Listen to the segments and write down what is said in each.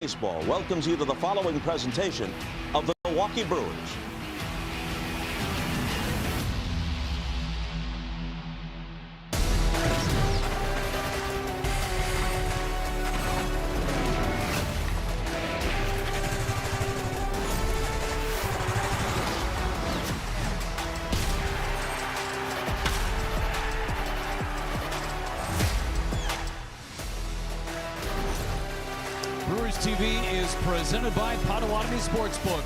Baseball welcomes you to the following presentation of the Milwaukee Brewers. Brewers TV is presented by Potawatomi Sportsbook.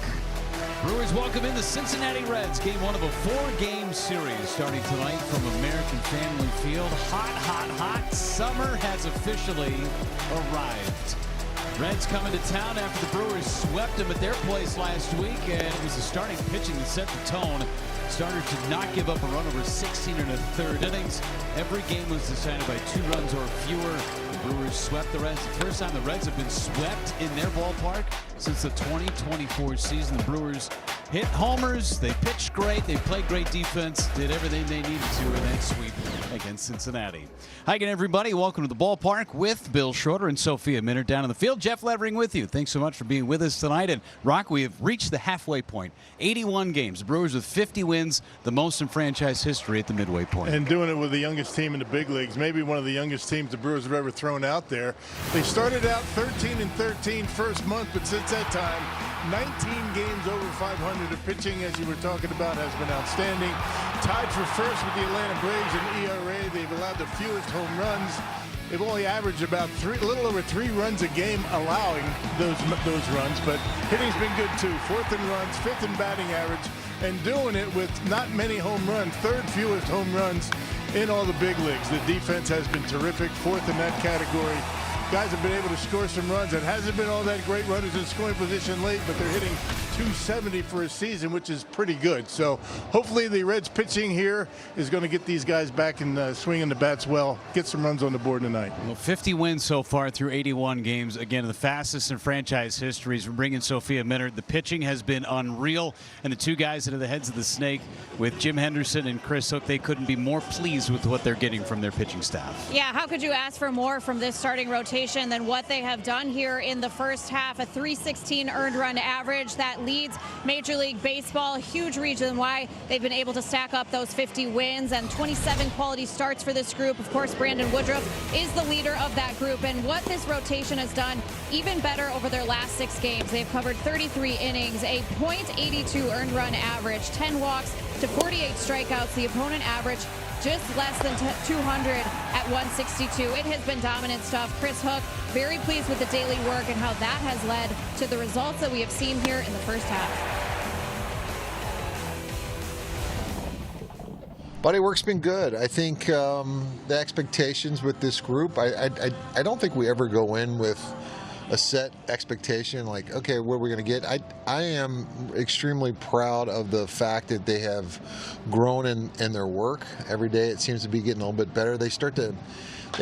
Brewers welcome in the Cincinnati Reds. Game one of a four-game series starting tonight from American Family Field. Hot, hot, hot. Summer has officially arrived. Reds coming to town after the Brewers swept them at their place last week, and it was the starting pitching that set the tone. Starters did not give up a run over 16 and a third innings. Every game was decided by 2 runs or fewer. The Brewers swept the Reds. The first time the Reds have been swept in their ballpark since the 2024 season. The Brewers hit homers, they pitched great, they played great defense, did everything they needed to in that sweep against Cincinnati. Hi again, everybody. Welcome to the ballpark with Bill Schroeder and Sophia Minnaert down in the field. Jeff Levering with you. Thanks so much for being with us tonight. And Rock, we have reached the halfway point. 81 games. The Brewers with 50 wins, the most in franchise history at the midway point. And doing it with the youngest team in the big leagues, maybe one of the youngest teams the Brewers have ever thrown out there. They started out 13-13 first month, but since that time, 19 games over 500. The pitching, as you were talking about, has been outstanding. Tied for first with the Atlanta Braves in ERA. They've allowed the fewest home runs. They've only averaged about a little over 3 runs a game allowing those runs, but hitting's been good too. 4th in runs, 5th in batting average, and doing it with not many home runs. 3rd fewest home runs in all the big leagues. The defense has been terrific, 4th in that category. Guys have been able to score some runs. It hasn't been all that great runners in scoring position late, but they're hitting 270 for a season, which is pretty good. So hopefully the Reds pitching here is going to get these guys back and swinging the bats well, get some runs on the board tonight. Well, 50 wins so far through 81 games. Again, the fastest in franchise histories. We're bringing Sophia Minnaert. The pitching has been unreal, and the 2 guys that are the heads of the snake with Jim Henderson and Chris Hook, they couldn't be more pleased with what they're getting from their pitching staff. Yeah, how could you ask for more from this starting rotation than what they have done here in the first half? A 316 earned run average that leads Major League Baseball. A huge reason why they've been able to stack up those 50 wins and 27 quality starts for this group. Of course, Brandon Woodruff is the leader of that group, and what this rotation has done even better over their last 6 games. They've covered 33 innings, a .82 earned run average, 10 walks to 48 strikeouts. The opponent average just less than 200 at 162. It has been dominant stuff. Chris Hook, very pleased with the daily work and how that has led to the results that we have seen here in the first half. Body work's been good. I think the expectations with this group, I don't think we ever go in with a set expectation like, okay, what are we going to get? I am extremely proud of the fact that they have grown in their work. Every day it seems to be getting a little bit better. They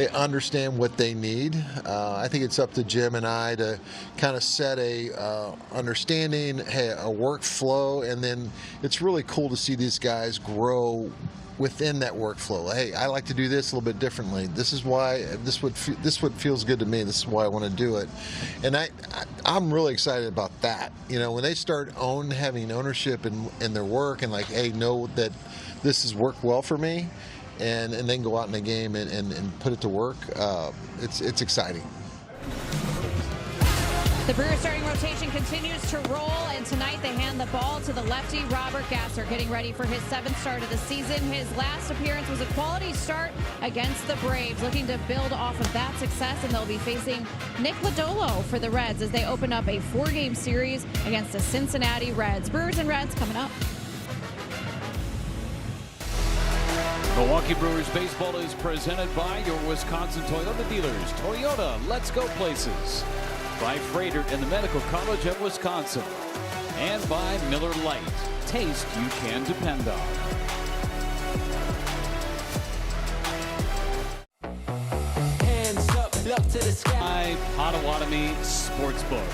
understand what they need. I think it's up to Jim and I to kind of set a understanding, hey, a workflow, and then it's really cool to see these guys grow within that workflow. Hey, I like to do this a little bit differently. This is why this what feels good to me. This is why I want to do it, and I'm really excited about that. You know, when they start having ownership in their work and like, hey, know that this has worked well for me, and then go out in the game and put it to work. It's exciting. The Brewers starting rotation continues to roll, and tonight they hand the ball to the lefty Robert Gasser, getting ready for his 7th start of the season. His last appearance was a quality start against the Braves, looking to build off of that success, and they'll be facing Nick Lodolo for the Reds as they open up a 4-game series against the Cincinnati Reds. Brewers and Reds coming up. Milwaukee Brewers baseball is presented by your Wisconsin Toyota dealers. Toyota, let's go places. By Freighter and the Medical College of Wisconsin. And by Miller Lite. Taste you can depend on. Hands up to the sky. Potawatomi Sportsbook.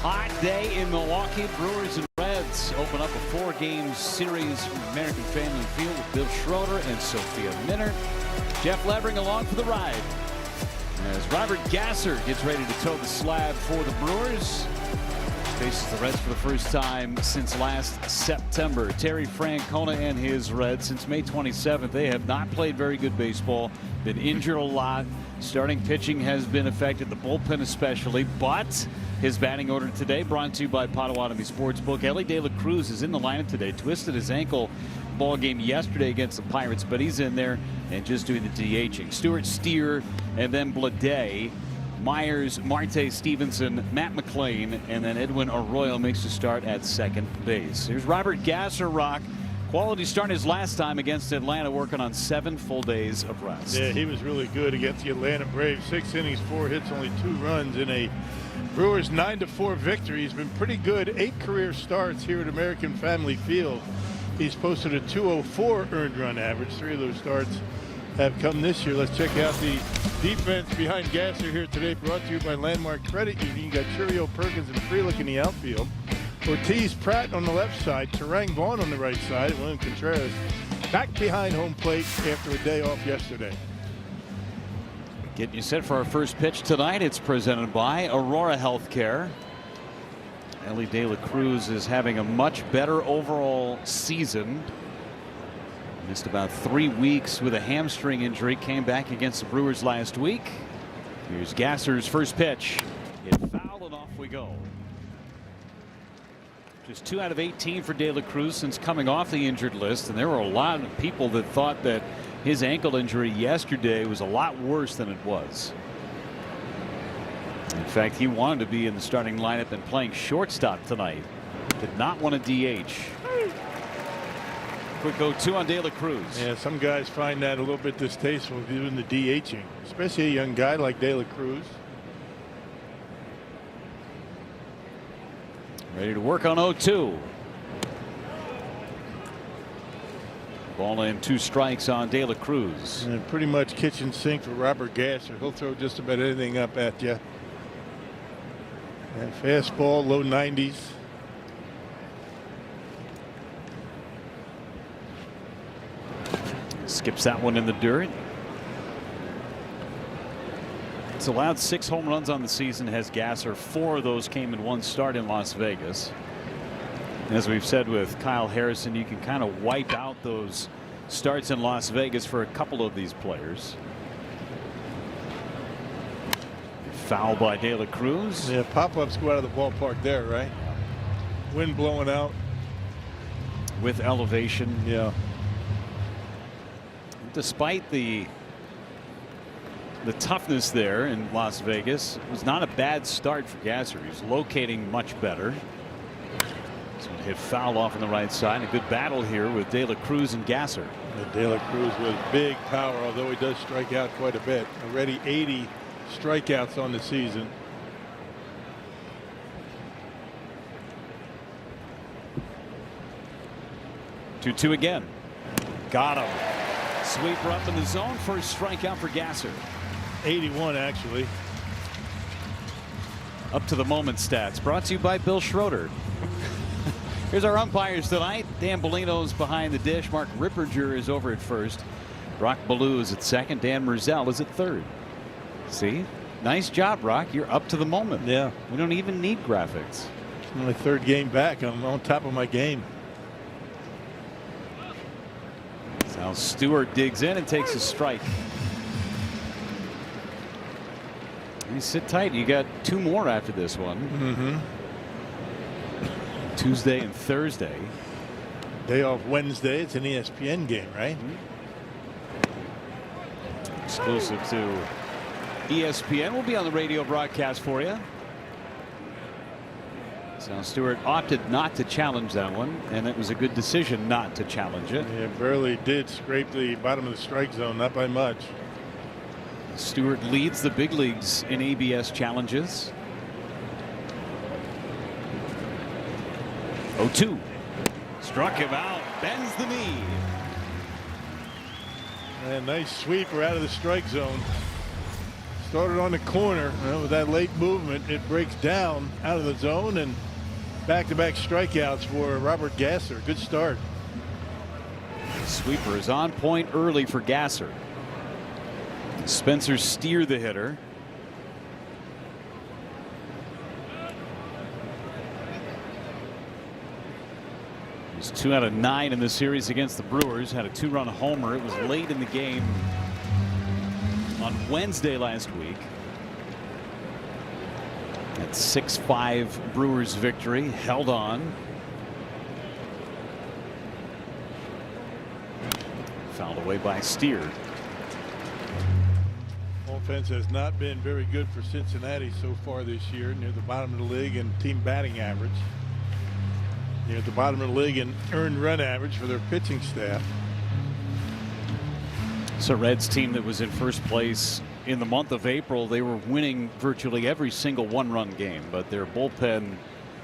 Hot day in Milwaukee. Brewers and Reds open up a 4-game series from American Family Field with Bill Schroeder and Sophia Minnaert. Jeff Levering along for the ride. As Robert Gasser gets ready to toe the slab for the Brewers. Faces the Reds for the first time since last September. Terry Francona and his Reds since May 27th. They have not played very good baseball. Been injured a lot. Starting pitching has been affected, the bullpen especially. But his batting order today brought to you by Potawatomi Sportsbook. Ellie De La Cruz is in the lineup today. Twisted his ankle ball game yesterday against the Pirates, but he's in there and just doing the DHing. Stuart Steer and then Blade. Myers, Marte Stevenson, Matt McLean, and then Edwin Arroyo makes the start at second base. Here's Robert Gasser, Rock. Quality start his last time against Atlanta, working on 7 full days of rest. Yeah, he was really good against the Atlanta Braves. 6 innings, 4 hits, only 2 runs in a Brewers 9-4 victory. He's been pretty good. 8 career starts here at American Family Field. He's posted a 204 earned run average. 3 of those starts have come this year. Let's check out the defense behind Gasser here today, brought to you by Landmark Credit Union. You got Churio, Perkins, and Frelick in the outfield. Ortiz, Pratt on the left side, Terang Vaughn on the right side, and William Contreras back behind home plate after a day off yesterday. Getting you set for our first pitch tonight. It's presented by Aurora Healthcare. Ellie De La Cruz is having a much better overall season. Missed about 3 weeks with a hamstring injury. Came back against the Brewers last week. Here's Gasser's first pitch. Hit foul and off we go. Just 2 out of 18 for De La Cruz since coming off the injured list. And there were a lot of people that thought that his ankle injury yesterday was a lot worse than it was. In fact, he wanted to be in the starting lineup and playing shortstop tonight. Did not want to DH. Quick 0-2 on De La Cruz. Yeah, some guys find that a little bit distasteful doing the DHing, especially a young guy like De La Cruz. Ready to work on 0-2. Ball in, 2 strikes on De La Cruz. And pretty much kitchen sink for Robert Gasser. He'll throw just about anything up at you. And fastball, low 90s. Skips that one in the dirt. It's allowed 6 home runs on the season, has Gasser. 4 of those came in 1 start in Las Vegas. And as we've said with Kyle Harrison, you can kind of wipe out those starts in Las Vegas for a couple of these players. Foul by De La Cruz. Yeah, pop-ups go out of the ballpark there, right? Wind blowing out. With elevation. Yeah. Despite the toughness there in Las Vegas, it was not a bad start for Gasser. He's locating much better. So hit foul off on the right side. A good battle here with De La Cruz and Gasser. De La Cruz with big power, although he does strike out quite a bit. Already 80 strikeouts on the season. Two again. Got him. Sweeper up in the zone. First strikeout for Gasser. 81 actually. Up to the moment stats brought to you by Bill Schroeder. Here's our umpires tonight. Dan Bellino's behind the dish. Mark Ripperger is over at first. Brock Ballou is at second. Dan Merzel is at third. See, nice job, Brock. You're up to the moment. Yeah. We don't even need graphics. It's my 3rd game back. I'm on top of my game. Now Stewart digs in and takes a strike. You sit tight. You got 2 more after this one. Mm-hmm. Tuesday and Thursday. Day off Wednesday. It's an ESPN game, right? Exclusive to ESPN. We'll be on the radio broadcast for you. So Stewart opted not to challenge that one, and it was a good decision not to challenge it. Yeah, barely did scrape the bottom of the strike zone, not by much. Stewart leads the big leagues in ABS challenges. 0-2. Struck him out, bends the knee. And nice sweeper out of the strike zone. Started on the corner. With that late movement, it breaks down out of the zone, and back-to-back strikeouts for Robert Gasser. Good start. Sweeper is on point early for Gasser. Spencer Steer, the hitter. He's 2 out of 9 in the series against the Brewers. Had a 2-run homer. It was late in the game on Wednesday last week. That 6-5 Brewers victory. Held on. Fouled away by Steer. Offense has not been very good for Cincinnati so far this year, near the bottom of the league in team batting average, near the bottom of the league in earned run average for their pitching staff. It's a Reds team that was in first place in the month of April. They were winning virtually every single one-run game, but their bullpen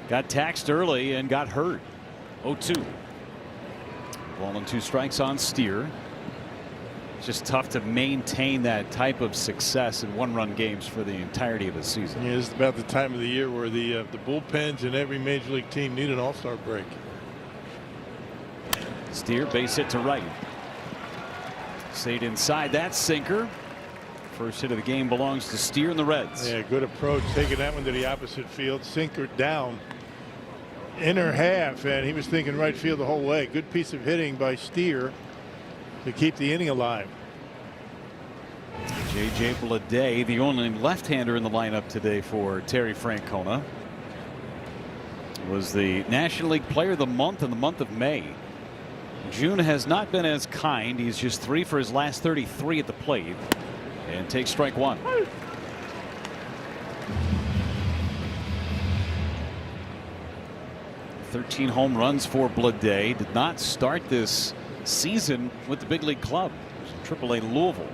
got taxed early and got hurt. 0-2. Ball and 2 strikes on Steer. It's just tough to maintain that type of success in one-run games for the entirety of the season. Yeah, it's about the time of the year where the bullpens in every major league team need an all-star break. Steer, base hit to right. Stayed inside that sinker. First hit of the game belongs to Steer and the Reds. Yeah, good approach, taking that one to the opposite field. Sinker down, inner half, and he was thinking right field the whole way. Good piece of hitting by Steer to keep the inning alive. J.J. Bleday, the only left-hander in the lineup today for Terry Francona, was the National League Player of the Month in the month of May. June has not been as kind. He's just 3 for his last 33 at the plate, and takes strike 1. "13 home runs for Bleday. Did not start this season with the big league club. AAA Louisville.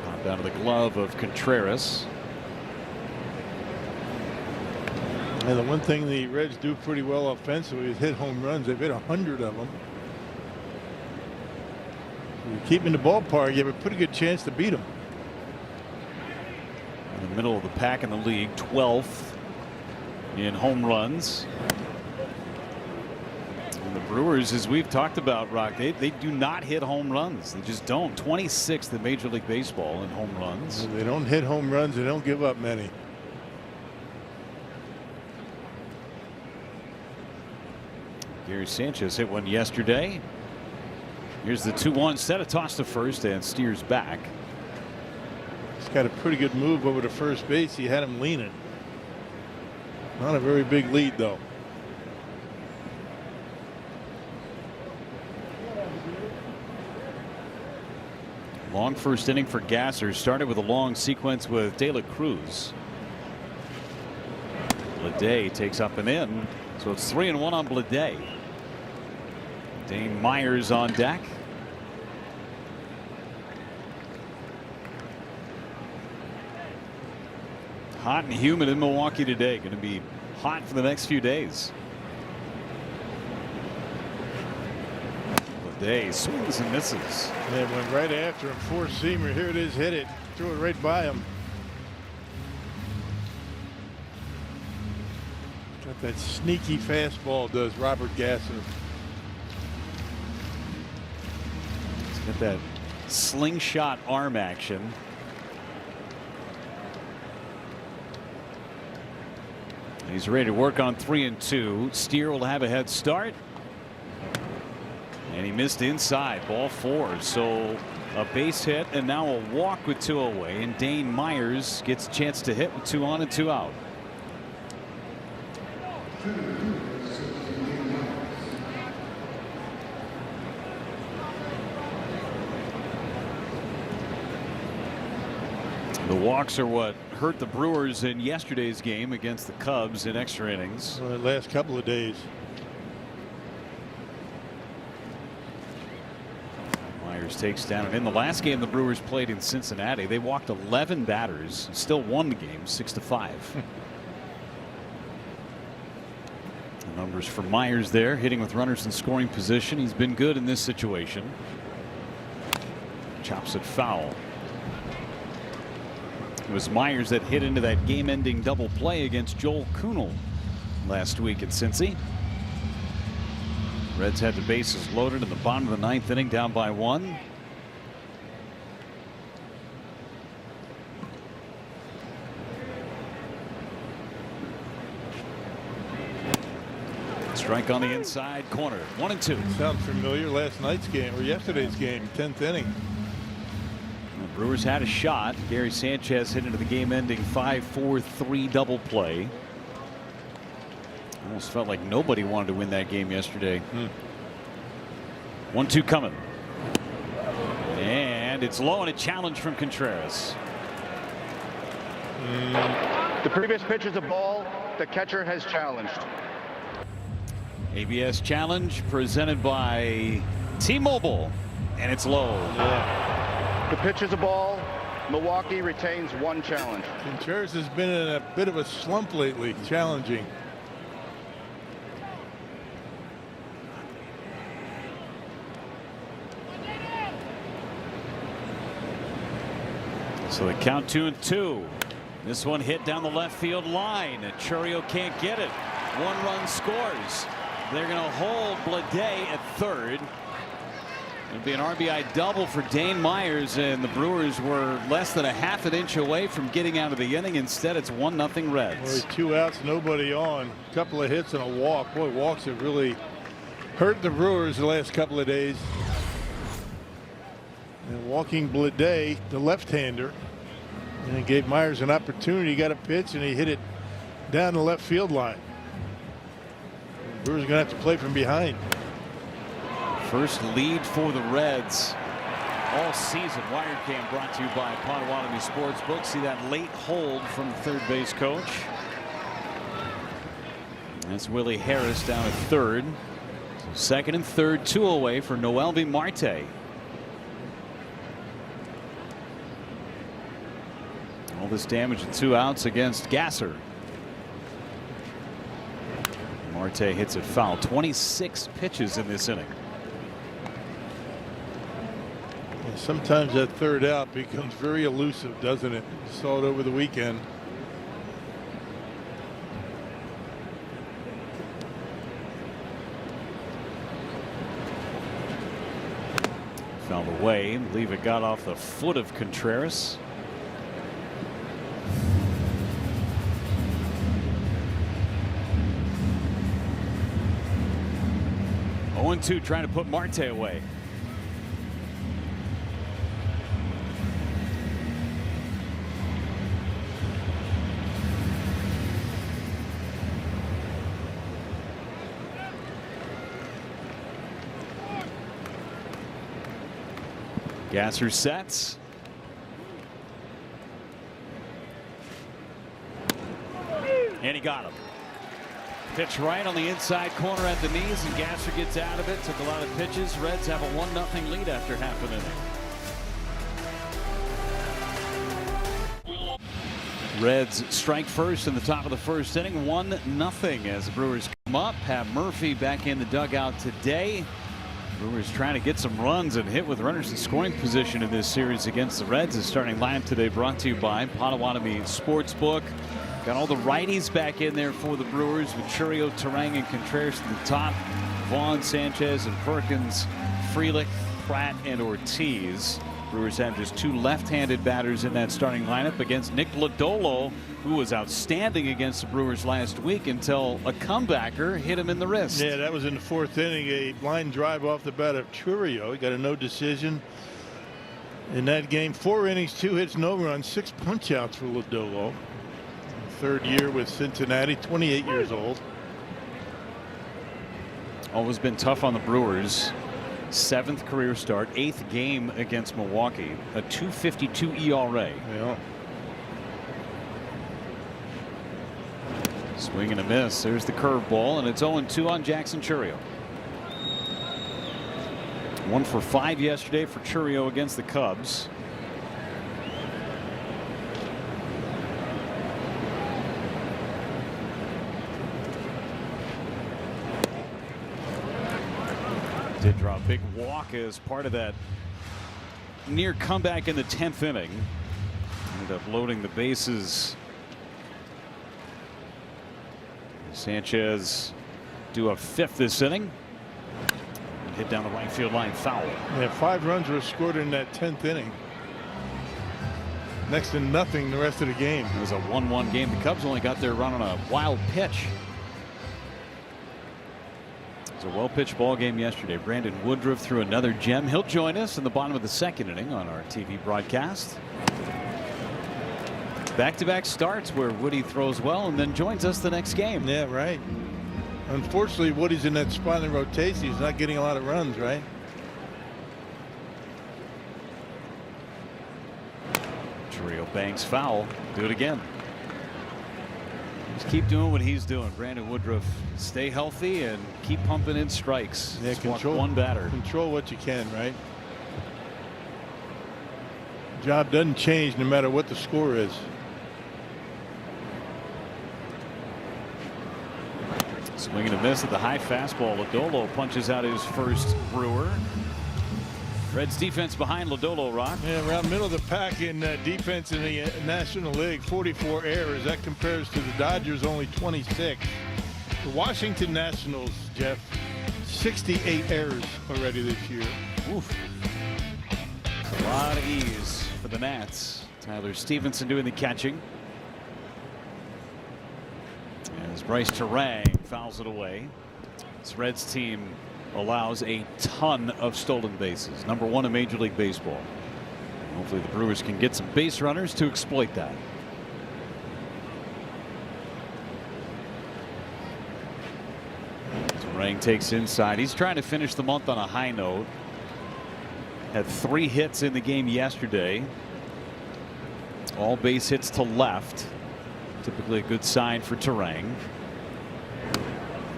Popped out of the glove of Contreras. And the one thing the Reds do pretty well offensively is hit home runs. They've hit 100 of them. You keep them in the ballpark, you have a pretty good chance to beat them. In the middle of the pack in the league, 12th in home runs. And the Brewers, as we've talked about, Rock, they do not hit home runs. They just don't. 26th in Major League Baseball in home runs. They don't hit home runs. They don't give up many. Gary Sanchez hit one yesterday. Here's the 2-1 set, a toss to first, and Steers back. He's got a pretty good move over to first base. He had him leaning. Not a very big lead, though. Long first inning for Gasser. Started with a long sequence with De La Cruz. Bleday takes up and in. So it's 3-1 on Bleday. Dane Myers on deck. Hot and humid in Milwaukee today. Going to be hot for the next few days. Bleday swings and misses. They went right after him. Four-seamer. Here it is. Hit it. Threw it right by him. Got that sneaky fastball, does Robert Gasser. He's got that slingshot arm action. He's ready to work on 3-2. Steer will have a head start. And he missed inside. Ball 4. So a base hit and now a walk with 2 away. And Dane Myers gets a chance to hit with 2 on and 2 out. The walks are what hurt the Brewers in yesterday's game against the Cubs in extra innings. Well, the last couple of days. Myers takes down, and in the last game the Brewers played in Cincinnati, they walked 11 batters, still won the game 6-5. The numbers for Myers there, hitting with runners in scoring position. He's been good in this situation. Chops it foul. It was Myers that hit into that game-ending double play against Joel Kuhnel last week at Cincy. Reds had the bases loaded in the bottom of the 9th inning, down by 1. Strike on the inside corner. 1-2. Sounds familiar. Last night's game or yesterday's game, 10th inning. The Brewers had a shot. Gary Sanchez hit into the game-ending 5-4-3 double play. Almost felt like nobody wanted to win that game yesterday. 1-2 coming. And it's low, and a challenge from Contreras. The previous pitch is a ball. The catcher has challenged. ABS challenge presented by T-Mobile, and it's low. The pitch is a ball. Milwaukee retains 1 challenge. Contreras has been in a bit of a slump lately, challenging. So the count 2-2. This one hit down the left field line. Chourio can't get it. 1 run scores. They're going to hold Bleday at third. It'll be an RBI double for Dane Myers, and the Brewers were less than a half an inch away from getting out of the inning. Instead, it's 1-0 Reds. Boy, 2 outs, nobody on. A couple of hits and a walk. Boy, walks have really hurt the Brewers the last couple of days. And walking Bleday, the left-hander, and it gave Myers an opportunity. He got a pitch and he hit it down the left field line. The Brewers are going to have to play from behind. First lead for the Reds all season. Wired Cam brought to you by Potawatomi Sportsbook. See that late hold from the third base coach. That's Willie Harris down at third. So second and third, 2 away for Noelvi Marte. All this damage and 2 outs against Gasser. Marte hits it foul. 26 pitches in this inning. And sometimes that third out becomes very elusive, doesn't it? You saw it over the weekend. Fouled away. I believe it got off the foot of Contreras. Oh, 2 trying to put Marte away. Gasser sets. And he got him. Pitch right on the inside corner at the knees, and Gasser gets out of it. Took a lot of pitches. Reds have a 1-0 lead after half an inning. Reds strike first in the top of the first inning, 1-0 as the Brewers come up. Pat Murphy back in the dugout today. Brewers trying to get some runs and hit with runners in scoring position in this series against the Reds. The starting lineup today brought to you by Potawatomi Sportsbook. Got all the righties back in there for the Brewers with Chourio, Terang, and Contreras at the top. Vaughn, Sanchez, and Perkins, Frelick, Pratt, and Ortiz. Brewers have just 2 left-handed batters in that starting lineup against Nick Lodolo, who was outstanding against the Brewers last week until a comebacker hit him in the wrist. Yeah, that was in the 4th inning. A line drive off the bat of Chourio. He got a no decision in that game. 4 innings, 2 hits, no runs, 6 punch-outs for Lodolo. 3rd year with Cincinnati, 28 years old. Always been tough on the Brewers. 7th career start, 8th game against Milwaukee, a 2.52 ERA. Yeah. Swing and a miss. There's the curveball, and it's 0-2 on Jackson Chourio. 1 for 5 yesterday for Chourio against the Cubs. Did draw a big walk as part of that near comeback in the 10th inning. Ended up loading the bases. Sanchez do a 5th this inning. Hit down the right field line, foul. Yeah, 5 runs were scored in that 10th inning. Next to nothing the rest of the game. It was a 1-1 game. The Cubs only got their run on a wild pitch. It was a well-pitched ball game yesterday. Brandon Woodruff threw another gem. He'll join us in the bottom of the second inning on our TV broadcast. Back-to-back starts where Woody throws well and then joins us the next game. Yeah, right. Unfortunately, Woody's in that spot in rotation. He's not getting a lot of runs, right? Trio bangs foul. Do it again. Just keep doing what he's doing. Brandon Woodruff, stay healthy and keep pumping in strikes. Yeah, control one batter. Control what you can, right? Job doesn't change no matter what the score is. Swing and a miss at the high fastball. Lodolo punches out his first Brewer. Reds defense behind Lodolo, Rock. Yeah, around middle of the pack in defense in the National League. 44 errors. That compares to the Dodgers only 26. The Washington Nationals, Jeff, 68 errors already this year. Oof. A lot of ease for the Nats. Tyler Stevenson doing the catching. As Bryce Terang fouls it away. This Reds team allows a ton of stolen bases. Number 1 in Major League Baseball. Hopefully the Brewers can get some base runners to exploit that. Terang takes inside. He's trying to finish the month on a high note. Had 3 hits in the game yesterday. All base hits to left. Typically a good sign for Terang.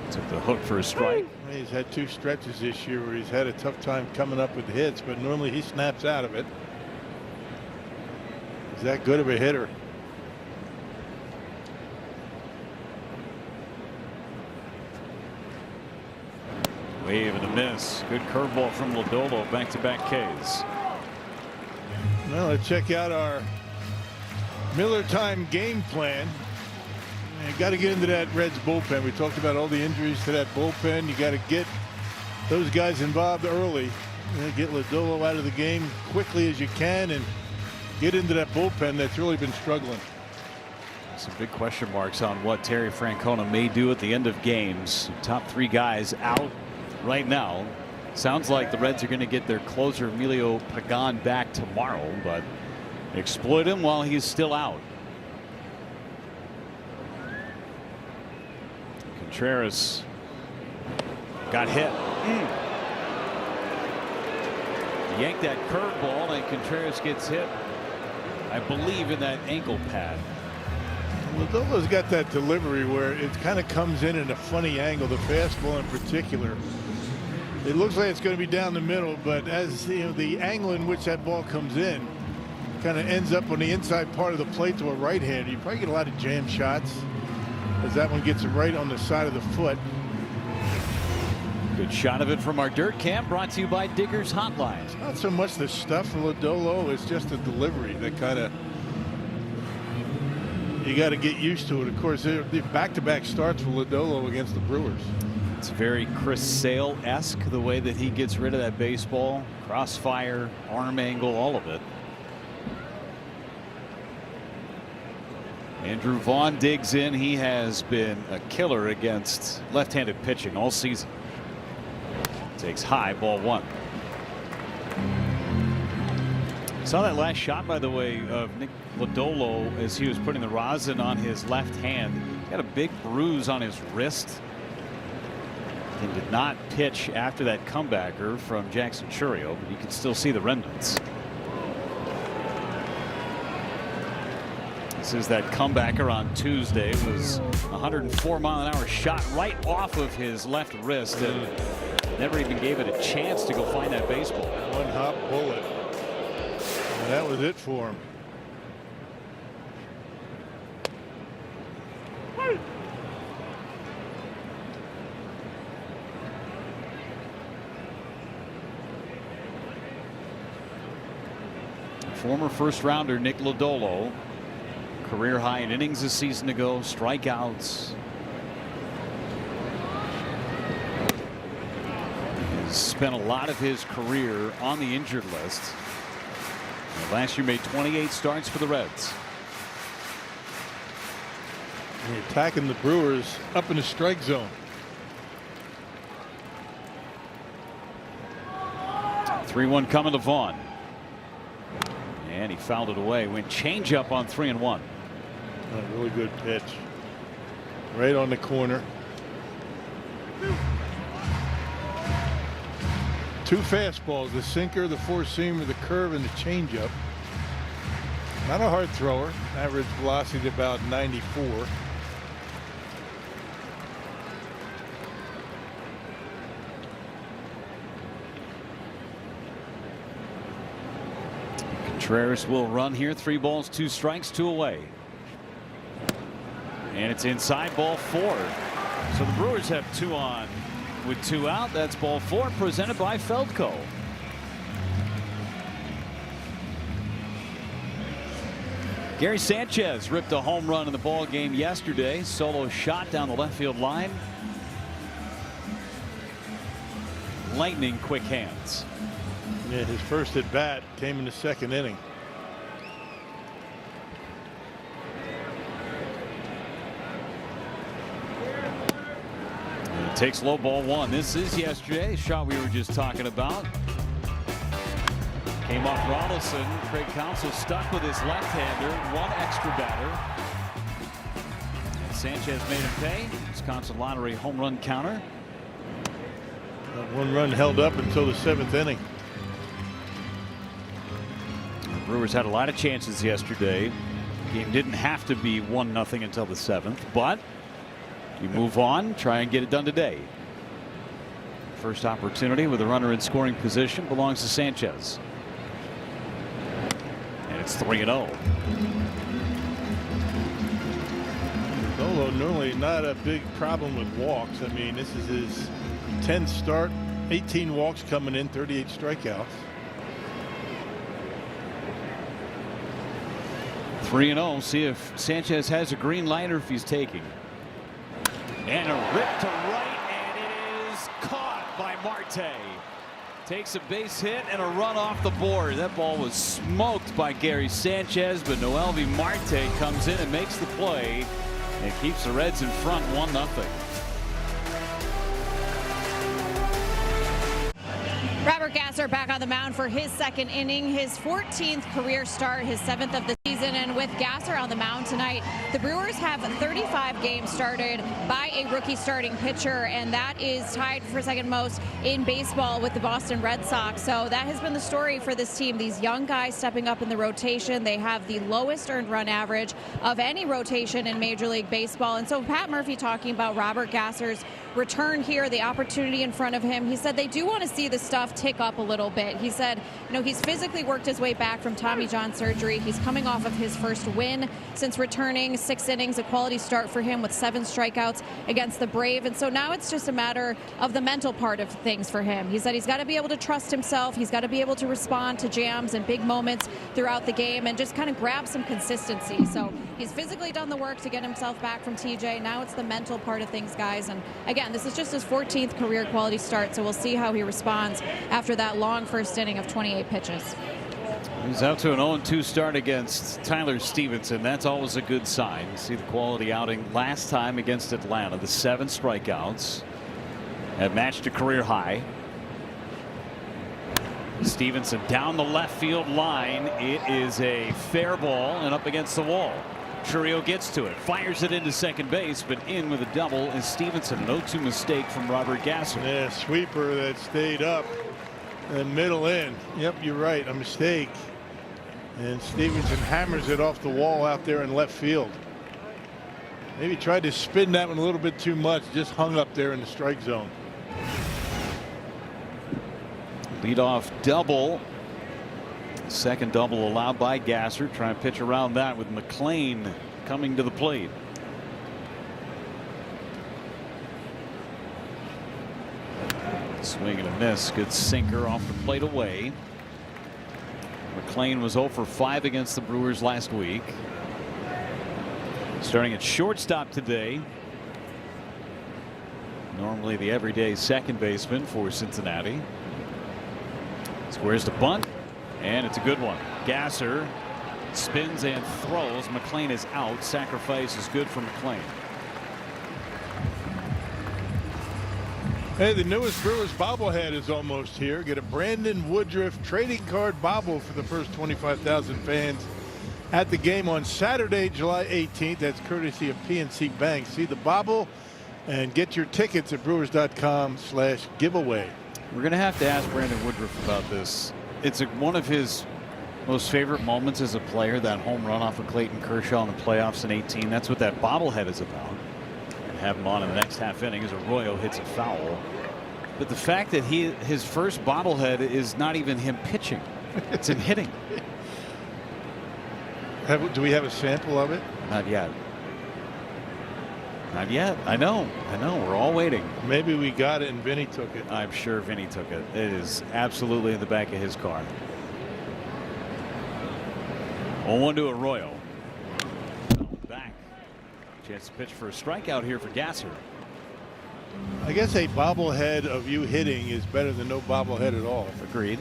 Took the hook for a strike. He's had 2 stretches this year where he's had a tough time coming up with hits, but normally he snaps out of it. He's that good of a hitter. Wave and a miss. Good curveball from Lodolo. Back-to-back Ks. Well, let's check out our Miller time game plan. You got to get into that Reds bullpen. We talked about all the injuries to that bullpen. You got to get those guys involved early. Get Lodolo out of the game quickly as you can and get into that bullpen that's really been struggling. Some big question marks on what Terry Francona may do at the end of games. Top 3 guys out right now. Sounds like the Reds are going to get their closer Emilio Pagan back tomorrow, but exploit him while he's still out. Contreras got hit. Yanked that curveball and Contreras gets hit, I believe, in that ankle pad. Lodolo's got that delivery where it kind of comes in a funny angle, the fastball in particular. It looks like it's going to be down the middle, but as you know, the angle in which that ball comes in kind of ends up on the inside part of the plate to a right-hander. You probably get a lot of jam shots as that one gets right on the side of the foot. Good shot of it from our dirt cam, brought to you by Diggers Hotline. It's not so much the stuff for Lodolo, it's just the delivery that kind of, you got to get used to it. Of course, the back-to-back starts for Lodolo against the Brewers. It's very Chris Sale-esque, the way that he gets rid of that baseball. Crossfire, arm angle, all of it. Andrew Vaughn digs in. He has been a killer against left-handed pitching all season. Takes high, ball 1. Saw that last shot, by the way, of Nick Lodolo as he was putting the rosin on his left hand. He had a big bruise on his wrist and did not pitch after that comebacker from Jackson Chourio, but you can still see the remnants. This is that comebacker on Tuesday. It was a 104-mile-an-hour shot right off of his left wrist and never even gave it a chance to go find that baseball. One hop bullet. And that was it for him. Former first-rounder Nick Lodolo, career high in innings a season ago, strikeouts. He's spent a lot of his career on the injured list. And last year made 28 starts for the Reds. And attacking the Brewers up in the strike zone. 3-1 coming to Vaughn. And he fouled it away. Went changeup on 3-1. A really good pitch. Right on the corner. 2 fastballs, the sinker, the four-seamer, the curve, and the changeup. Not a hard thrower. Average velocity about 94. Contreras will run here. 3 balls, 2 strikes, 2 away. And it's inside, ball 4. So the Brewers have 2 on with 2 out. That's ball 4, presented by Feldco. Gary Sanchez ripped a home run in the ball game yesterday. Solo shot down the left field line. Lightning quick hands. Yeah, his first at bat came in the 2nd inning. He takes low, ball 1. This is yesterday's shot we were just talking about. Came off Ronaldson. Craig Counsell stuck with his left-hander. 1 extra batter. And Sanchez made him pay. Wisconsin Lottery home run counter. That 1 run held up until the 7th inning. The Brewers had a lot of chances yesterday. The game didn't have to be 1-0 until the 7th, but you move on, try and get it done today. First opportunity with a runner in scoring position belongs to Sanchez. And it's 3-0. Solo normally not a big problem with walks. I mean, this is his 10th start, 18 walks coming in, 38 strikeouts. 3-0. See if Sanchez has a green light or if he's taking. And a rip to right, and it is caught by Marte. Takes a base hit and a run off the board. That ball was smoked by Gary Sanchez, but Noelvi Marte comes in and makes the play and keeps the Reds in front 1-0. Robert Gasser back on the mound for his 2nd inning, his 14th career start, his 7th of the season. And with Gasser on the mound tonight, the Brewers have 35 games started by a rookie starting pitcher, and that is tied for 2nd most in baseball with the Boston Red Sox. So that has been the story for this team. These young guys stepping up in the rotation. They have the lowest earned run average of any rotation in Major League Baseball. And so Pat Murphy talking about Robert Gasser's return here, the opportunity in front of him. He said they do want to see the stuff tick up a little bit. He said, you know, he's physically worked his way back from Tommy John surgery. He's coming off of his first win since returning. 6 innings, a quality start for him with 7 strikeouts against the Brave. And so now it's just a matter of the mental part of things for him. He said he's got to be able to trust himself. He's got to be able to respond to jams and big moments throughout the game and just kind of grab some consistency. So he's physically done the work to get himself back from TJ. Now it's the mental part of things, guys. And again, this is just his 14th career quality start. So we'll see how he responds after that long first inning of 28 pitches. He's out to an 0-2 start against Tyler Stevenson. That's always a good sign. You see the quality outing last time against Atlanta. The 7 strikeouts had matched a career high. Stevenson down the left field line. It is a fair ball and up against the wall. Churio gets to it, fires it into second base, but in with a double is Stevenson. An 0-2 mistake from Robert Gasser. Yeah, sweeper that stayed up and middle in. Yep, you're right, a mistake. And Stevenson hammers it off the wall out there in left field. Maybe tried to spin that one a little bit too much, just hung up there in the strike zone. Leadoff double. Second double allowed by Gasser. Trying to pitch around that with McLean coming to the plate. Swing and a miss. Good sinker off the plate away. McLean was 0 for 5 against the Brewers last week. Starting at shortstop today. Normally the everyday second baseman for Cincinnati. Squares to bunt. And it's a good one. Gasser spins and throws. McLean is out. Sacrifice is good for McLean. Hey, the newest Brewers bobblehead is almost here. Get a Brandon Woodruff trading card bobble for the first 25,000 fans at the game on Saturday, July 18th. That's courtesy of PNC Bank. See the bobble and get your tickets at brewers.com/giveaway. We're going to have to ask Brandon Woodruff about this. It's one of his most favorite moments as a player, that home run off of Clayton Kershaw in the playoffs in 18. That's what that bobblehead is about. And have him on in the next half inning as Arroyo hits a foul. But the fact that his first bobblehead is not even him pitching, it's him hitting. Do we have a sample of it? Not yet. Not yet. I know. We're all waiting. Maybe we got it and Vinny took it. I'm sure Vinny took it. It is absolutely in the back of his car. 0-1 to Arroyo. Back. Chance to pitch for a strikeout here for Gasser. I guess a bobblehead of you hitting is better than no bobblehead at all. Agreed.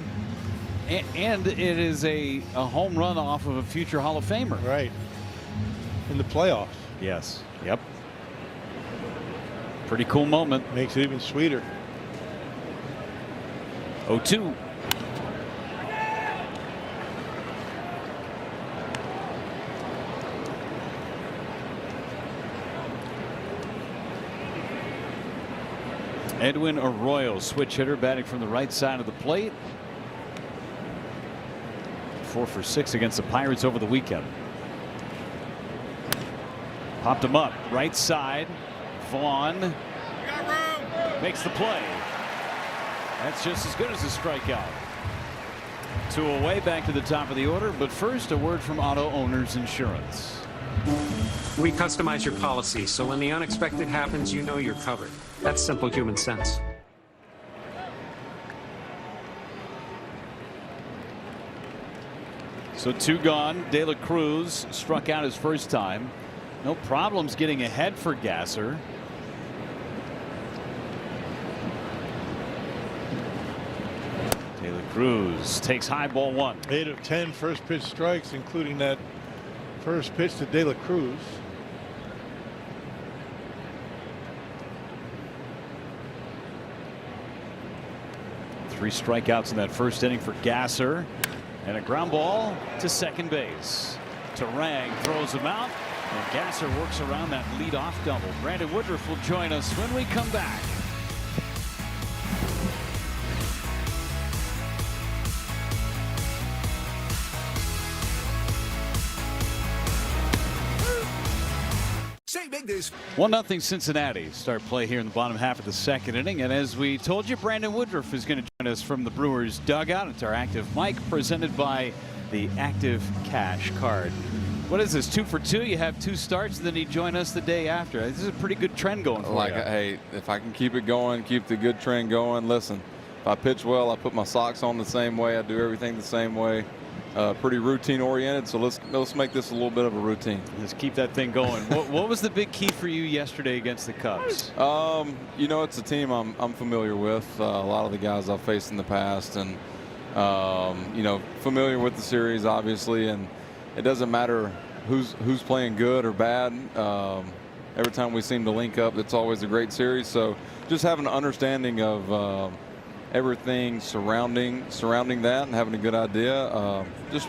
And it is a home run off of a future Hall of Famer. Right. In the playoffs. Yes. Yep. Pretty cool moment. Makes it even sweeter. 0-2. Edwin Arroyo, switch hitter, batting from the right side of the plate. 4 for 6 against the Pirates over the weekend. Popped him up right side. Vaughn makes the play. That's just as good as a strikeout. 2 away, back to the top of the order. But first, a word from Auto Owners Insurance. We customize your policy, so when the unexpected happens, you know you're covered. That's simple human sense. So 2 gone. De La Cruz struck out his first time. No problems getting ahead for Gasser. De La Cruz takes high, ball 1. 8 of 10 first pitch strikes, including that first pitch to De La Cruz. Three strikeouts in that first inning for Gasser, and a ground ball to second base. Terang throws him out, and Gasser works around that leadoff double. Brandon Woodruff will join us when we come back. This 1-0 Cincinnati. Start play here in the bottom half of the second inning. And as we told you, Brandon Woodruff is going to join us from the Brewers dugout. It's our Active Mic, presented by the Active Cash Card. What is this, 2 for 2? You have 2 starts, and then you join us the day after. This is a pretty good trend going for you. Hey, if I can keep it going, keep the good trend going. Listen, if I pitch well, I put my socks on the same way. I do everything the same way. Pretty routine oriented, so let's make this a little bit of a routine. Let's keep that thing going. What was the big key for you yesterday against the Cubs? You know, it's a team I'm familiar with. A lot of the guys I've faced in the past, and you know, familiar with the series, obviously. And it doesn't matter who's playing good or bad. Every time we seem to link up, it's always a great series. So just having an understanding of everything surrounding that and having a good idea just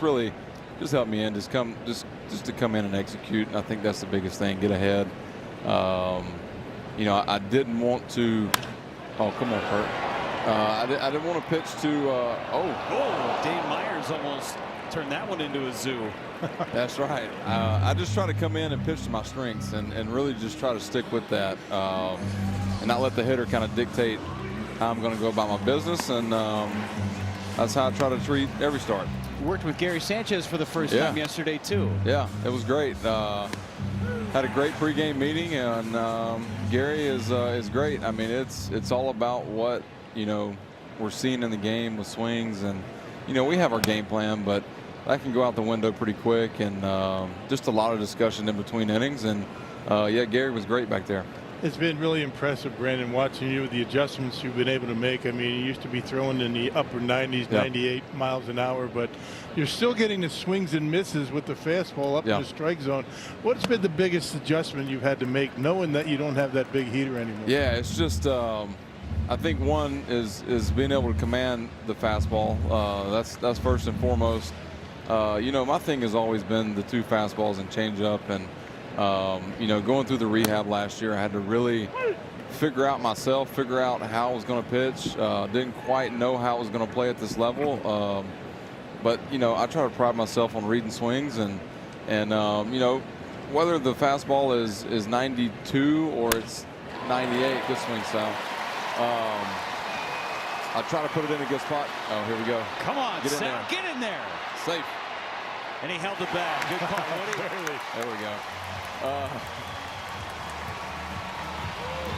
helped me in. Just to come in and execute. And I think that's the biggest thing. Get ahead. You know, I didn't want to. Oh, come on, Kurt. I didn't want to pitch to. Dane Myers almost turned that one into a zoo. That's right. I just try to come in and pitch to my strengths and really just try to stick with that and not let the hitter kind of dictate how I'm going to go about my business, and that's how I try to treat every start. Worked with Gary Sanchez for the first time yesterday too. Yeah, it was great. Had a great pregame meeting, and Gary is great. I mean, it's all about what, you know, we're seeing in the game with swings, and you know, we have our game plan, but that can go out the window pretty quick, and just a lot of discussion in between innings. And yeah, Gary was great back there. It's been really impressive, Brandon, watching you with the adjustments you've been able to make. I mean, you used to be throwing in the upper 90s, 98 miles an hour, but you're still getting the swings and misses with the fastball up in the strike zone. What's been the biggest adjustment you've had to make, knowing that you don't have that big heater anymore? Yeah, it's just I think one is being able to command the fastball. That's first and foremost. You know, my thing has always been the 2 fastballs and changeup, and you know, going through the rehab last year, I had to really figure out myself, figure out how I was going to pitch. Didn't quite know how I was going to play at this level, but you know, I try to pride myself on reading swings, and you know, whether the fastball is 92 or it's 98, good swing style. I try to put it in a good spot. Oh, here we go. Come on, get in Sal, there. get in there. Safe. And he held it back. Good call, Woody. There we go.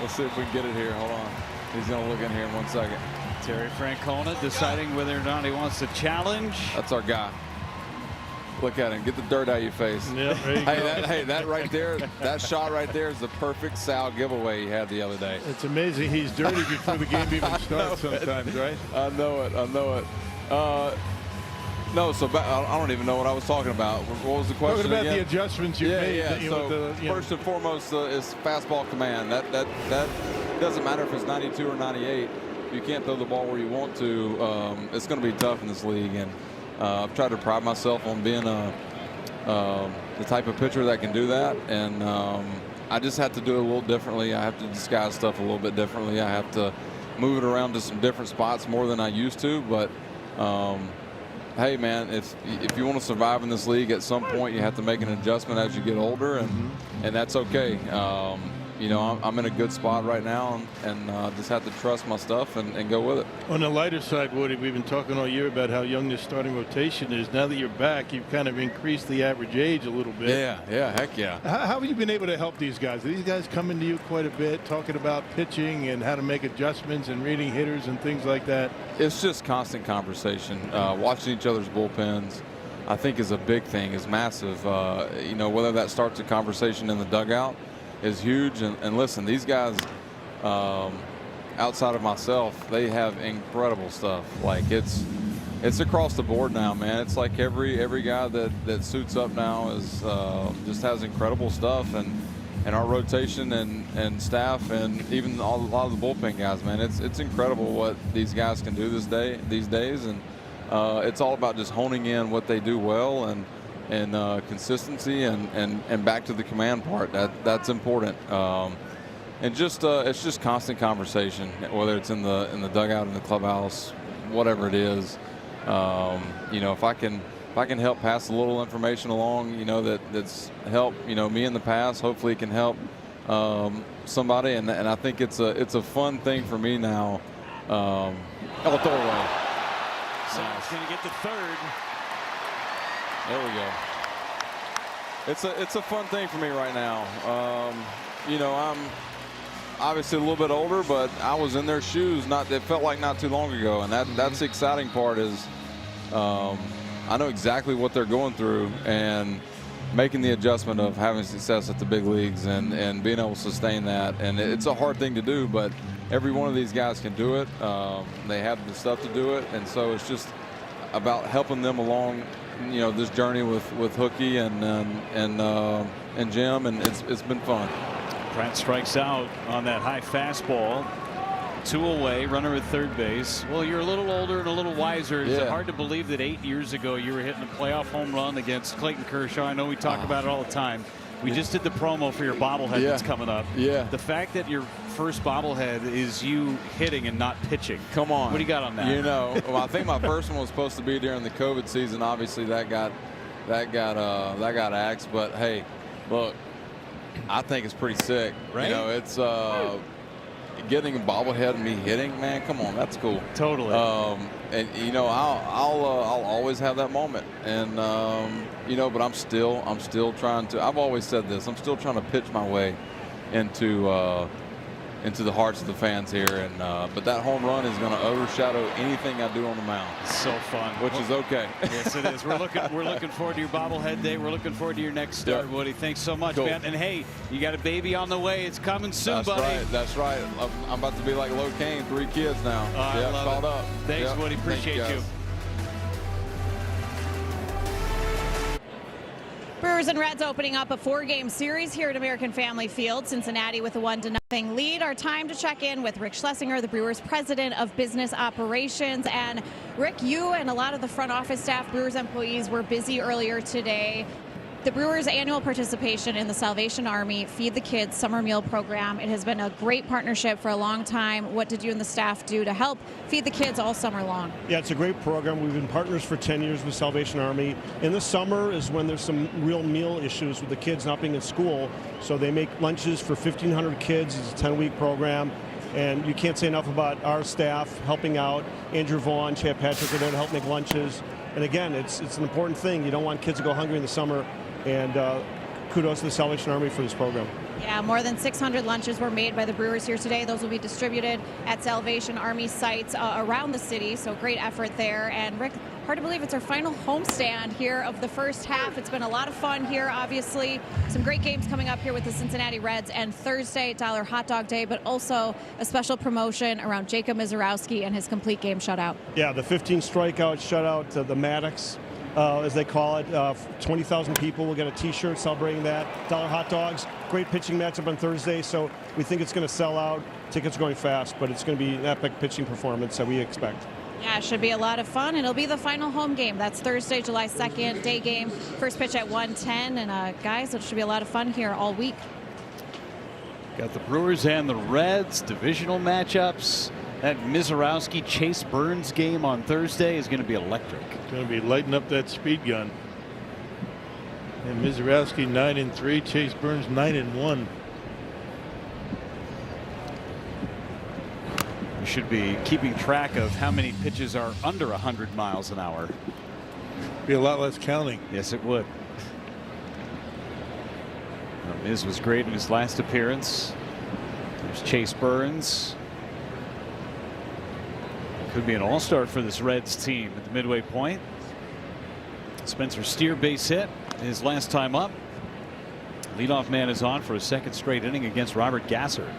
Let's see if we can get it here. Hold on. He's going to look in here in 1 second. Terry Francona deciding whether or not he wants to challenge. That's our guy. Look at him. Get the dirt out of your face. Yeah, hey, that right there, that shot right there is the perfect Sal giveaway he had the other day. It's amazing he's dirty before the game even starts sometimes, right? I know it. I know it. No, so I don't even know what I was talking about. What was the question Talking about again? the adjustments you made. Yeah. You So know, first and foremost is fastball command. That doesn't matter if it's 92 or 98. You can't throw the ball where you want to. It's going to be tough in this league, and I've tried to pride myself on being the type of pitcher that can do that, and I just have to do it a little differently. I have to disguise stuff a little bit differently. I have to move it around to some different spots more than I used to, but hey, man, if you want to survive in this league, at some point you have to make an adjustment as you get older, and that's okay. You know, I'm in a good spot right now, and just have to trust my stuff and go with it. On the lighter side, Woody, we've been talking all year about how young this starting rotation is. Now that you're back, you've kind of increased the average age a little bit. Yeah, heck yeah. How have you been able to help these guys? Are these guys coming to you quite a bit, talking about pitching and how to make adjustments and reading hitters and things like that? It's just constant conversation. Watching each other's bullpens, I think, is a big thing, is massive. You know, whether that starts a conversation in the dugout is huge. And listen, these guys, outside of myself, they have incredible stuff. Like, it's across the board now, man. It's like every guy that suits up now is just has incredible stuff, and our rotation and staff, and even a lot of the bullpen guys, man. It's incredible what these guys can do these days, and it's all about just honing in what they do well, and consistency, and back to the command part. That's important. And just it's just constant conversation, whether it's in the dugout, in the clubhouse, whatever it is. You know, if I can help pass a little information along, you know, that's helped, you know, me in the past, hopefully it can help somebody, and I think it's a fun thing for me now. I'll throw away. Sal's going to get the third. There we go. It's a fun thing for me right now. You know, I'm obviously a little bit older, but I was in their shoes. It felt like not too long ago, and that's the exciting part. Is I know exactly what they're going through, and making the adjustment of having success at the big leagues and being able to sustain that. And it's a hard thing to do, but every one of these guys can do it. They have the stuff to do it, and so it's just about helping them along, you know, this journey with Hookie and Jim, and it's been fun. Pratt strikes out on that high fastball. 2 away, runner at third base. Well, you're a little older and a little wiser. Is it hard to believe that 8 years ago you were hitting a playoff home run against Clayton Kershaw? I know we talk about it all the time. We just did the promo for your bobblehead that's coming up. Yeah. The fact that your first bobblehead is you hitting and not pitching. Come on. What do you got on that? You know, well, I think my first one was supposed to be during the COVID season. Obviously, that got axed. But hey, look, I think it's pretty sick. Right? You know, it's getting a bobblehead and me hitting, man. Come on, that's cool. Totally. And you know, I'll always have that moment, and you know, but I'm still trying to. I've always said this. I'm still trying to pitch my way into the hearts of the fans here, and but that home run is going to overshadow anything I do on the mound. It's so fun, which is okay. Yes, it is. We're looking forward to your bobblehead day. We're looking forward to your next start, Woody. Thanks so much, man. And hey, you got a baby on the way. It's coming soon, buddy. That's right. I'm about to be like Locaine, 3 kids now. I love called it. up. Thanks, Woody. Appreciate you. Brewers and Reds opening up a 4-game series here at American Family Field. Cincinnati with a 1-0 lead. Our time to check in with Rick Schlesinger, the Brewers president of business operations. And Rick, you and a lot of the front office staff, Brewers employees, were busy earlier today. The Brewers' annual participation in the Salvation Army Feed the Kids summer meal program. It has been a great partnership for a long time. What did you and the staff do to help feed the kids all summer long? Yeah, it's a great program. We've been partners for 10 years with Salvation Army. In the summer is when there's some real meal issues with the kids not being in school. So they make lunches for 1,500 kids. It's a 10-week program. And you can't say enough about our staff helping out. Andrew Vaughn, Chad Patrick are there to help make lunches. And again, it's an important thing. You don't want kids to go hungry in the summer. And kudos to the Salvation Army for this program. Yeah, more than 600 lunches were made by the Brewers here today. Those will be distributed at Salvation Army sites around the city, so great effort there. And Rick, hard to believe it's our final homestand here of the first half. It's been a lot of fun here, obviously. Some great games coming up here with the Cincinnati Reds, and Thursday, $1 Hot Dog Day, but also a special promotion around Jacob Mizorowski and his complete game shutout. Yeah, the 15 strikeout shutout, the Maddox. As they call it, 20,000 people will get a T-shirt celebrating that. $1 hot dogs, great pitching matchup on Thursday, so we think it's going to sell out. Tickets are going fast, but it's going to be an epic pitching performance that we expect. Yeah, it should be a lot of fun, and it'll be the final home game. That's Thursday, July 2nd, day game. First pitch at 1:10, and guys, it should be a lot of fun here all week. Got the Brewers and the Reds, divisional matchups. That Mizorowski Chase Burns game on Thursday is going to be electric. It's going to be lighting up that speed gun. And Mizorowski 9-3, Chase Burns 9-1. We should be keeping track of how many pitches are under 100 miles an hour. Be a lot less counting. Yes, it would. Miz was great in his last appearance. There's Chase Burns. Could be an all-star for this Reds team at the midway point. Spencer Steer base hit his last time up. Leadoff man is on for a second straight inning against Robert Gasser.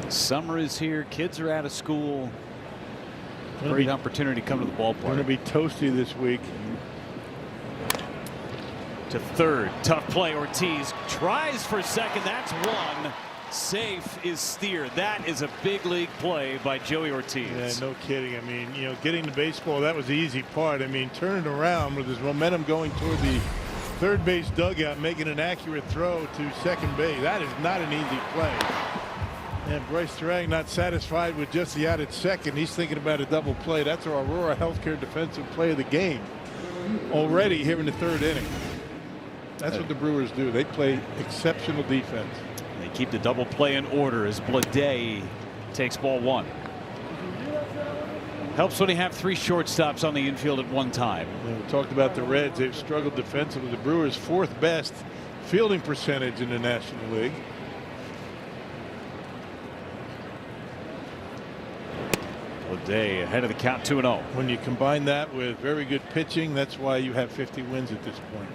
Summer is here. Kids are out of school. Great opportunity to come to the ballpark. Going to be toasty this week. To third, tough play. Ortiz tries for second. That's one. Safe is Steer. That is a big league play by Joey Ortiz. Yeah, no kidding. I mean, you know, getting the baseball, that was the easy part. I mean, turning around with his momentum going toward the third base dugout, making an accurate throw to second base. That is not an easy play. And Bryce Terang not satisfied with just the out at second. He's thinking about a double play. That's our Aurora Healthcare defensive play of the game already here in the third inning. That's what the Brewers do. They play exceptional defense. They keep the double play in order as Blade takes ball one. Helps when you have three shortstops on the infield at one time. And we talked about the Reds. They've struggled defensively. The Brewers' fourth best fielding percentage in the National League. Blade ahead of the count, 2-0. When you combine that with very good pitching, that's why you have 50 wins at this point.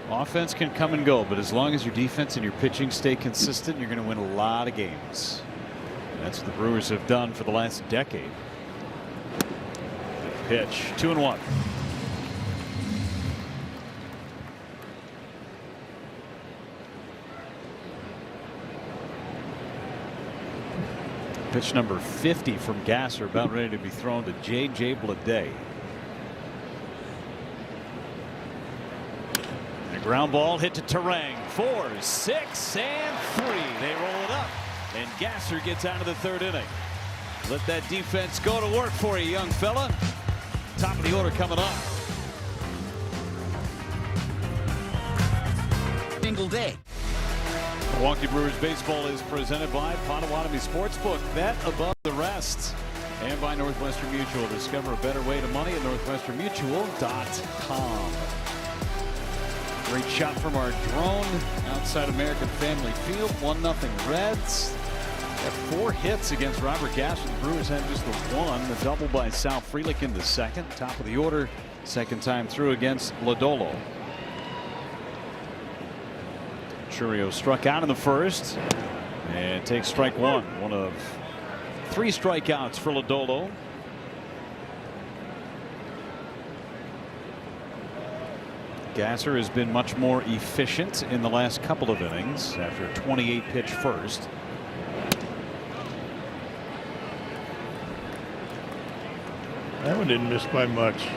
Offense can come and go, but as long as your defense and your pitching stay consistent, you're going to win a lot of games. That's what the Brewers have done for the last decade. Pitch, 2-1. Pitch number 50 from Gasser, about ready to be thrown to J.J. Blade. Ground ball hit to Terang. 4, 6, and 3. They roll it up, and Gasser gets out of the third inning. Let that defense go to work for you, young fella. Top of the order coming up. Single day. Milwaukee Brewers baseball is presented by Potawatomi Sportsbook. Bet above the rest. And by Northwestern Mutual. Discover a better way to money at northwesternmutual.com. Great shot from our drone outside American Family Field. 1-0 Reds. Got 4 hits against Robert Gasser. The Brewers had just the one. The double by Sal Frelick in the second. Top of the order. Second time through against Lodolo. Churio struck out in the first and takes strike one. One of 3 strikeouts for Lodolo. Gasser has been much more efficient in the last couple of innings after a 28-pitch first. That one didn't miss by much.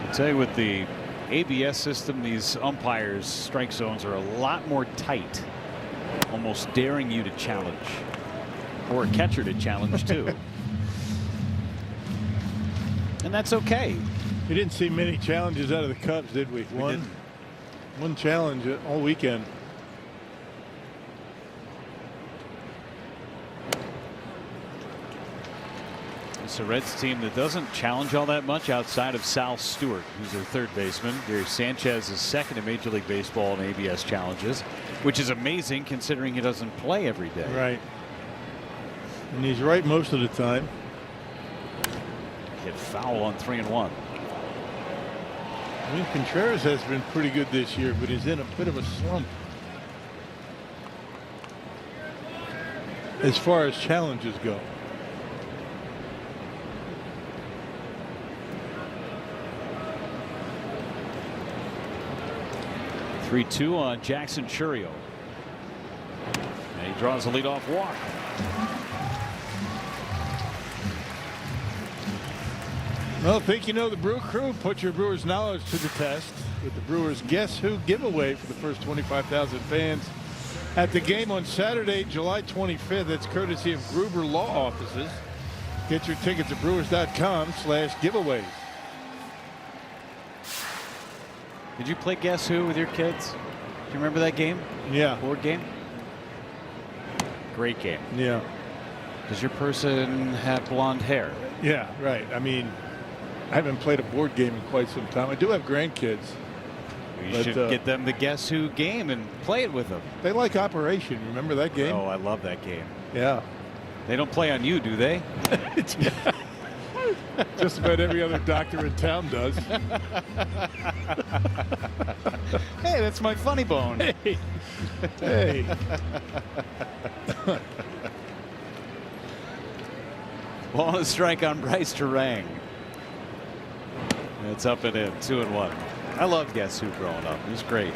I'll tell you, with the ABS system, these umpires' strike zones are a lot more tight, almost daring you to challenge, or a catcher to challenge too. And that's okay. We didn't see many challenges out of the Cubs, did we? One challenge all weekend. It's a Reds team that doesn't challenge all that much outside of Sal Stewart, who's their third baseman. Gary Sanchez is second in Major League Baseball in ABS challenges, which is amazing considering he doesn't play every day. Right. And he's right most of the time. Hit foul on 3-1. I mean, Contreras has been pretty good this year, but he's in a bit of a slump as far as challenges go. (3-2) on Jackson Chourio. And he draws a leadoff walk. Well, think you know the Brew Crew. Put your Brewers knowledge to the test with the Brewers Guess Who giveaway for the first 25,000 fans at the game on Saturday, July 25th. That's courtesy of Gruber Law Offices. Get your tickets at brewers.com/giveaways. Did you play Guess Who with your kids? Do you remember that game? Yeah. Board game? Great game. Yeah. Does your person have blonde hair? Yeah, right. I mean, I haven't played a board game in quite some time. I do have grandkids. You should get them the Guess Who game and play it with them. They like Operation. Remember that game? Oh, I love that game. Yeah. They don't play on you, do they? Just about every other doctor in town does. Hey, that's my funny bone. Hey. Hey. Ball and a strike on Bryce Terang. It's up and in, 2-1. I loved Guess Who growing up. It was great.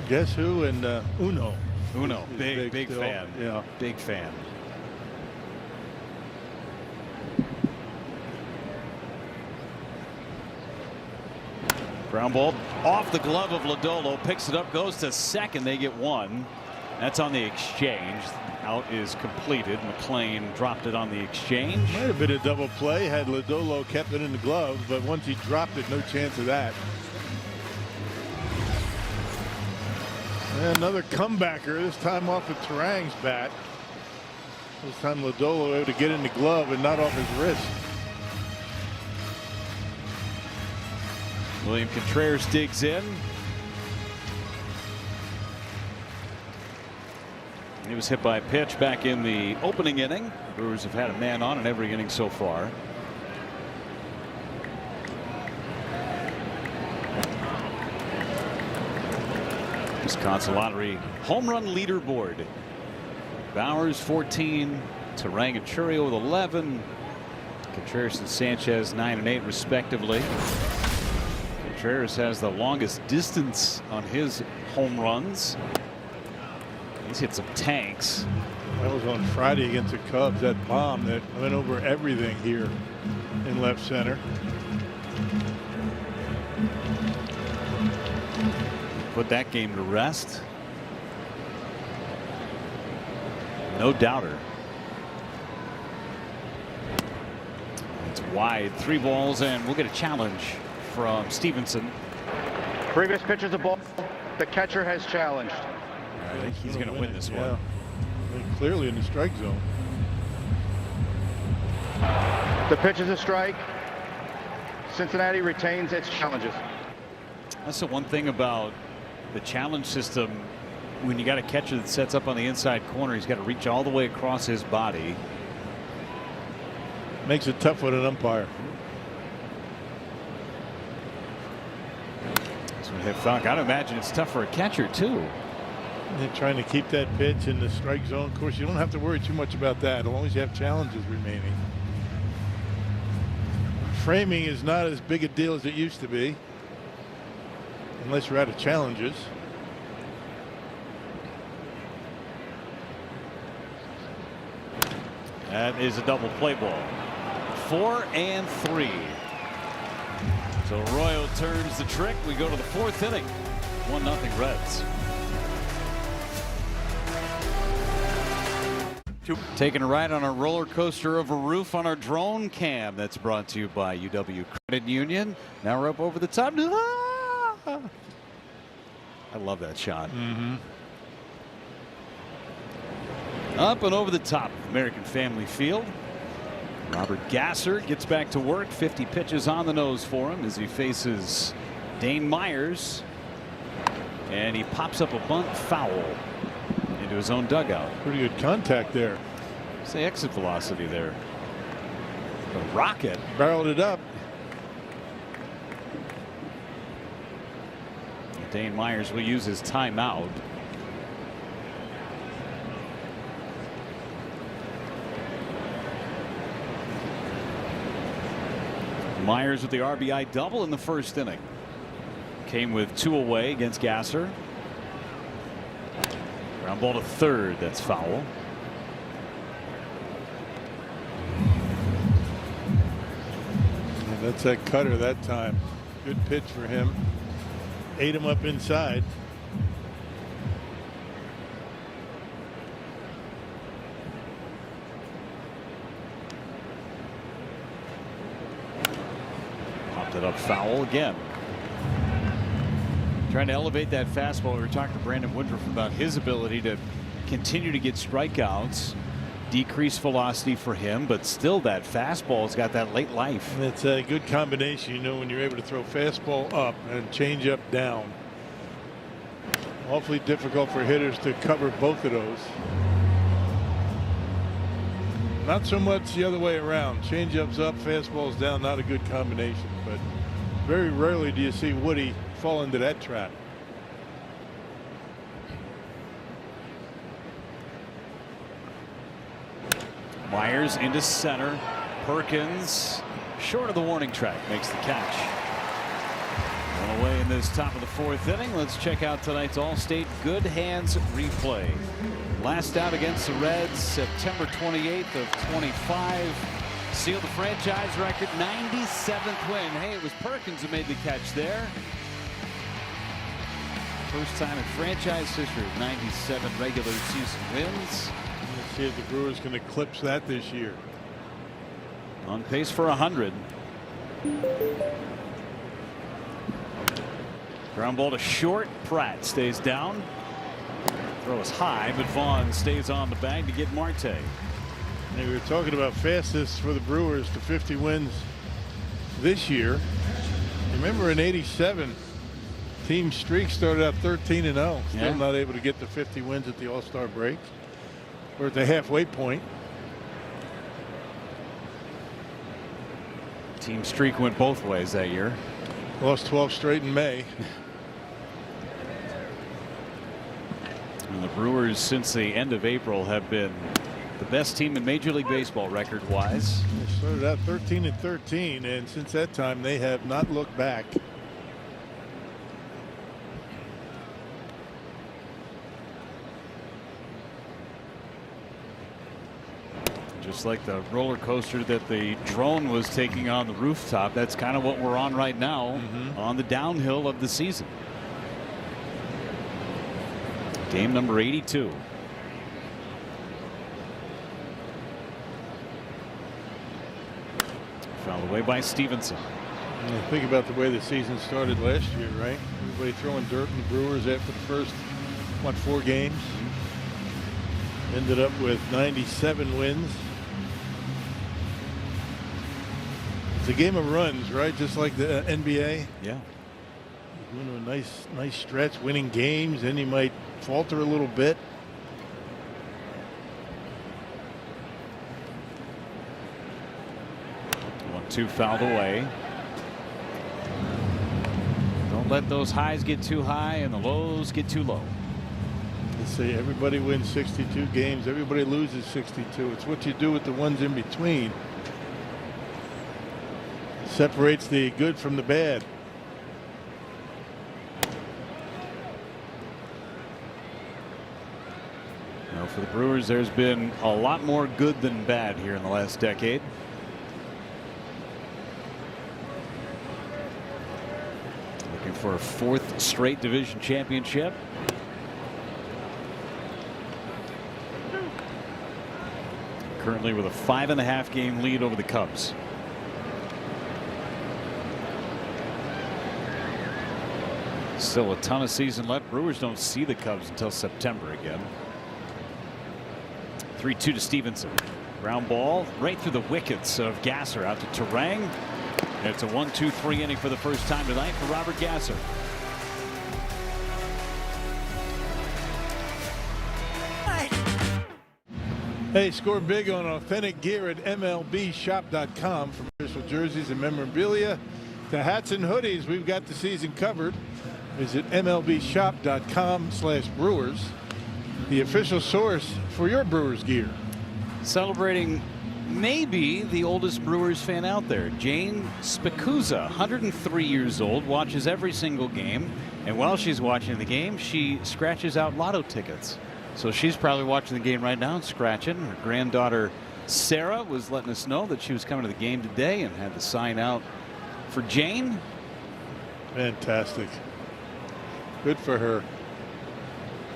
Guess Who and Uno. Uno, big still. fan. Yeah. Big fan. Ground ball off the glove of Lodolo, picks it up, goes to second. They get one. That's on the exchange. Out is completed. McLean dropped it on the exchange. Might have been a double play had Lodolo kept it in the glove, but once he dropped it, no chance of that. And another comebacker, this time off of Terang's bat. This time Lodolo able to get in the glove and not off his wrist. William Contreras digs in. He was hit by a pitch back in the opening inning. Brewers have had a man on in every inning so far. Wisconsin Lottery home run leaderboard. Bowers 14, Terang and Chourio with 11, Contreras and Sanchez 9 and 8 respectively. Contreras has the longest distance on his home runs. He's hit some tanks. That was on Friday against the Cubs, that bomb that went over everything here in left center. Put that game to rest. No doubter. It's wide, 3 balls, and we'll get a challenge from Stevenson. Previous pitch is a ball. The catcher has challenged. I think he's going to win this one. Clearly in the strike zone. The pitch is a strike. Cincinnati retains its challenges. That's the one thing about the challenge system. When you got a catcher that sets up on the inside corner, he's got to reach all the way across his body. Makes it tough with an umpire. This hip thunk. I'd imagine it's tough for a catcher too. They're trying to keep that pitch in the strike zone. Of course, you don't have to worry too much about that as long as you have challenges remaining. Framing is not as big a deal as it used to be, unless you're out of challenges. That is a double play ball. 4 and 3. So Arroyo turns the trick. We go to the 4th inning. 1-0 Reds. Taking a ride on a roller coaster of a roof on our drone cam. That's brought to you by UW Credit Union. Now we're up over the top. I love that shot. Up and over the top of American Family Field. Robert Gasser gets back to work. 50 pitches on the nose for him as he faces Dane Myers. And he pops up a bunt foul into his own dugout. Pretty good contact there. Say exit velocity there. A rocket. Barreled it up. Dane Myers will use his timeout. Myers with the RBI double in the 1st inning. Came with 2 away against Gasser. Ground ball to 3rd. That's foul. And that's that cutter that time. Good pitch for him. Ate him up inside. Popped it up foul again. Trying to elevate that fastball. We were talking to Brandon Woodruff about his ability to continue to get strikeouts. Decreased velocity for him, but still that fastball's got that late life. And it's a good combination, you know, when you're able to throw fastball up and change up down. Awfully difficult for hitters to cover both of those. Not so much the other way around. Change ups up, fastballs down, not a good combination, but very rarely do you see Woody fall into that trap. Myers into center. Perkins short of the warning track makes the catch. One away in this top of the 4th inning. Let's check out tonight's Allstate Good Hands replay. Last out against the Reds September 28th of 25. Sealed the franchise record 97th win. Hey, it was Perkins who made the catch there. First time in franchise history of 97 regular season wins. Let's see if the Brewers can eclipse that this year. On pace for 100. Ground ball to short. Pratt stays down. Throw is high, but Vaughn stays on the bag to get Marte. And we were talking about fastest for the Brewers to 50 wins this year. Remember in '87, team streak started out 13-0. Still not able to get to 50 wins at the All-Star break. We're at the halfway point. Team streak went both ways that year. Lost 12 straight in May. And the Brewers since the end of April have been the best team in Major League Baseball record wise. They started out 13-13, and since that time they have not looked back. Just like the roller coaster that the drone was taking on the rooftop, that's kind of what we're on right now on the downhill of the season. Game number 82. Fouled away by Stevenson. And think about the way the season started last year, right? Everybody throwing dirt in the Brewers after the first, 4 games. Ended up with 97 wins. It's a game of runs, right? Just like the NBA. Yeah. You're going to a nice stretch, winning games, then you might falter a little bit. One, 2 fouled away. Don't let those highs get too high and the lows get too low. Let's see, everybody wins 62 games. Everybody loses 62. It's what you do with the ones in between. Separates the good from the bad. Now for the Brewers, there's been a lot more good than bad here in the last decade. Looking for a 4th straight division championship. Currently with a 5.5 game lead over the Cubs. Still a ton of season left. Brewers don't see the Cubs until September again. 3-2 to Stevenson. Ground ball right through the wickets of Gasser out to Terang. And it's a 1-2-3 inning for the first time tonight for Robert Gasser. Hey, score big on authentic gear at MLBshop.com. From official jerseys and memorabilia to hats and hoodies, we've got the season covered. Visit MLBshop.com/Brewers, the official source for your Brewers gear. Celebrating maybe the oldest Brewers fan out there, Jane Spicuzza, 103 years old, watches every single game. And while she's watching the game, she scratches out lotto tickets. So she's probably watching the game right now and scratching. Her granddaughter Sarah was letting us know that she was coming to the game today and had the sign out for Jane. Fantastic. Good for her.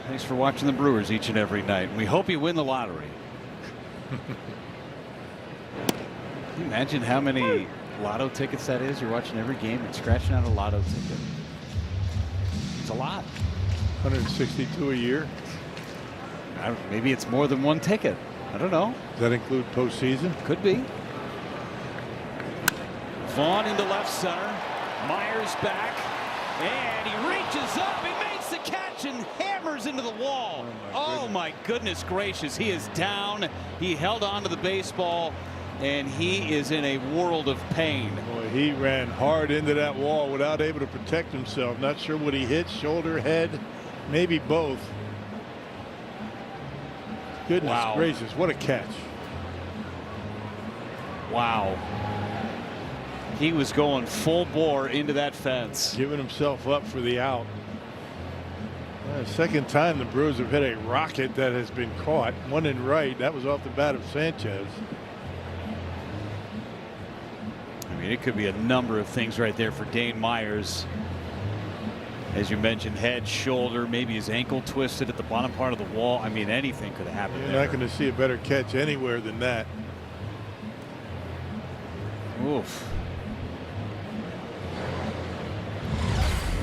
Thanks for watching the Brewers each and every night. We hope you win the lottery. Can you imagine how many lotto tickets that is? You're watching every game and scratching out a lotto ticket. It's a lot. 162 a year. Maybe it's more than one ticket. I don't know. Does that include postseason? Could be. Vaughn into left center. Myers back. And he reaches up. He makes the catch and hammers into the wall. Oh my goodness gracious. He is down. He held on to the baseball. And he is in a world of pain. Boy, he ran hard into that wall without able to protect himself. Not sure what he hit. Shoulder, head, maybe both. Goodness gracious, what a catch. Wow. He was going full bore into that fence. Giving himself up for the out. Second time the Brewers have hit a rocket that has been caught. One in right. That was off the bat of Sanchez. I mean, it could be a number of things right there for Dane Myers. As you mentioned, head, shoulder, maybe his ankle twisted at the bottom part of the wall. I mean, anything could have happened. You're not going to see a better catch anywhere than that. Oof.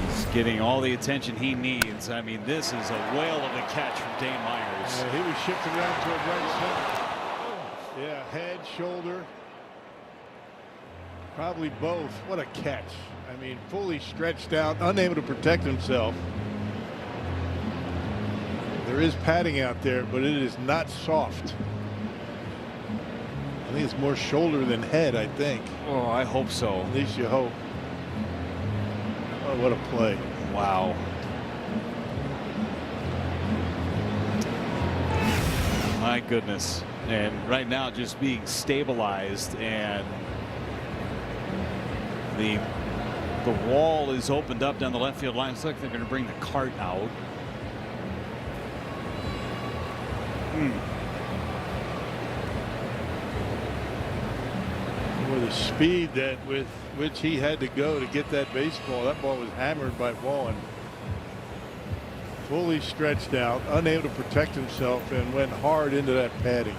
He's getting all the attention he needs. I mean, this is a whale of a catch from Dane Myers. He was shifted around toward right center. Yeah, head, shoulder. Probably both. What a catch. I mean, fully stretched out, unable to protect himself. There is padding out there, but it is not soft. I think it's more shoulder than head, I think. Oh, I hope so. At least you hope. Oh, what a play. Wow. My goodness. And right now just being stabilized, and the wall is opened up down the left field line. Looks like they're going to bring the cart out. With the speed that with which he had to go to get that baseball, that ball was hammered by Vaughn. Fully stretched out, unable to protect himself, and went hard into that padding.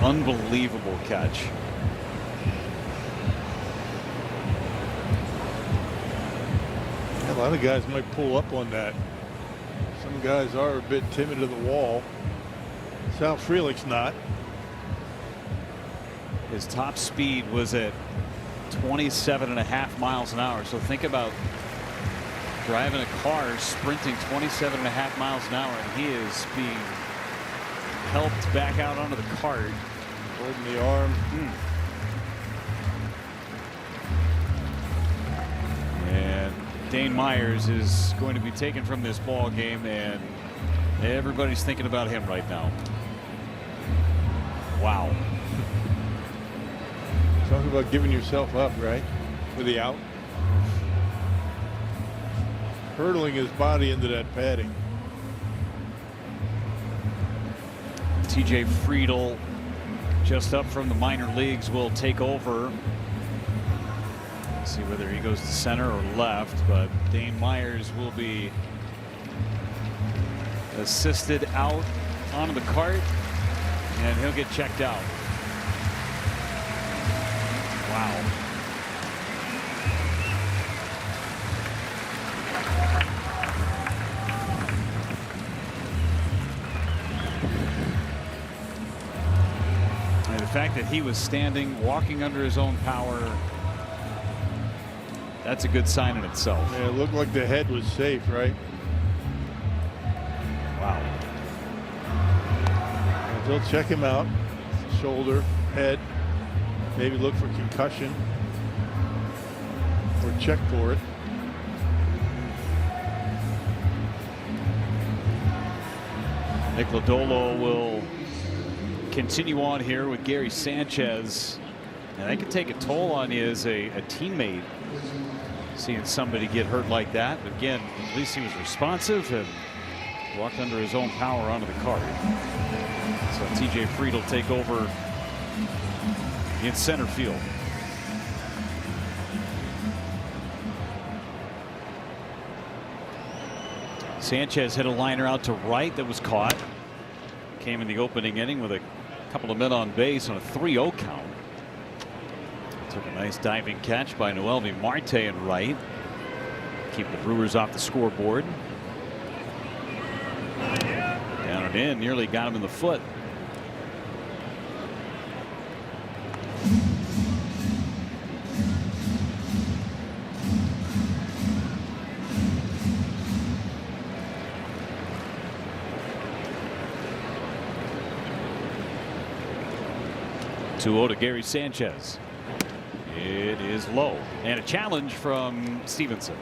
Unbelievable catch. A lot of guys might pull up on that. Some guys are a bit timid to the wall. Sal Frelick's not. His top speed was at 27.5 miles an hour. So think about driving a car sprinting 27.5 miles an hour, and he is being helped back out onto the cart. Holding the arm. And Dane Myers is going to be taken from this ball game, and everybody's thinking about him right now. Wow. Talk about giving yourself up, right? With the out. Hurtling his body into that padding. TJ Friedel, just up from the minor leagues, will take over. See whether he goes to center or left, but Dane Myers will be assisted out onto the cart, and he'll get checked out. Wow. And the fact that he was standing, walking under his own power, that's a good sign in itself. Yeah, it looked like the head was safe, right? Wow. And they'll check him out. Shoulder, head. Maybe look for concussion. Or check for it. Nick Lodolo will continue on here with Gary Sanchez. And that can take a toll on you as a teammate, seeing somebody get hurt like that. But again, at least he was responsive and walked under his own power onto the cart. So TJ Friedel take over in center field. Sanchez hit a liner out to right that was caught. Came in the opening inning with a couple of men on base on a 3-0 count. Took a nice diving catch by Noelvi Marte in right. Keep the Brewers off the scoreboard. Down and in, nearly got him in the foot. To Gary Sanchez. It is low, and a challenge from Stevenson.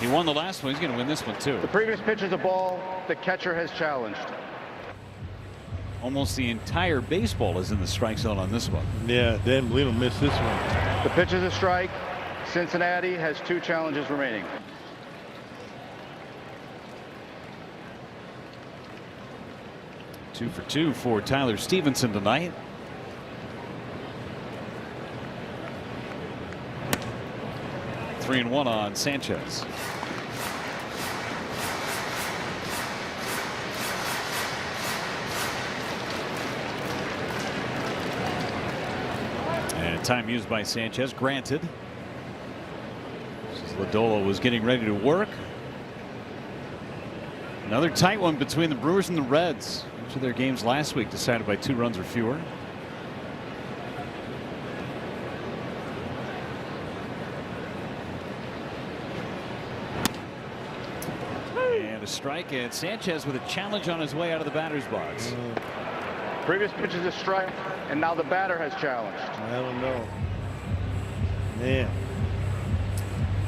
He won the last one. He's going to win this one too. The previous pitch is a ball. The catcher has challenged. Almost the entire baseball is in the strike zone on this one. Yeah, Dan Molino missed this one. The pitch is a strike. Cincinnati has 2 challenges remaining. Two for two for Tyler Stevenson tonight. 3-1 on Sanchez. And time used by Sanchez granted. Lodolo was getting ready to work. Another tight one between the Brewers and the Reds. Each of their games last week decided by 2 runs or fewer. A strike, and Sanchez with a challenge on his way out of the batter's box. Previous pitch is a strike, and now the batter has challenged. I don't know. Man.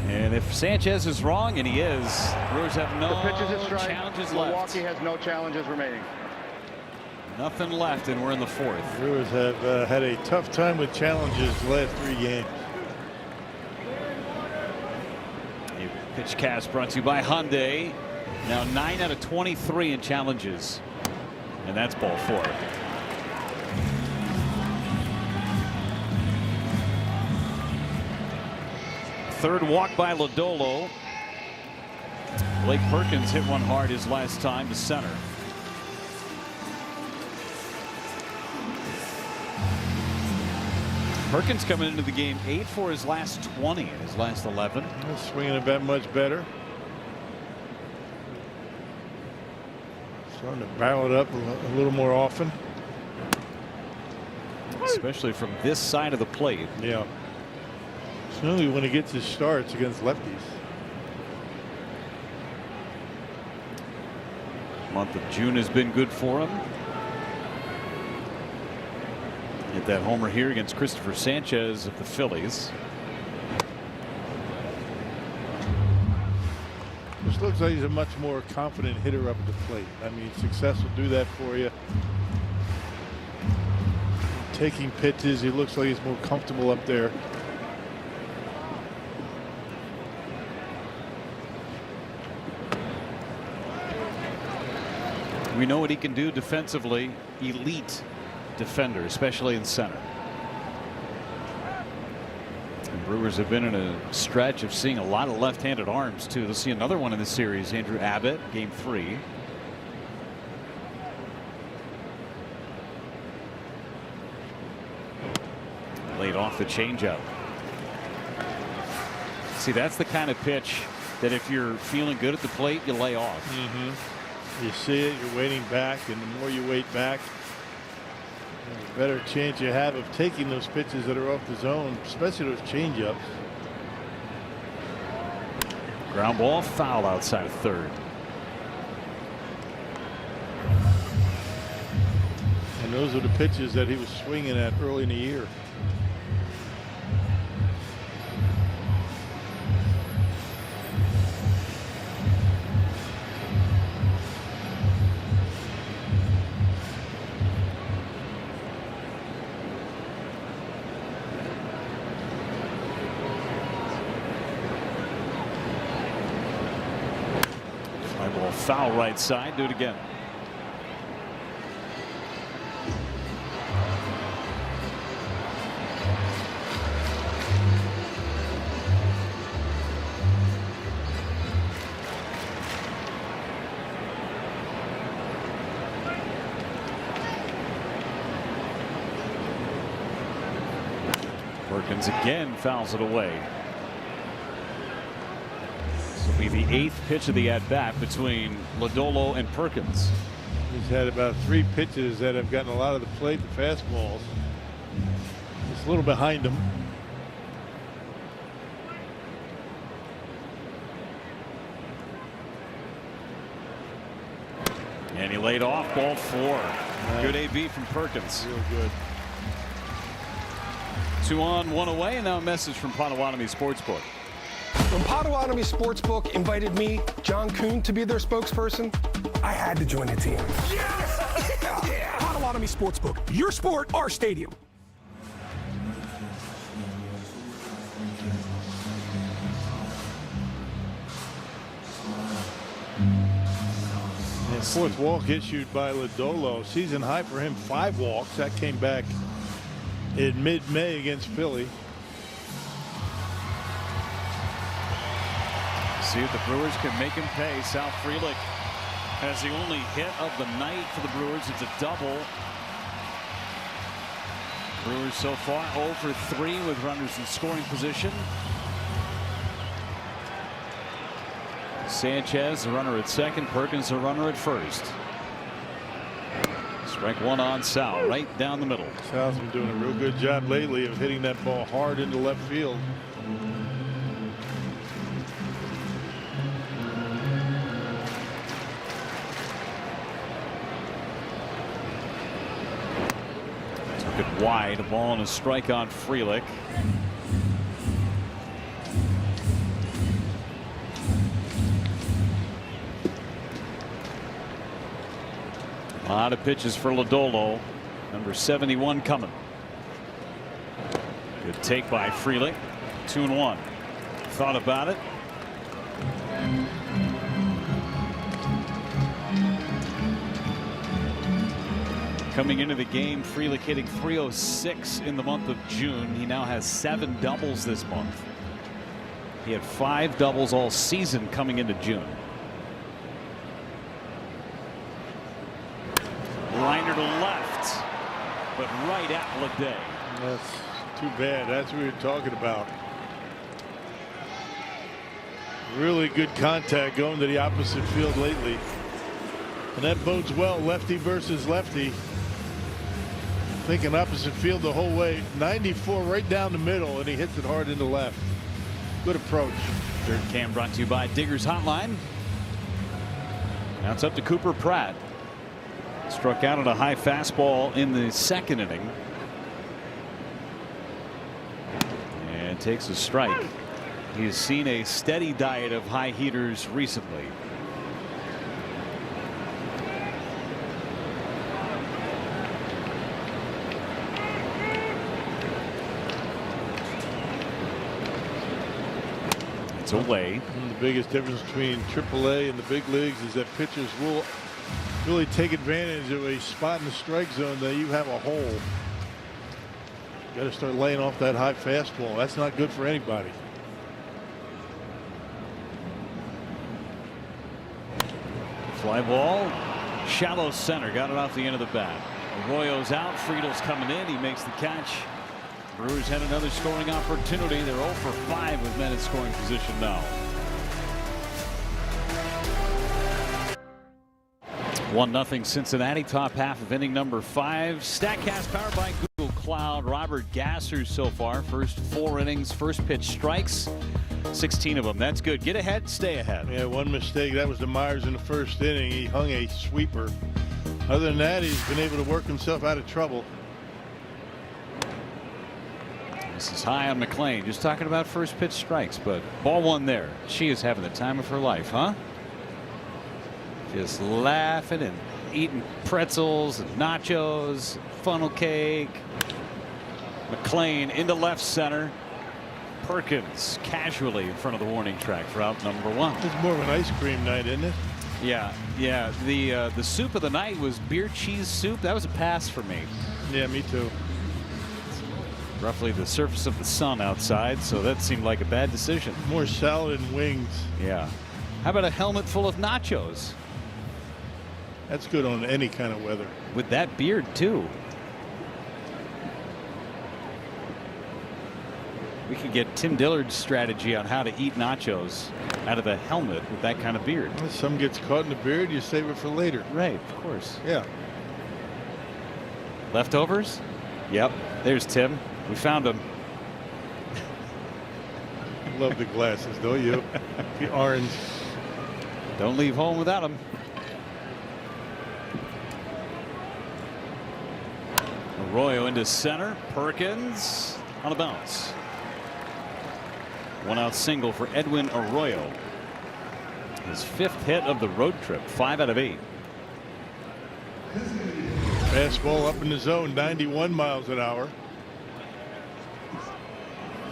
And if Sanchez is wrong, and he is, the Brewers have no the pitch is a strike. challenges Milwaukee left. has no challenges remaining. Nothing left, and we're in the 4th. Brewers have had a tough time with challenges the last 3 games. A pitch cast brought to you by Hyundai. Now 9 out of 23 in challenges, and that's ball 4. Third walk by Lodolo. Blake Perkins hit one hard his last time to center. Perkins coming into the game 8 for his last 20 in his last 11. Swinging a bit much better. Starting to barrel it up a little more often. Especially from this side of the plate. Yeah. Certainly when he gets his starts against lefties. Month of June has been good for him. Hit that homer here against Christopher Sanchez of the Phillies. This looks like he's a much more confident hitter up at the plate. I mean, success will do that for you. Taking pitches, he looks like he's more comfortable up there. We know what he can do defensively. Elite defender, especially in center. The Brewers have been in a stretch of seeing a lot of left-handed arms too. They'll see another one in the series. Andrew Abbott, game 3. Laid off the changeup. See, that's the kind of pitch that if you're feeling good at the plate, you lay off. You see it, you're waiting back, and the more you wait back, the better chance you have of taking those pitches that are off the zone, especially those changeups. Ground ball, foul outside of third. And those are the pitches that he was swinging at early in the year. Foul right side. Do it again. Perkins again fouls it away. Be the 8th pitch of the at-bat between Lodolo and Perkins. He's had about 3 pitches that have gotten a lot of the plate, the fastballs. Just a little behind him. And he laid off, ball 4. Good AB from Perkins. Real good. 2 on, 1 away, and now a message from Potawatomi Sportsbook. When Potawatomi Sportsbook invited me, John Kuhn, to be their spokesperson, I had to join the team. Yes! Yeah! Potawatomi Sportsbook. Your sport, our stadium. And 4th walk issued by Lodolo. Season high for him, 5 walks. That came back in mid-May against Philly. See if the Brewers can make him pay. Sal Frelick has the only hit of the night for the Brewers. It's a double. Brewers so far 0 for 3 with runners in scoring position. Sanchez, the runner at second. Perkins, the runner at first. Strike 1 on Sal, right down the middle. Sal's been doing a real good job lately of hitting that ball hard into left field. It wide, a ball and a strike on Frelick. A lot of pitches for Lodolo. Number 71 coming. Good take by Frelick. 2-1. Thought about it. Coming into the game, Frelick hitting .306 in the month of June. He now has 7 doubles this month. He had 5 doubles all season coming into June. Liner to left, but right at Leday. That's too bad. That's what we were talking about. Really good contact going to the opposite field lately. And that bodes well, lefty versus lefty. Thinking opposite field the whole way. 94 right down the middle, and he hits it hard into left. Good approach. Third cam brought to you by Diggers Hotline. Now it's up to Cooper Pratt. Struck out on a high fastball in the 2nd inning. And takes a strike. He's seen a steady diet of high heaters recently. It's away. And the biggest difference between AAA and the big leagues is that pitchers will really take advantage of a spot in the strike zone that you have a hole. Got to start laying off that high fastball. That's not good for anybody. Fly ball, shallow center, got it off the end of the bat. Arroyo's out, Friedel's coming in, he makes the catch. Brewers had another scoring opportunity. They're 0 for 5 with men in scoring position now. 1-0 Cincinnati, top half of inning number 5. Statcast powered by Google Cloud. Robert Gasser so far, first 4 innings, first pitch strikes, 16 of them. That's good. Get ahead, stay ahead. Yeah, one mistake. That was the Myers in the first inning. He hung a sweeper. Other than that, he's been able to work himself out of trouble. This is high on McLean. Just talking about first pitch strikes, but ball 1 there. She is having the time of her life, huh? Just laughing and eating pretzels and nachos, funnel cake. McLean into left center. Perkins casually in front of the warning track for out number 1. It's more of an ice cream night, isn't it? Yeah. The soup of the night was beer cheese soup. That was a pass for me. Yeah, me too. Roughly the surface of the sun outside, so that seemed like a bad decision. More salad and wings. Yeah. How about a helmet full of nachos? That's good on any kind of weather. With that beard too. We could get Tim Dillard's strategy on how to eat nachos out of a helmet with that kind of beard. Well, some gets caught in the beard, you save it for later. Right, of course. Yeah. Leftovers? Yep. There's Tim. We found him. Love the glasses, don't you? The orange. Don't leave home without them. Arroyo into center. Perkins on a bounce. 1 out single for Edwin Arroyo. His 5th hit of the road trip. 5 out of 8. Fastball up in the zone, 91 miles an hour.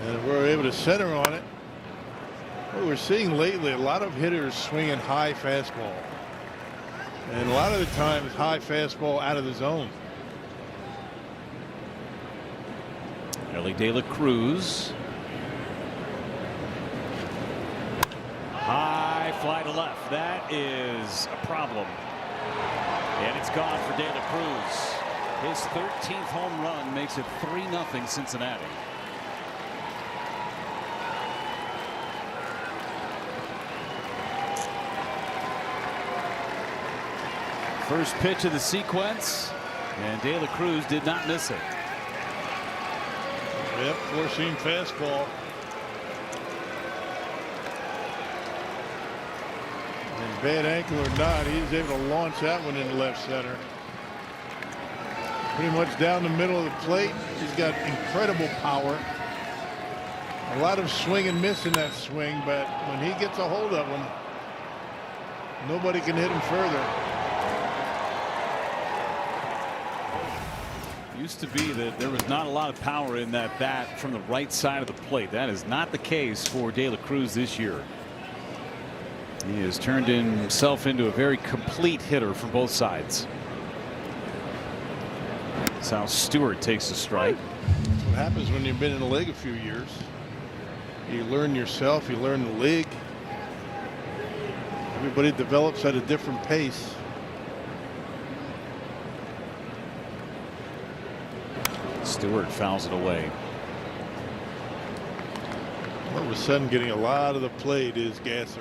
And we're able to center on it. What we're seeing lately, a lot of hitters swinging high fastball. And a lot of the times, high fastball out of the zone. Ellie De La Cruz. High fly to left. That is a problem. And it's gone for De La Cruz. His 13th home run makes it 3-0 Cincinnati. First pitch of the sequence, and De La Cruz did not miss it. Yep, 4-seam fastball. And bad ankle or not, he was able to launch that one into left center. Pretty much down the middle of the plate. He's got incredible power. A lot of swing and miss in that swing, but when he gets a hold of him, nobody can hit him further. Used to be that there was not a lot of power in that bat from the right side of the plate. That is not the case for De La Cruz this year. He has turned himself into a very complete hitter from both sides. Sal Stewart takes a strike. That's what happens when you've been in the league a few years. You learn yourself, you learn the league. Everybody develops at a different pace. Stewart fouls it away. All of a sudden getting a lot of the plate is Gasser.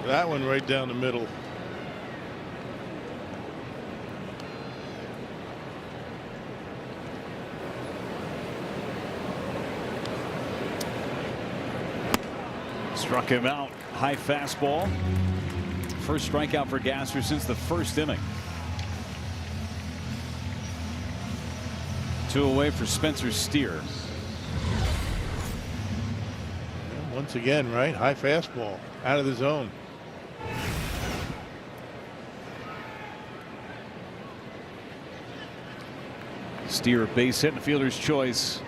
That one right down the middle. Struck him out. High fastball. First strikeout for Gasser since the first inning. 2 away for Spencer Steer. Once again, right? High fastball out of the zone. Steer base hit and fielder's choice.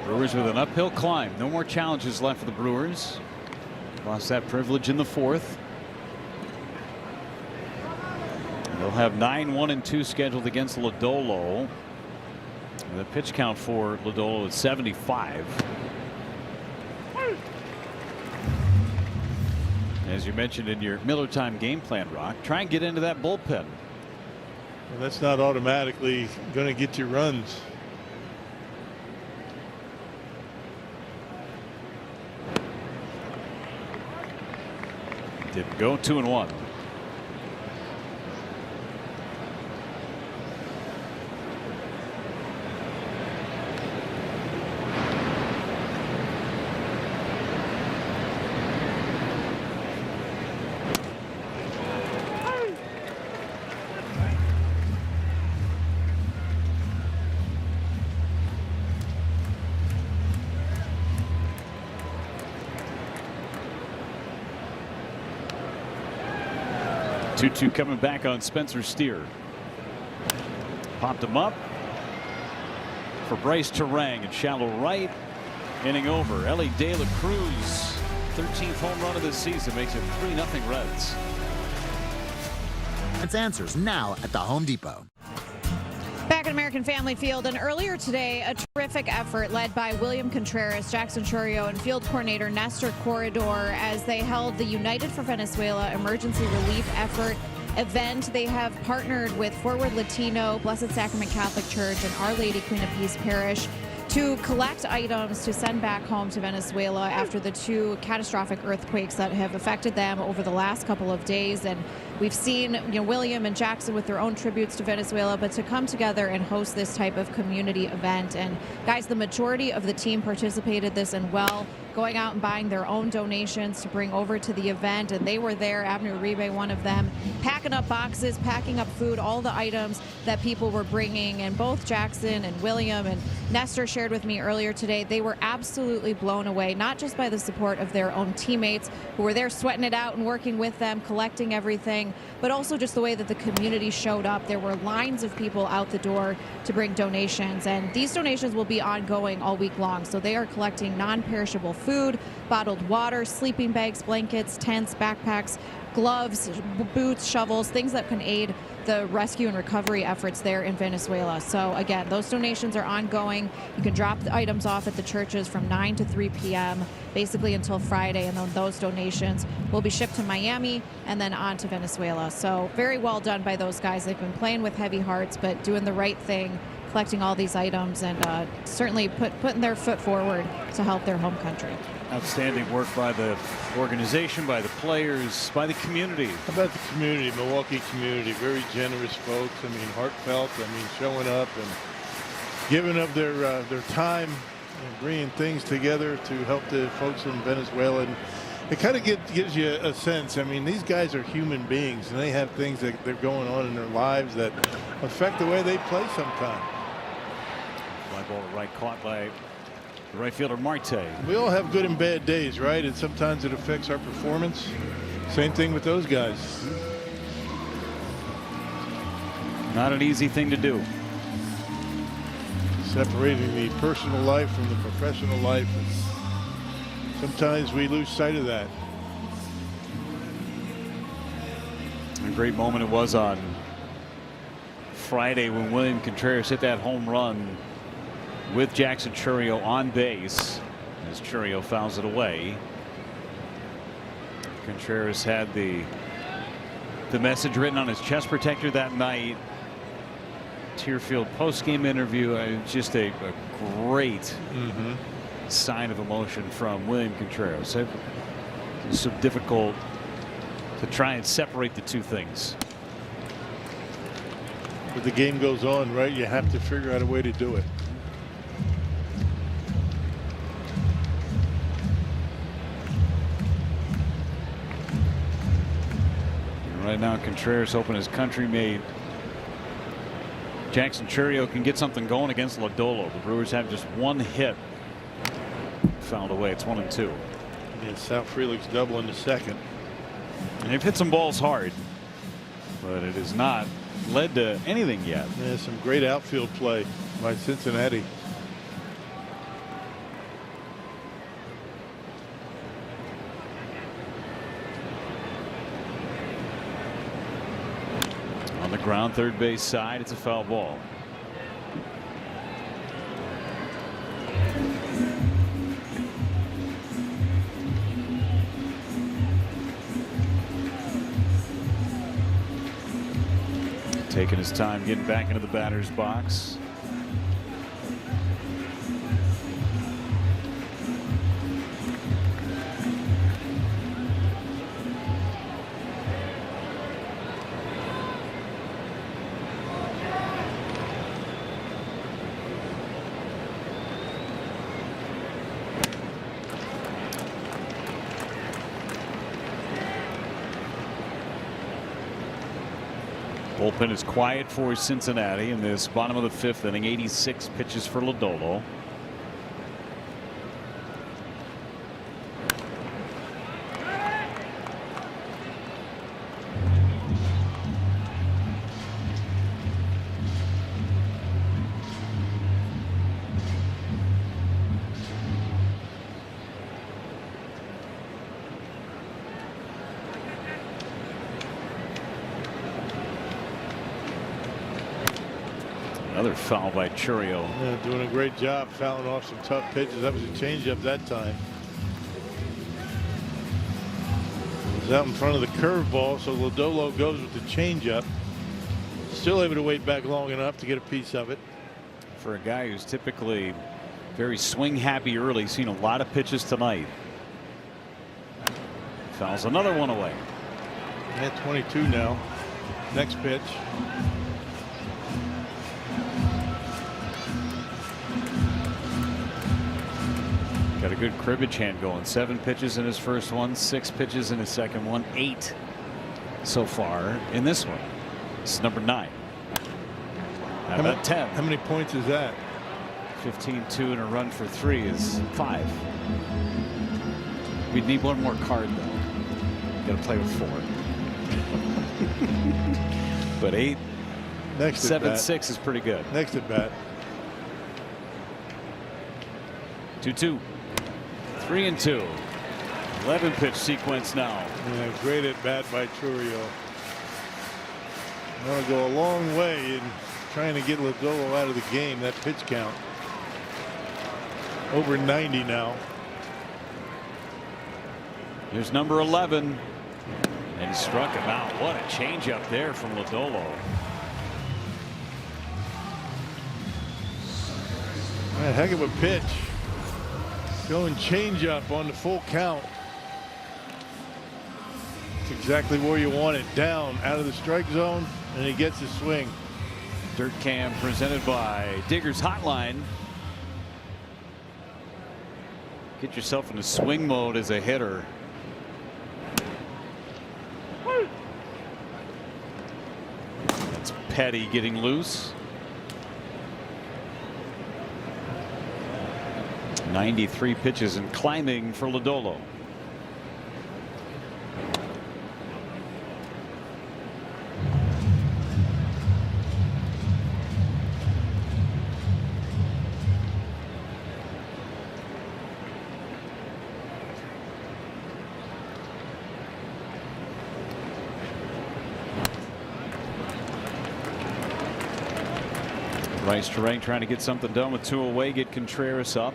Brewers with an uphill climb. No more challenges left for the Brewers. Lost that privilege in the fourth. They'll have 9-1-2 scheduled against Lodolo. The pitch count for Lodolo is 75. As you mentioned in your Miller Time game plan, Rock, try and get into that bullpen. Well, that's not automatically going to get you runs. Didn't go. 2-1. Two coming back on Spencer Steer. Popped him up for Bryce Terang in shallow right. Inning over. Ellie De La Cruz, 13th home run of the season, makes it 3-0 Reds. It's Answers now at the Home Depot. Back at American Family Field, and earlier today, a terrific effort led by William Contreras, Jackson Churio, and field coordinator Nestor Corredor as they held the United for Venezuela emergency relief effort event. They have partnered with Forward Latino, Blessed Sacrament Catholic Church, and Our Lady Queen of Peace Parish to collect items to send back home to Venezuela after the 2 catastrophic earthquakes that have affected them over the last couple of days. And we've seen, William and Jackson with their own tributes to Venezuela, but to come together and host this type of community event. And guys, the majority of the team participated this and going out and buying their own donations to bring over to the event. And they were there, Abner Uribe, one of them, packing up boxes, packing up food, all the items that people were bringing. And both Jackson and William and Nestor shared with me earlier today, they were absolutely blown away, not just by the support of their own teammates who were there sweating it out and working with them, collecting everything, but also just the way that the community showed up. There were lines of people out the door to bring donations, and these donations will be ongoing all week long. So they are collecting non-perishable food, bottled water, sleeping bags, blankets, tents, backpacks, gloves, boots, shovels, things that can aid the rescue and recovery efforts there in Venezuela. So again, those donations are ongoing. You can drop the items off at the churches from 9 to 3 p.m. basically until Friday, and then those donations will be shipped to Miami and then on to Venezuela. So very well done by those guys. They've been playing with heavy hearts, but doing the right thing, collecting all these items, and certainly putting their foot forward to help their home country. Outstanding work by the organization, by the players, by the community. How about the community, Milwaukee community? Very generous folks. I mean, heartfelt. I mean, showing up and giving up their time and bringing things together to help the folks in Venezuela. And it kind of gives you a sense. I mean, these guys are human beings, and they have things that they're going on in their lives that affect the way they play sometimes. Fly ball to right, caught by the right fielder Marte. We all have good and bad days, right? And sometimes it affects our performance. Same thing with those guys. Not an easy thing to do. Separating the personal life from the professional life. Sometimes we lose sight of that. A great moment it was on Friday when William Contreras hit that home run with Jackson Churio on base as Churio fouls it away. Contreras had the message written on his chest protector that night. Tearfield post-game interview. Just a great sign of emotion from William Contreras. It's so difficult to try and separate the two things. But the game goes on, right? You have to figure out a way to do it. Right now, Contreras hoping his country made Jackson Chourio can get something going against Lodolo. The Brewers have just one hit. Fouled away. It's 1-2. Yeah, South Frelick's double in the second. And they've hit some balls hard, but it has not led to anything yet. Yeah, some great outfield play by Cincinnati. On the ground, third base side, it's a foul ball. Taking his time getting back into the batter's box. Bullpen is quiet for Cincinnati in this bottom of the fifth inning. 86 pitches for Lodolo. Another foul by Chourio. Yeah, doing a great job fouling off some tough pitches. That was a changeup that time. It was out in front of the curveball, so Lodolo goes with the changeup. Still able to wait back long enough to get a piece of it. For a guy who's typically very swing happy early, seen a lot of pitches tonight. Fouls another one away. At 22 now. Next pitch. Got a good cribbage hand going. 7 pitches in his first one, 6 pitches in his second one, 8 so far in this one. This is number 9. How about 10? How many points is that? 15-2 and a run for 3 is 5. We'd need one more card though. Got to play with 4. But 8, Next 7, 6 is pretty good. Next at bat. 2-2. 3-2. 11 pitch sequence now. Yeah, great at bat by Chourio. Going to go a long way in trying to get Lodolo out of the game. That pitch count over 90 now. Here's number 11. And he struck him out. What a changeup there from Lodolo. Man, heck of a pitch. Going changeup on the full count. It's exactly where you want it. Down out of the strike zone, and he gets his swing. Dirt Cam presented by Digger's Hotline. Get yourself into swing mode as a hitter. That's Petty getting loose. 93 pitches and climbing for Lodolo. Rice Terang trying to get something done with 2 away, get Contreras up.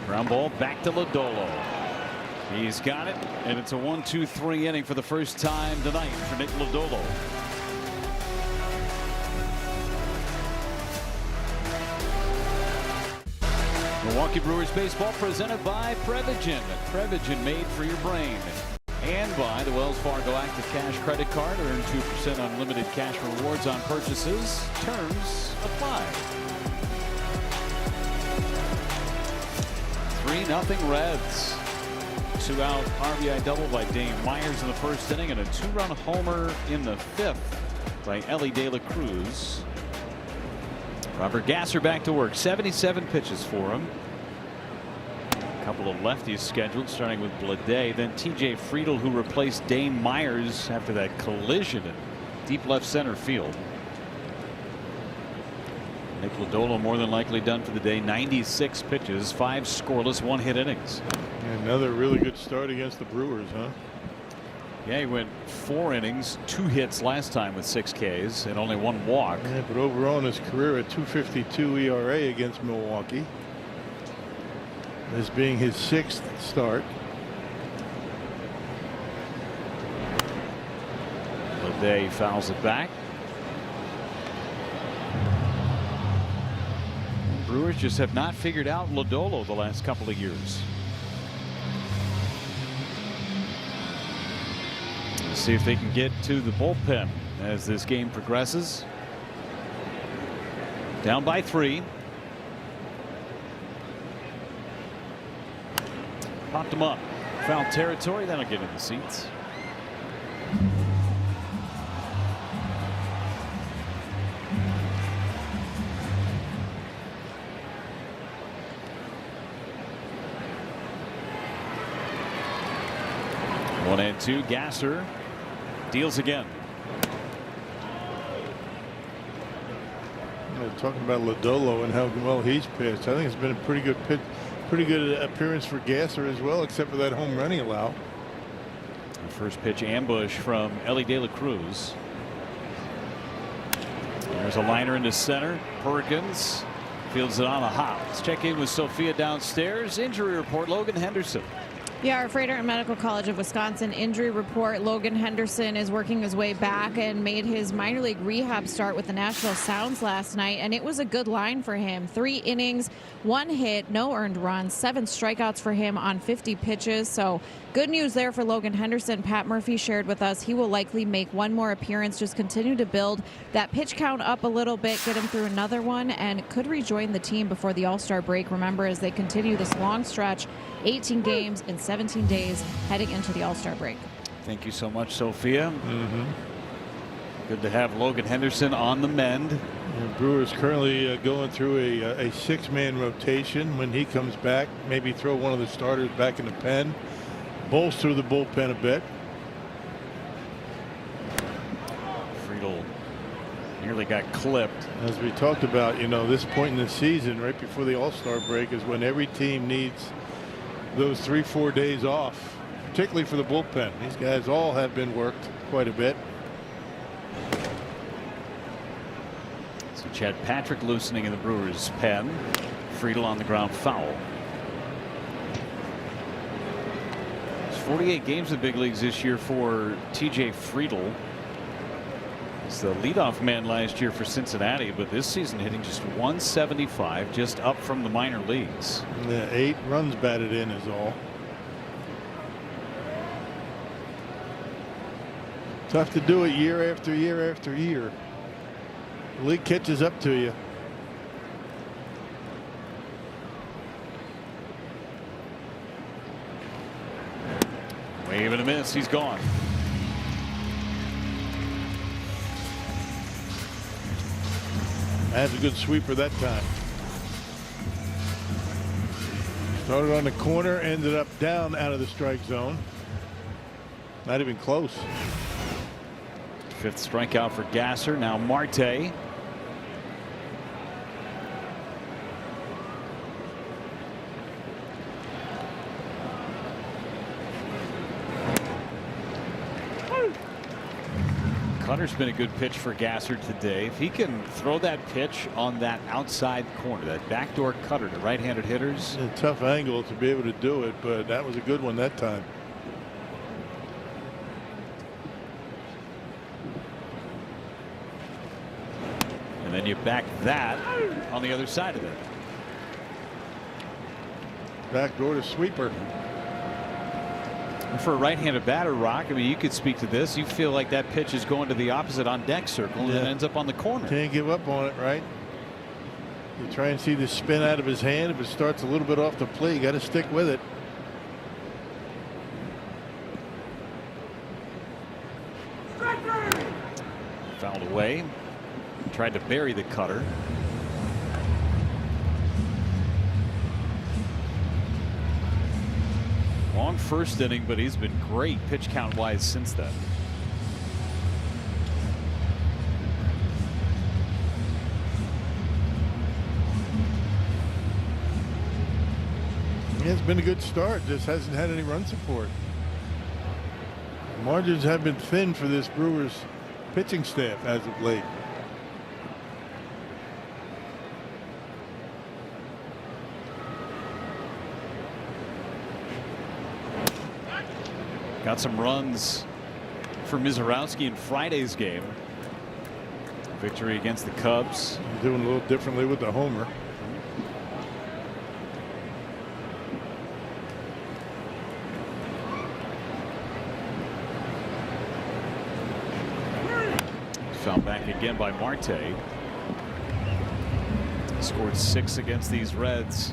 Ground ball back to Lodolo. He's got it, and it's a 1-2-3 inning for the first time tonight for Nick Lodolo. Milwaukee Brewers baseball presented by Prevagen. Prevagen made for your brain. And by the Wells Fargo Active Cash Credit Card. Earn 2% unlimited cash rewards on purchases. Terms apply. 3-0 Reds. 2-out RBI double by Dane Myers in the first inning and a 2-run homer in the 5th by Ellie De La Cruz. Robert Gasser back to work. 77 pitches for him. A couple of lefties scheduled, starting with Blade, then TJ Friedl, who replaced Dane Myers after that collision in deep left center field. Nick Lodolo more than likely done for the day. 96 pitches, 5 scoreless, 1-hit innings. Another really good start against the Brewers, huh? Yeah, he went 4 innings, 2 hits last time with 6 Ks and only 1 walk. Yeah, but overall in his career, a 2.52 ERA against Milwaukee. This being his 6th start. O'Day fouls it back. Brewers just have not figured out Lodolo the last couple of years. Let's see if they can get to the bullpen as this game progresses. Down by 3. Popped him up. Foul territory. That'll get in the seats. One and 2. Gasser deals again. Talking about Lodolo and how well he's pitched, I think it's been a pretty good pitch. Pretty good appearance for Gasser as well, except for that home run he allowed. The first pitch ambush from Ellie De La Cruz. There's a liner into center. Perkins fields it on a hop. Let's check in with Sophia downstairs. Injury report, Logan Henderson. Yeah, our Freighter Medical College of Wisconsin injury report. Logan Henderson is working his way back and made his minor league rehab start with the Nashville Sounds last night, and it was a good line for him. 3 innings, 1 hit, no earned runs, 7 strikeouts for him on 50 pitches. So good news there for Logan Henderson. Pat Murphy shared with us he will likely make 1 more appearance, just continue to build that pitch count up a little bit, get him through another one, and could rejoin the team before the All-Star break. Remember, as they continue this long stretch, 18 games in 17 days heading into the All-Star break. Thank you so much, Sophia. Good to have Logan Henderson on the mend. The Brewers currently going through a 6-man rotation. When he comes back, maybe throw one of the starters back in the pen, bolster the bullpen a bit. Friedl nearly got clipped. As we talked about, this point in the season, right before the All-Star break, is when every team needs those 3-4 days off, particularly for the bullpen. These guys all have been worked quite a bit. So Chad Patrick loosening in the Brewers pen. Friedl on the ground, foul. It's 48 games in the big leagues this year for TJ Friedl. He's the leadoff man last year for Cincinnati, but this season hitting just 175, just up from the minor leagues. Yeah, 8 runs batted in is all. Tough to do it year after year after year. The league catches up to you. Wave and a miss. He's gone. That's a good sweeper that time. Started on the corner, ended up down out of the strike zone. Not even close. 5th strikeout for Gasser. Now Marte. Cutter's been a good pitch for Gasser today. If he can throw that pitch on that outside corner, that backdoor cutter to right-handed hitters. A tough angle to be able to do it, but that was a good one that time. And then you back that on the other side of it. Backdoor to sweeper. And for a right-handed batter, Rock, I mean, you could speak to this. You feel like that pitch is going to the opposite on deck circle and it ends up on the corner. Can't give up on it, right? You try and see the spin out of his hand. If it starts a little bit off the plate, you got to stick with it. Fouled away. Tried to bury the cutter. Long first inning, but he's been great pitch count wise since then. It's been a good start, just hasn't had any run support. Margins have been thin for this Brewers pitching staff as of late. Got some runs for Mizorowski in Friday's game. Victory against the Cubs. Doing a little differently with the homer. Fouled back again by Marte. Scored 6 against these Reds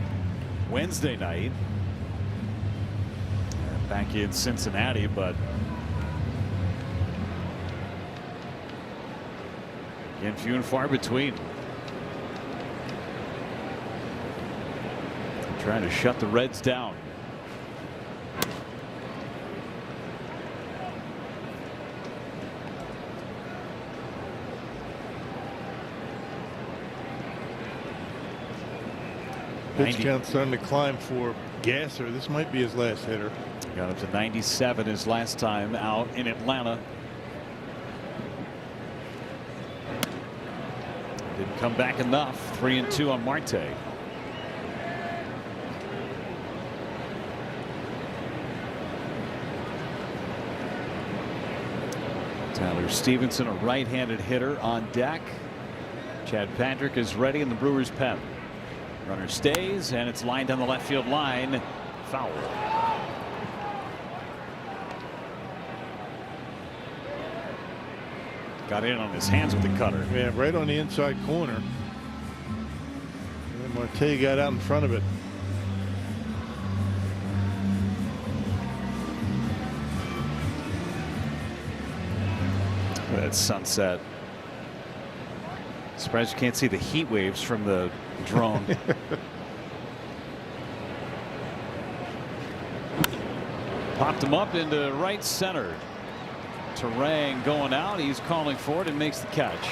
Wednesday night. Back in Cincinnati, but again, few and far between. Trying to shut the Reds down. Pitch count starting to climb for Gasser. This might be his last hitter. Got up to 97 his last time out in Atlanta. Didn't come back enough. 3-2 on Marte. Tyler Stevenson, a right-handed hitter, on deck. Chad Patrick is ready in the Brewers' pen. Runner stays, and it's lined down the left field line. Foul. Got in on his hands with the cutter. Yeah, right on the inside corner. And Marte got out in front of it. That sunset. Surprised you can't see the heat waves from the drone. Popped him up into right center. Terang going out. He's calling for it and makes the catch.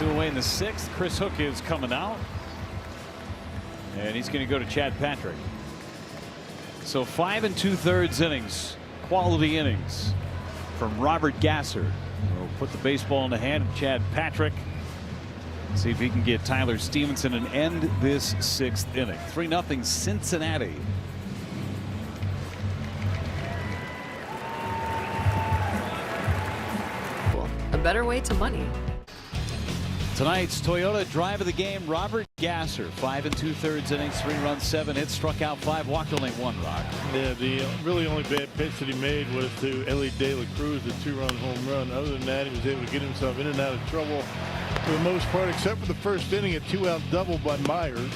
2 away in the 6th. Chris Hook is coming out. And he's going to go to Chad Patrick. So 5 2/3 innings. Quality innings from Robert Gasser. We'll put the baseball in the hand of Chad Patrick. See if he can get Tyler Stevenson and end this 6th inning. 3-0 Cincinnati. A better way to money. Tonight's Toyota drive of the game, Robert Gasser. 5 2/3 innings, 3 runs, 7 hits, struck out 5, walked only 1, Rock. Yeah, the really only bad pitch that he made was to Ellie De La Cruz, the 2-run home run. Other than that, he was able to get himself in and out of trouble for the most part, except for the first inning, a 2-out double by Myers.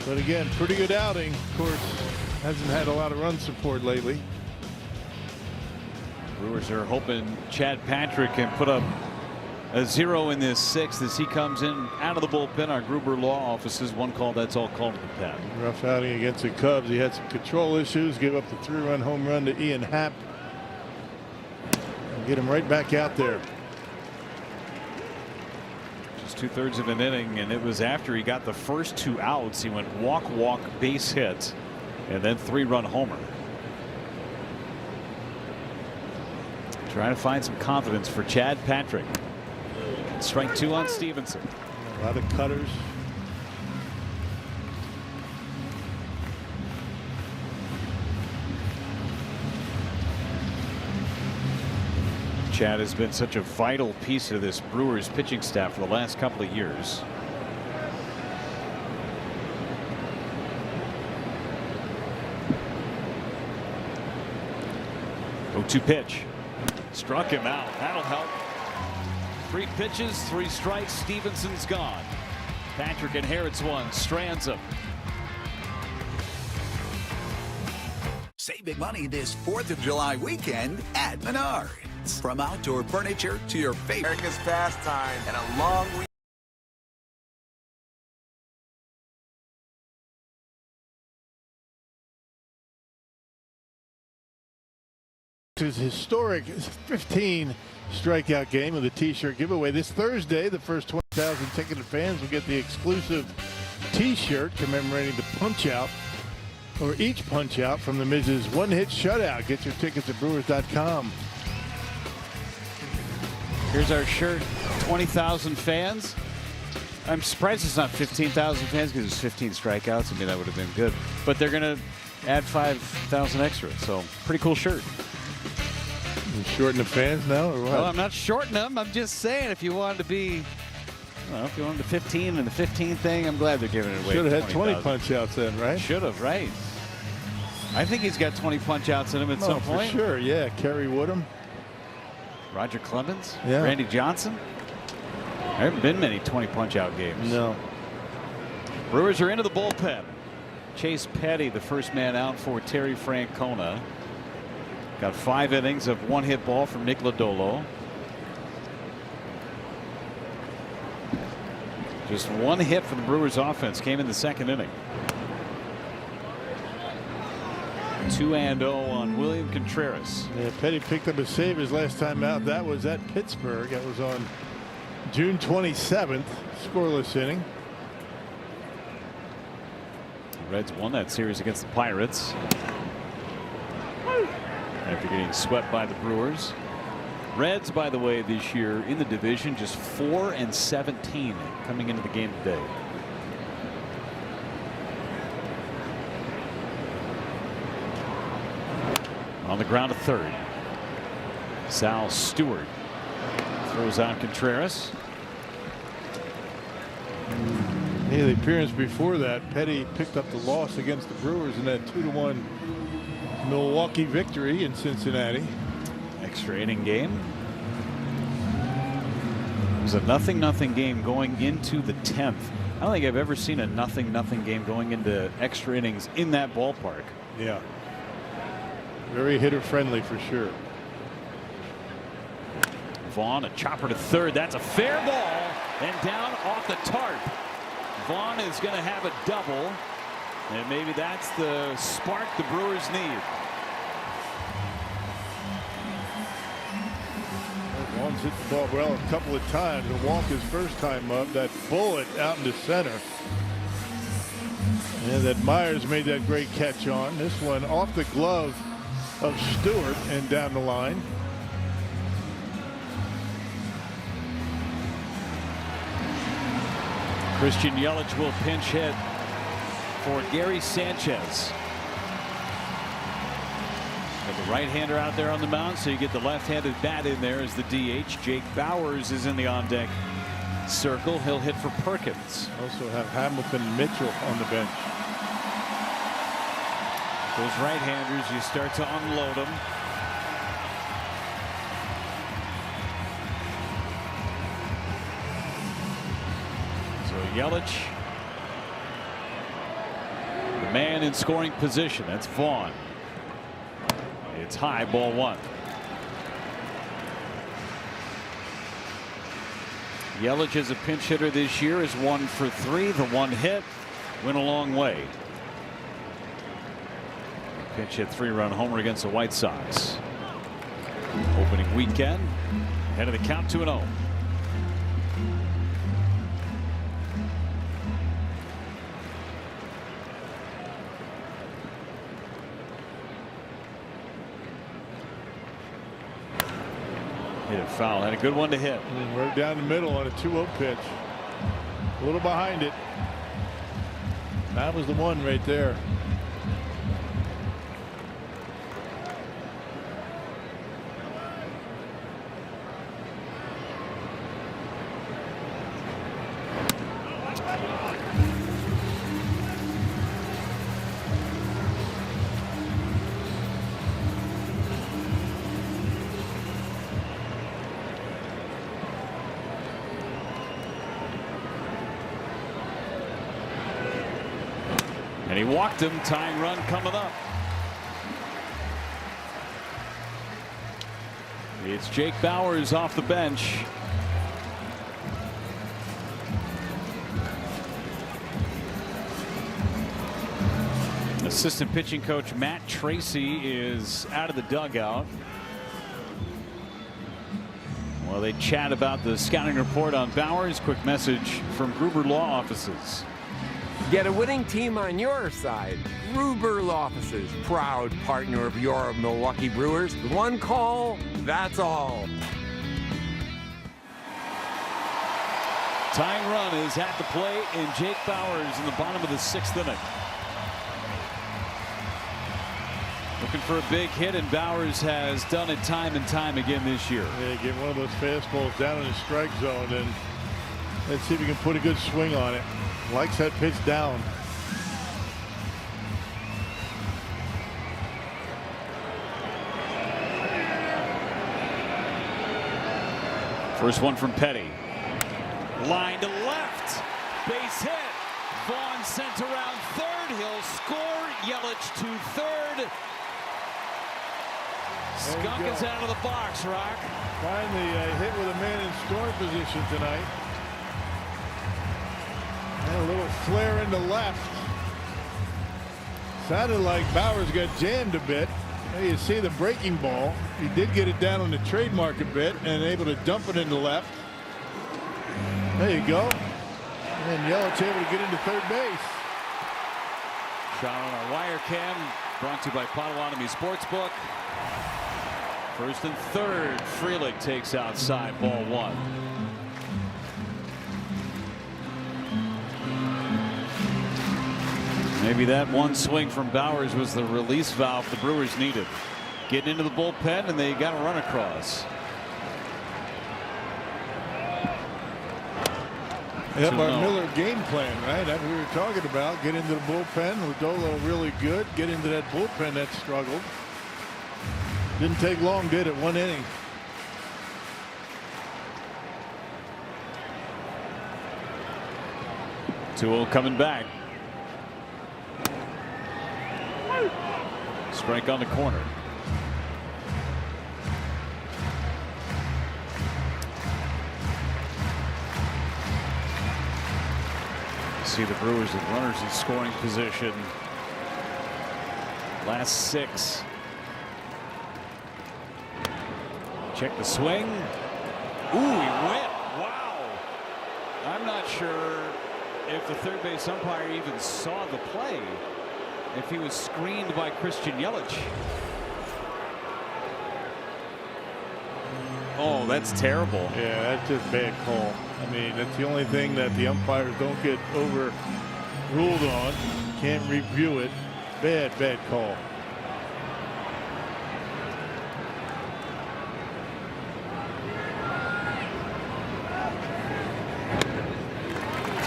But again, pretty good outing. Of course, hasn't had a lot of run support lately. Brewers are hoping Chad Patrick can put up a 0 in this 6th as he comes in out of the bullpen. Our Gruber Law Offices, one call, that's all called to the pen. Rough outing against the Cubs. He had some control issues, gave up the 3-run home run to Ian Happ. Get him right back out there. Just 2/3 of an inning, and it was after he got the first 2 outs. He went walk, base hit, and then 3-run homer. Trying to find some confidence for Chad Patrick. Strike 2 on Stevenson. A lot of cutters. Chad has been such a vital piece of this Brewers pitching staff for the last couple of years. Oh, 2 pitch. Struck him out. That'll help. 3 pitches, 3 strikes. Stevenson's gone. Patrick inherits one. Strands him. Save big money this 4th of July weekend at Menards. From outdoor furniture to your favorite. America's pastime and a long week. His historic 15 strikeout game of the T-shirt giveaway this Thursday. The first 20,000 ticketed fans will get the exclusive T-shirt commemorating the punch-out, or each punch-out from the Miz's one-hit shutout. Get your tickets at Brewers.com. Here's our shirt. 20,000 fans. I'm surprised it's not 15,000 fans because it's 15 strikeouts. I mean, that would have been good. But they're going to add 5,000 extra. So, pretty cool shirt. You shorten the fans now, or what? Well, I'm not shorting them. I'm just saying if you wanted to be, if you wanted the 15 and the 15 thing, I'm glad they're giving it away. Should have had 20 20,000. punch-outs then, right? Should have, right. I think he's got 20 punch-outs in him at some point. For sure, yeah. Kerry Woodham. Roger Clemens. Yeah. Randy Johnson. There haven't been many 20 punch-out games. No. Brewers are into the bullpen. Chase Petty, the first man out for Terry Francona. Got 5 innings of one-hit ball from Nick Lodolo. Just 1 hit for the Brewers offense. Came in the 2nd inning. 2-0 on William Contreras. Yeah, Petty picked up a save his last time out. That was at Pittsburgh. That was on June 27th. Scoreless inning. The Reds won that series against the Pirates after getting swept by the Brewers. Reds, by the way, this year in the division just 4-17 coming into the game today. On the ground to third. Sal Stewart throws out Contreras. Yeah, the appearance before that, Petty picked up the loss against the Brewers in that 2-1 Milwaukee victory in Cincinnati. Extra inning game. It was a 0-0 game going into the 10th. I don't think I've ever seen a 0-0 game going into extra innings in that ballpark. Yeah. Very hitter friendly for sure. Vaughn, a chopper to third. That's a fair ball and down off the tarp. Vaughn is going to have a double, and maybe that's the spark the Brewers need. Vaughn's hit the ball well a couple of times. And walk his first time up. That bullet out into center. And that Myers made that great catch on. This one off the glove of Stewart and down the line. Christian Yelich will pinch hit for Gary Sanchez. Got the right-hander out there on the mound, so you get the left-handed bat in there as the DH. Jake Bowers is in the on-deck circle. He'll hit for Perkins. Also have Hamilton and Mitchell on the bench. Those right-handers, you start to unload them. So Yelich, the man in scoring position. That's Vaughn. It's high, ball 1. Yelich as a pinch hitter this year is 1 for 3. The 1 hit went a long way. Pinch hit 3-run homer against the White Sox. Opening weekend. Head of the count 2-0. Hit it foul. Had a good one to hit. And right down the middle on a 2-0 pitch. A little behind it. That was the one right there. walked him. Tying run coming up. It's Jake Bauers off the bench. Assistant pitching coach Matt Tracy is out of the dugout. Well, they chat about the scouting report on Bauers. Quick message from Gruber Law Offices. Get a winning team on your side. Gruber Law Offices, proud partner of your Milwaukee Brewers. One call, that's all. Tying run is at the plate, and Jake Bauers in the bottom of the 6th inning. Looking for a big hit, and Bauers has done it time and time again this year. Yeah, get one of those fastballs down in the strike zone, and let's see if he can put a good swing on it. Likes that pitch down. First one from Petty. Line to left. Base hit. Vaughn sent around third. He'll score. Yelich to third. Skunk is out of the box, Rock. Finally hit with a man in scoring position tonight. And a little flare into left. Sounded like Bauers got jammed a bit. Now you see the breaking ball. He did get it down on the trademark a bit and able to dump it into left. There you go. And Yelich able to get into third base. Shot on our wire cam, brought to you by Potawatomi Sportsbook. First and third, Frelick takes outside, ball 1. Maybe that one swing from Bauers was the release valve the Brewers needed. Getting into the bullpen, and they got a run across. Yep, our Miller game plan, right? That we were talking about. Get into the bullpen. Udolo really good. Get into that bullpen that struggled. Didn't take long, did it? 1 inning. Two coming back. Strike on the corner. See the Brewers with runners in scoring position. Last 6. Check the swing. Ooh, he went. Wow. I'm not sure if the third base umpire even saw the play. If he was screened by Christian Yelich. Oh, that's terrible. Yeah, that's just bad call. I mean, that's the only thing that the umpires don't get overruled on. Can't review it. Bad call.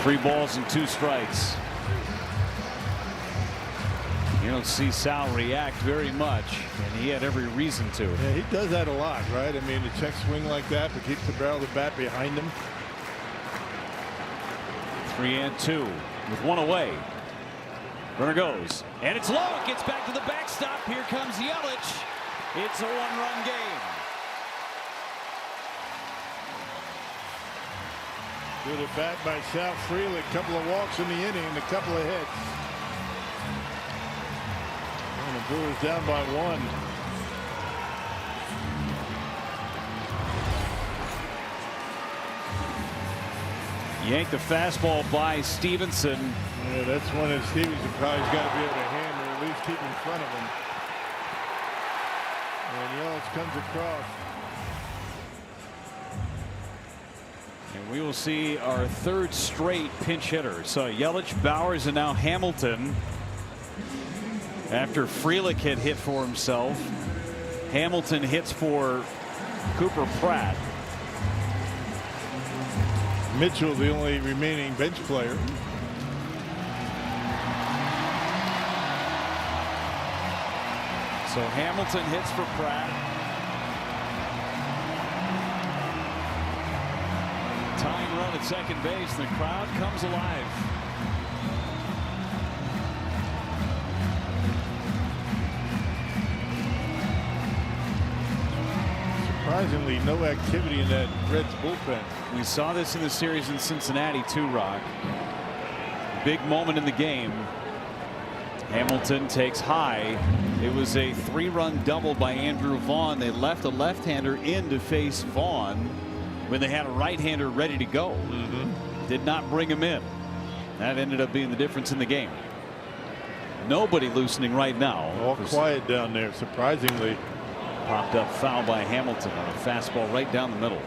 Three balls and 2 strikes. You don't see Sal react very much, and he had every reason to. Yeah, he does that a lot, right? I mean, the check swing like that, but keeps the barrel of the bat behind him. 3-2 with 1 away. Runner goes, and it's low. It gets back to the backstop. Here comes Yelich. It's a 1-run game. Good at bat by Sal Frelick. A couple of walks in the inning and a couple of hits. And the Brewers down by 1. Yanked the fastball by Stevenson. Yeah, that's one that Stevenson probably's got to be able to hammer, or at least keep in front of him. And Yelich comes across. And we will see our 3rd straight pinch hitter. So Yelich, Bauers, and now Hamilton. After Frelick had hit for himself, Hamilton hits for Cooper Pratt. Mitchell, the only remaining bench player. So Hamilton hits for Pratt. Tying run at second base. The crowd comes alive. Surprisingly, no activity in that Reds bullpen. We saw this in the series in Cincinnati too, Rock. Big moment in the game. Hamilton takes high. It was a 3-run double by Andrew Vaughn. They left a left-hander in to face Vaughn when they had a right-hander ready to go. Did not bring him in. That ended up being the difference in the game. Nobody loosening right now. All quiet down there, surprisingly. Popped up foul by Hamilton on a fastball right down the middle.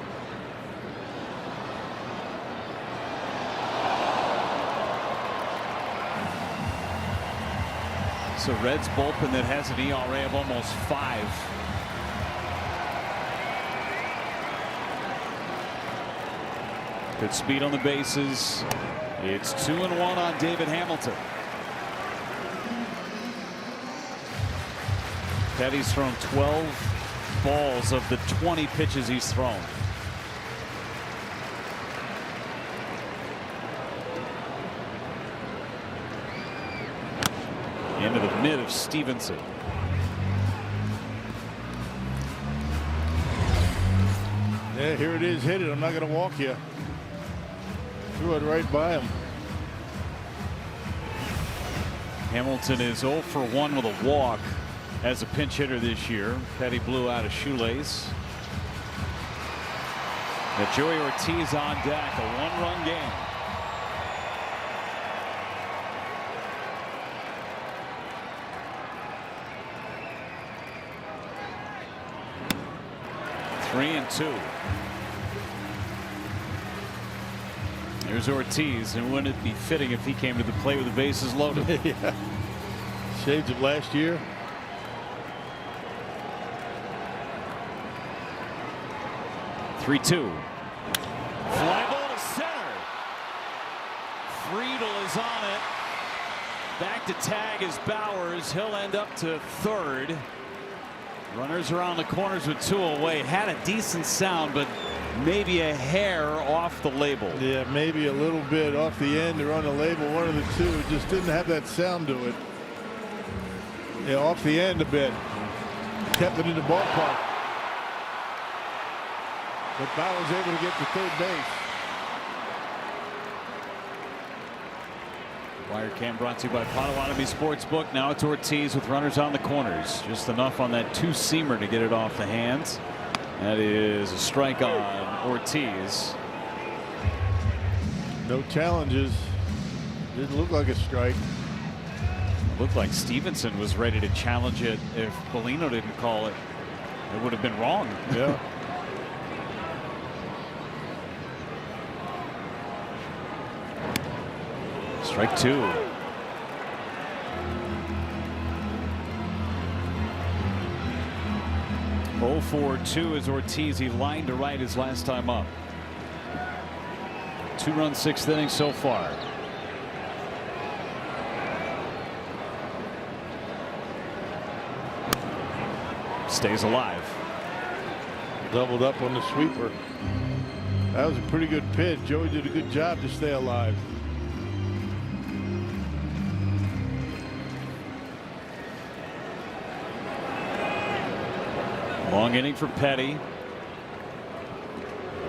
It's a Reds bullpen that has an ERA of almost 5. Good speed on the bases. It's 2-1 on David Hamilton. Petty's thrown 12 balls of the 20 pitches he's thrown. Into the mid of Stevenson. Yeah, here it is. Hit it. I'm not going to walk you. Threw it right by him. Hamilton is 0 for 1 with a walk as a pinch hitter this year. Petty blew out a shoelace. Now Joey Ortiz on deck, a 1-run game. Three and 2. Here's Ortiz, and wouldn't it be fitting if he came to the plate with the bases loaded? Yeah. Shades of last year. Three-two. Fly ball to center. Friedel is on it. Back to tag is Bowers. He'll end up to third. Runners around the corners with 2 away. Had a decent sound, but maybe a hair off the label. Yeah, maybe a little bit off the end or on the label. One of the two. Just didn't have that sound to it. Yeah, off the end a bit. Kept it in the ballpark. But Bauer's able to get to third base. Wire cam brought to you by Potawatomi Sportsbook. Now it's Ortiz with runners on the corners. Just enough on that 2-seamer to get it off the hands. That is a strike on Ortiz. No challenges. Didn't look like a strike. It looked like Stevenson was ready to challenge it. If Bellino didn't call it, it would have been wrong. Yeah. Strike 2. Oh for 2 is Ortiz. He lined to right his last time up. 2-run 6th inning so far. Stays alive. Doubled up on the sweeper. That was a pretty good pitch. Joey did a good job to stay alive. Long inning for Petty.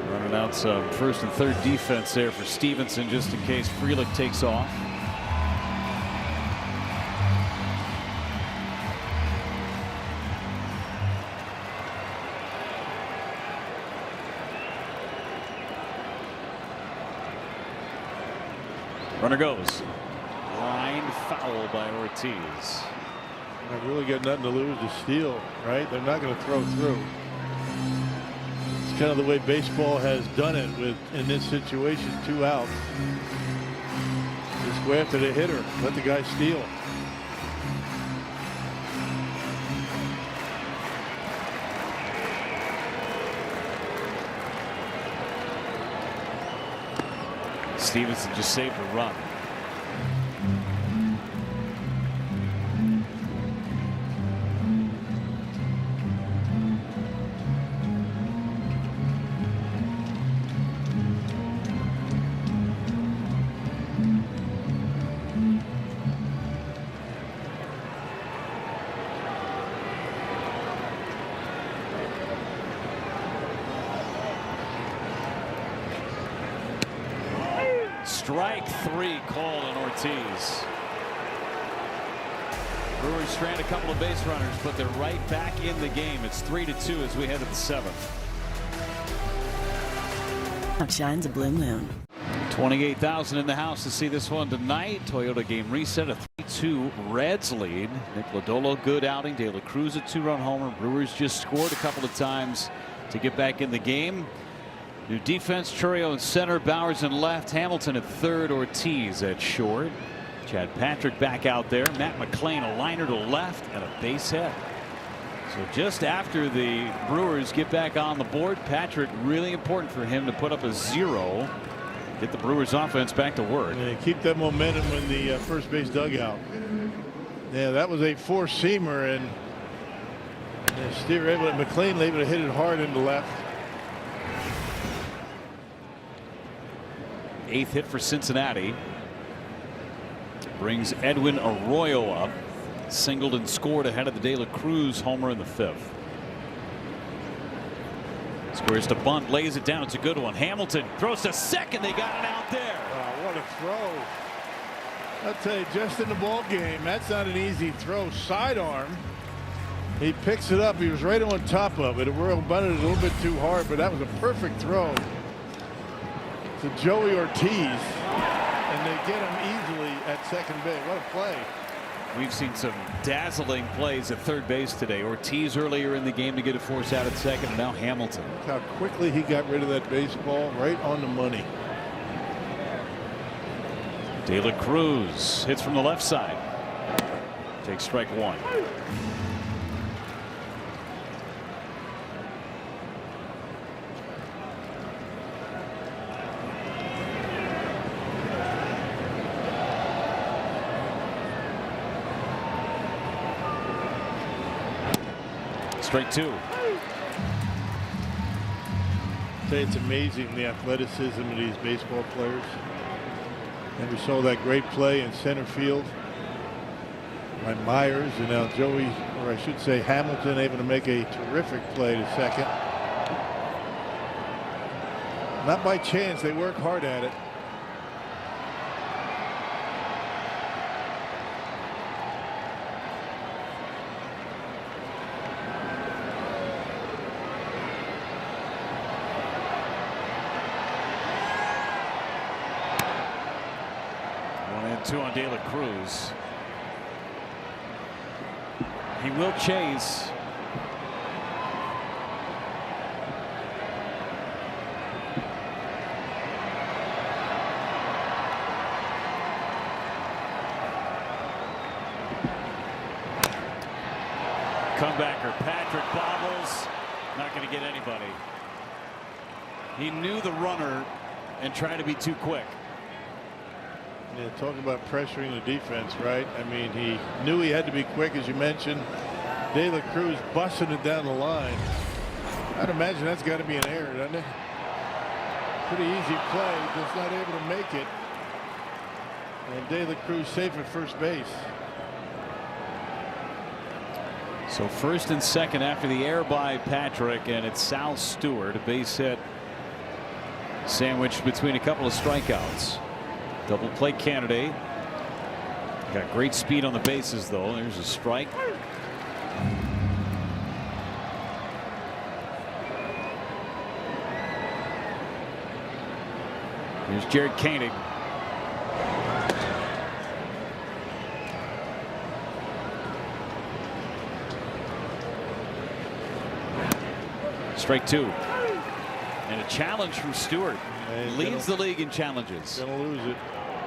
Running out some first and third defense there for Stevenson just in case Frelick takes off. Runner goes. Line foul by Ortiz. I've really got nothing to lose to steal, right? They're not going to throw through. It's kind of the way baseball has done it with, in this situation, 2 outs. Just go after the hitter. Let the guy steal. Stevenson just saved a run. Strike 3 called on Ortiz. Brewers strand a couple of base runners, but they're right back in the game. It's 3-2 as we head to the 7th. Shines a blue moon. 28,000 in the house to see this one tonight. Toyota game reset, a 3-2 Reds lead. Nick Lodolo, good outing. De La Cruz, a 2-run homer. Brewers just scored a couple of times to get back in the game. New defense, Churio in center, Bowers in left, Hamilton at third, Ortiz at short. Chad Patrick back out there. Matt McLean, a liner to left and a base hit. So just after the Brewers get back on the board, Patrick, really important for him to put up a 0. Get the Brewers offense back to work. And keep that momentum in the first base dugout. Yeah, that was a four-seamer, and McLean able to hit it hard into left. 8th hit for Cincinnati. Brings Edwin Arroyo up. Singled and scored ahead of the De La Cruz homer in the 5th. Squares to bunt, lays it down. It's a good one. Hamilton throws to second. They got it out there. Oh, what a throw. I'll tell you, just in the ball game, that's not an easy throw. Sidearm. He picks it up. He was right on top of it. Arroyo bunted it a little bit too hard, but that was a perfect throw to Joey Ortiz. And they get him easily at second base. What a play. We've seen some dazzling plays at third base today. Ortiz earlier in the game to get a force out at second, and now Hamilton. Look how quickly he got rid of that baseball, right on the money. De La Cruz hits from the left side. Takes strike 1. Strike 2. It's amazing the athleticism of these baseball players. And we saw that great play in center field by Myers, and now Joey, or I should say Hamilton, able to make a terrific play to second. Not by chance, they work hard at it. Two on De La Cruz. He will chase. Comebacker Patrick bobbles. Not going to get anybody. He knew the runner and tried to be too quick. Yeah, talking about pressuring the defense, right? I mean, he knew he had to be quick, as you mentioned. De La Cruz busting it down the line. I'd imagine that's got to be an error, doesn't it? Pretty easy play, just not able to make it. And De La Cruz safe at first base. So first and second after the error by Patrick, and it's Sal Stewart, a base hit sandwiched between a couple of strikeouts. Double play candidate. Got great speed on the bases, though. There's a strike. Here's Jared Koenig. Strike 2. And a challenge from Stewart. Leads the league in challenges. Gonna lose it.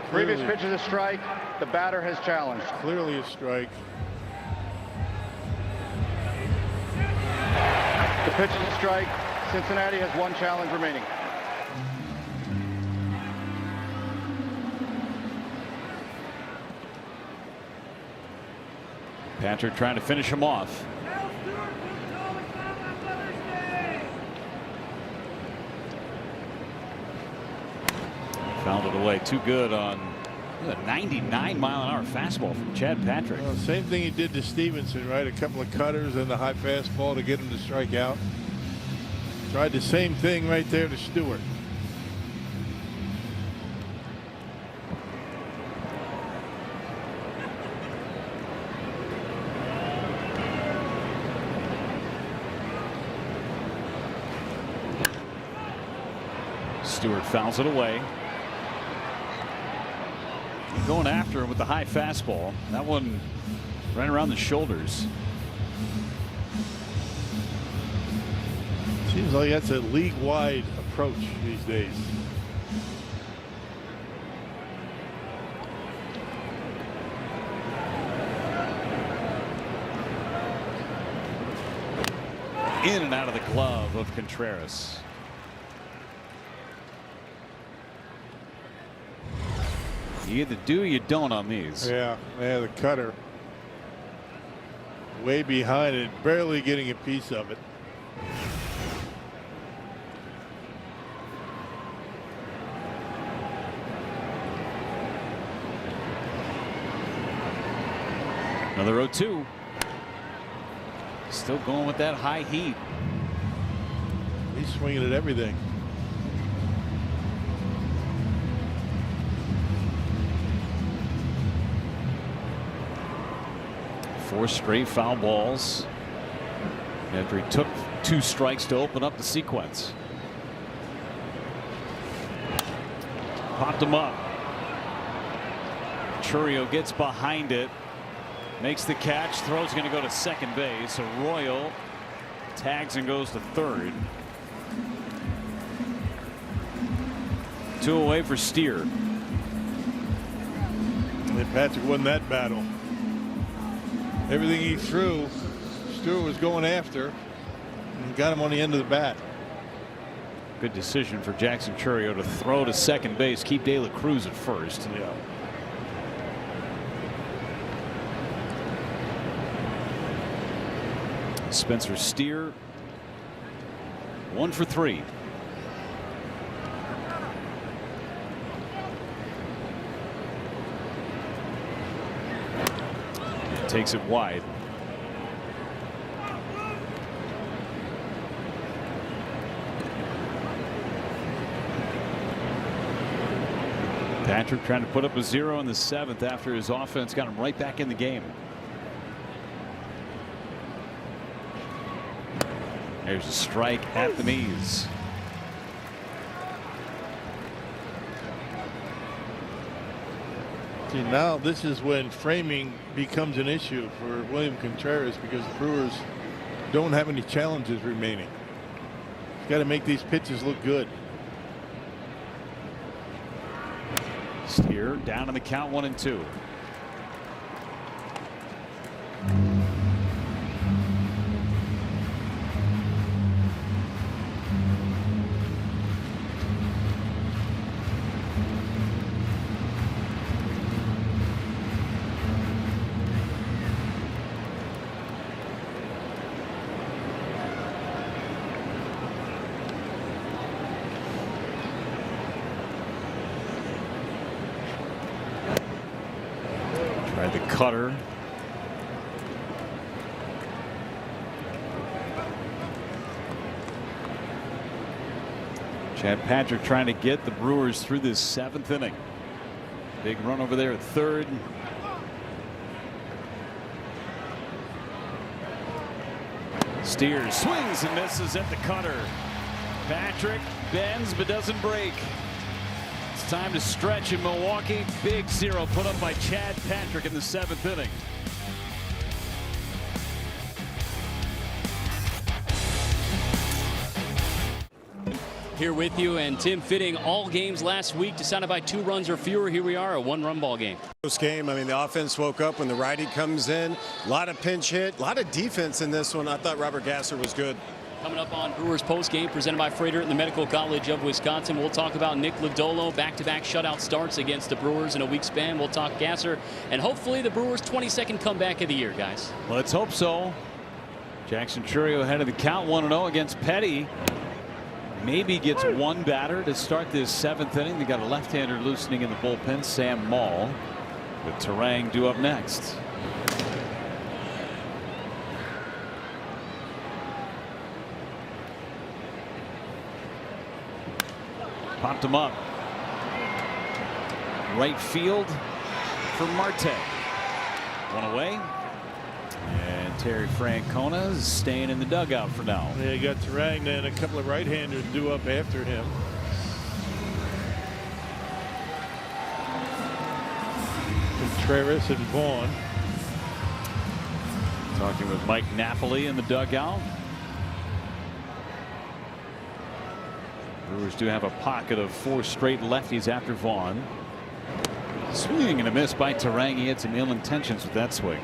Previous pitch is a strike. The batter has challenged. Clearly a strike. The pitch is a strike. Cincinnati has 1 challenge remaining. Patrick trying to finish him off. Fouled it away. Too good on a 99-mile-an-hour fastball from Chad Patrick. Well, same thing he did to Stevenson, right? A couple of cutters and the high fastball to get him to strike out. Tried the same thing right there to Stewart. Stewart fouls it away. Going after him with the high fastball. That one right around the shoulders. Seems like that's a league-wide approach these days. In and out of the glove of Contreras. You either do or you don't on these. Yeah, the cutter. Way behind it, barely getting a piece of it. Another 0-2. Still going with that high heat. He's swinging at everything. Four straight foul balls after he took 2 strikes to open up the sequence. Popped him up. Chourio gets behind it. Makes the catch. Throw's going to go to second base. Arroyo tags and goes to third. 2 away for Steer. And Patrick won that battle. Everything he threw, Stewart was going after and got him on the end of the bat. Good decision for Jackson Chourio to throw to second base. Keep De La Cruz at first. Yeah. Spencer Steer 1 for 3. Takes it wide. Patrick trying to put up a 0 in the 7th after his offense got him right back in the game. There's a strike at the knees. See, now this is when framing becomes an issue for William Contreras because the Brewers don't have any challenges remaining. He's got to make these pitches look good. Steer down in the count, 1-2. Tried the cutter. Chad Patrick trying to get the Brewers through this 7th inning. Big run over there at third. Steers, swings and misses at the cutter. Patrick bends but doesn't break. It's time to stretch in Milwaukee. Big 0 put up by Chad Patrick in the 7th inning. Here with you, and Tim, fitting all games last week decided by 2 runs or fewer. Here we are, a 1-run ball game. This game, I mean, the offense woke up when the righty comes in. A lot of pinch hit, a lot of defense in this one. I thought Robert Gasser was good. Coming up on Brewers post game presented by Freighter and the Medical College of Wisconsin. We'll talk about Nick Lodolo, back-to-back shutout starts against the Brewers in a week span. We'll talk Gasser and hopefully the Brewers' 22nd comeback of the year, guys. Let's hope so. Jackson Chourio ahead of the count, 1-0 against Petty. Maybe gets one batter to start this 7th inning. They got a left-hander loosening in the bullpen, Sam Maul, with Terang due up next. Popped him up. Right field for Marte. 1 away. And Terry Francona is staying in the dugout for now. Yeah, you got Terang and a couple of right-handers due up after him. Contreras and Vaughn. Talking with Mike Napoli in the dugout. Brewers do have a pocket of 4 straight lefties after Vaughn. Swinging and a miss by Turang. He had some ill intentions with that swing.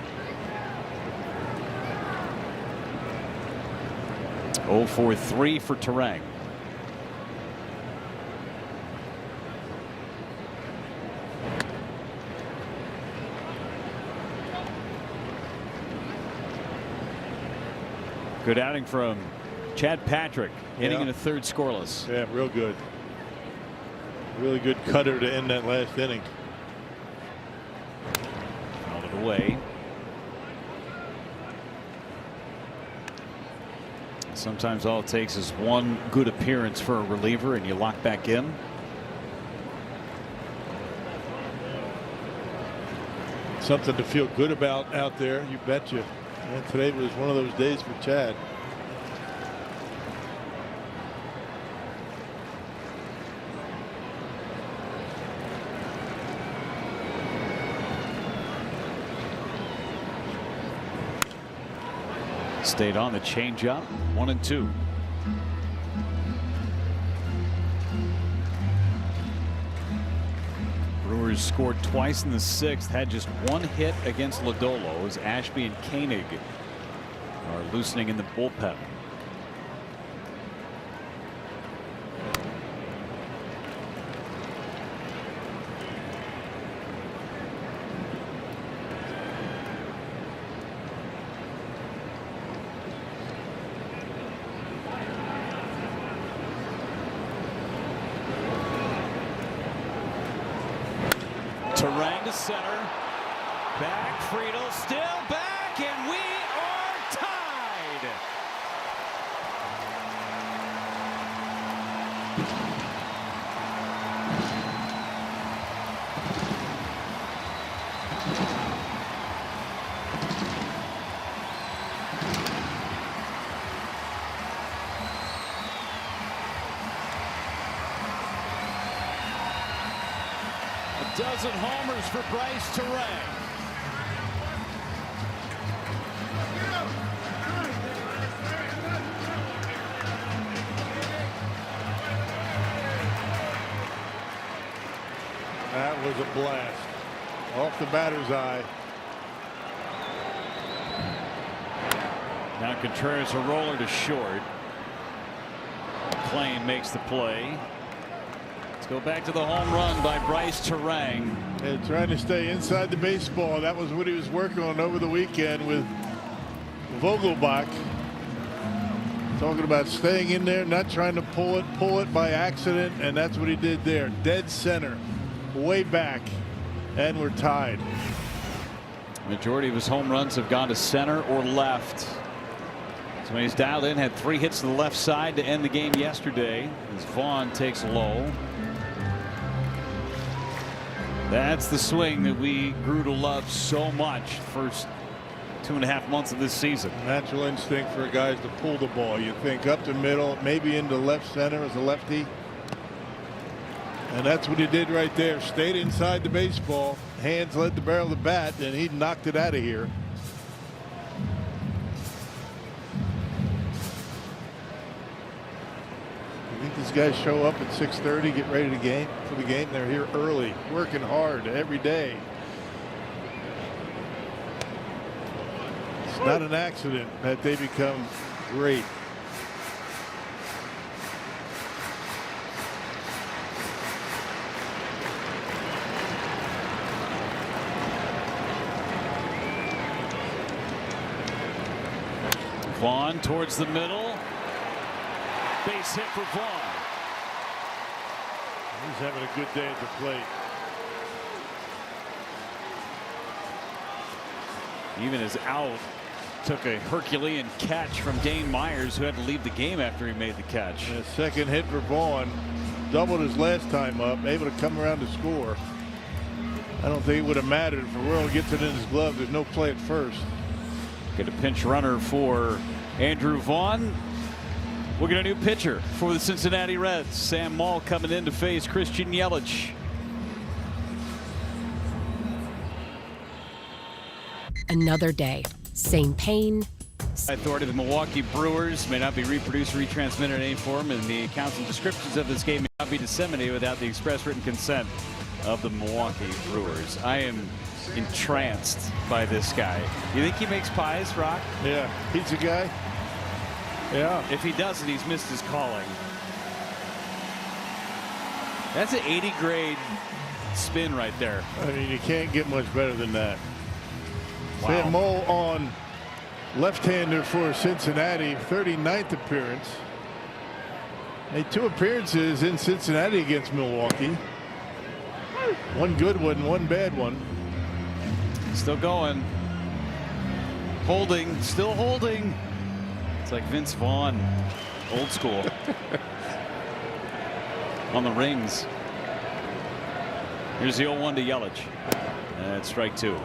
0 for 3 for Turang. Good outing from Chad Patrick, hitting in a 3rd scoreless. Yeah, real good. Really good cutter to end that last inning. Fouled it away. Sometimes all it takes is one good appearance for a reliever and you lock back in. Something to feel good about out there, you betcha. And today was one of those days for Chad. Stayed on the changeup. 1-2. Brewers scored twice in the 6th, had just 1 hit against Lodolo as Ashby and Koenig are loosening in the bullpen. Turang to center. Back. Friedel still back, and we are tied. A dozen homers for Bryce Turang. That was a blast. Off the batter's eye. Now Contreras a roller to short. McClain makes the play. Let's go back to the home run by Bryce Turang. And trying to stay inside the baseball. That was what he was working on over the weekend with Vogelbach. Talking about staying in there, not trying to pull it by accident, and that's what he did there. Dead center, way back, and we're tied. Majority of his home runs have gone to center or left. So when he's dialed in, had 3 hits to the left side to end the game yesterday as Vaughn takes low. That's the swing that we grew to love so much first 2.5 months of this season. Natural instinct for guys to pull the ball. You think up the middle, maybe into left center as a lefty. And that's what he did right there. Stayed inside the baseball. Hands led the barrel of the bat, and he knocked it out of here. I think these guys show up at 6:30, get ready to game for the game. They're here early, working hard every day. It's not an accident that they become great. Vaughn towards the middle. Base hit for Vaughn. He's having a good day at the plate. Even his out took a Herculean catch from Dane Myers, who had to leave the game after he made the catch. And a second hit for Vaughn. Doubled his last time up, able to come around to score. I don't think it would have mattered if Aurora gets it in his glove. There's no play at first. Get a pinch runner for Andrew Vaughn. We'll get a new pitcher for the Cincinnati Reds. Sam Maul coming in to face Christian Yelich. another day. Same pain. Authority of the Milwaukee Brewers may not be reproduced or retransmitted in any form, and the accounts and descriptions of this game may not be disseminated without the express written consent of the Milwaukee Brewers. I am entranced by this guy. You think he makes pies, Rock? Yeah, he's a guy. Yeah. If he doesn't, he's missed his calling. That's an 80 grade spin right there. I mean, you can't get much better than that. Wow. Sam Moll on left-hander for Cincinnati, 39th appearance. Made 2 appearances in Cincinnati against Milwaukee. 1 good one, 1 bad one. Still going. Holding, still holding. It's like Vince Vaughn, old school. On the rings. Here's the 0-1 to Yelich. And strike 2.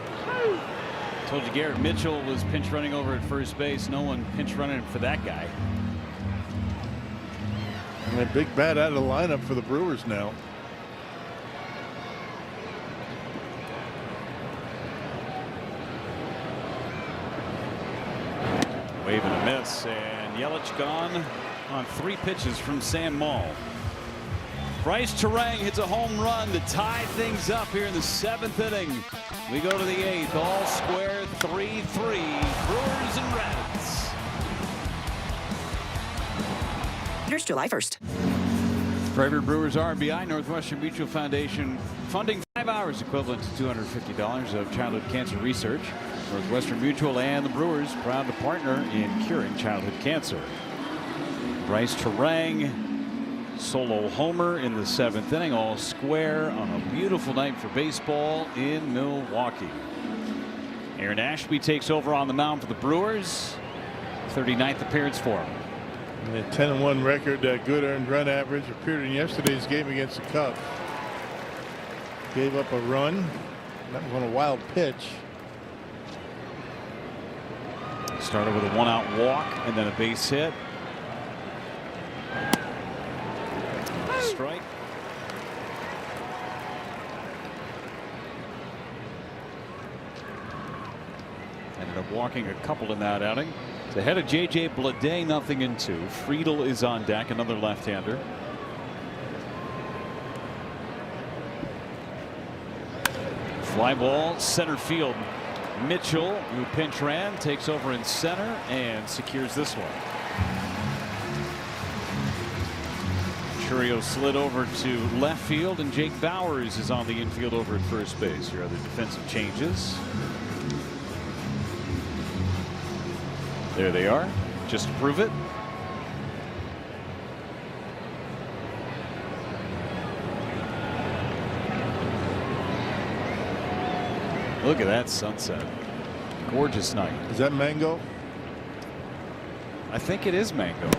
Told you Garrett Mitchell was pinch running over at first base. No one pinch running for that guy. And a big bat out of the lineup for the Brewers now. Wave and a miss, and Yelich gone on 3 pitches from Sam Moll. Bryce Terang hits a home run to tie things up here in the 7th inning. We go to the 8th, all square, 3-3, Brewers and Reds. Here's July 1st. For every Brewers RBI, Northwestern Mutual Foundation funding 5 hours equivalent to $250 of childhood cancer research. Northwestern Mutual and the Brewers proud to partner in curing childhood cancer. Bryce Terang, solo homer in the 7th inning, all square on a beautiful night for baseball in Milwaukee. Aaron Ashby takes over on the mound for the Brewers. 39th appearance for him. A 10-1 record, good earned run average. Appeared in yesterday's game against the Cubs. Gave up a run. That was on a wild pitch. Started with a 1-out walk and then a base hit. Strike. Ended up walking a couple in that outing. It's ahead of J.J. Bleday, 0-2. Friedel is on deck, another left-hander. Fly ball, center field. Mitchell, who pinch ran, takes over in center and secures this one. Churio slid over to left field, and Jake Bowers is on the infield over at first base. Here are the defensive changes. There they are, just to prove it. Look at that sunset. Gorgeous night. Is that mango? I think it is mango.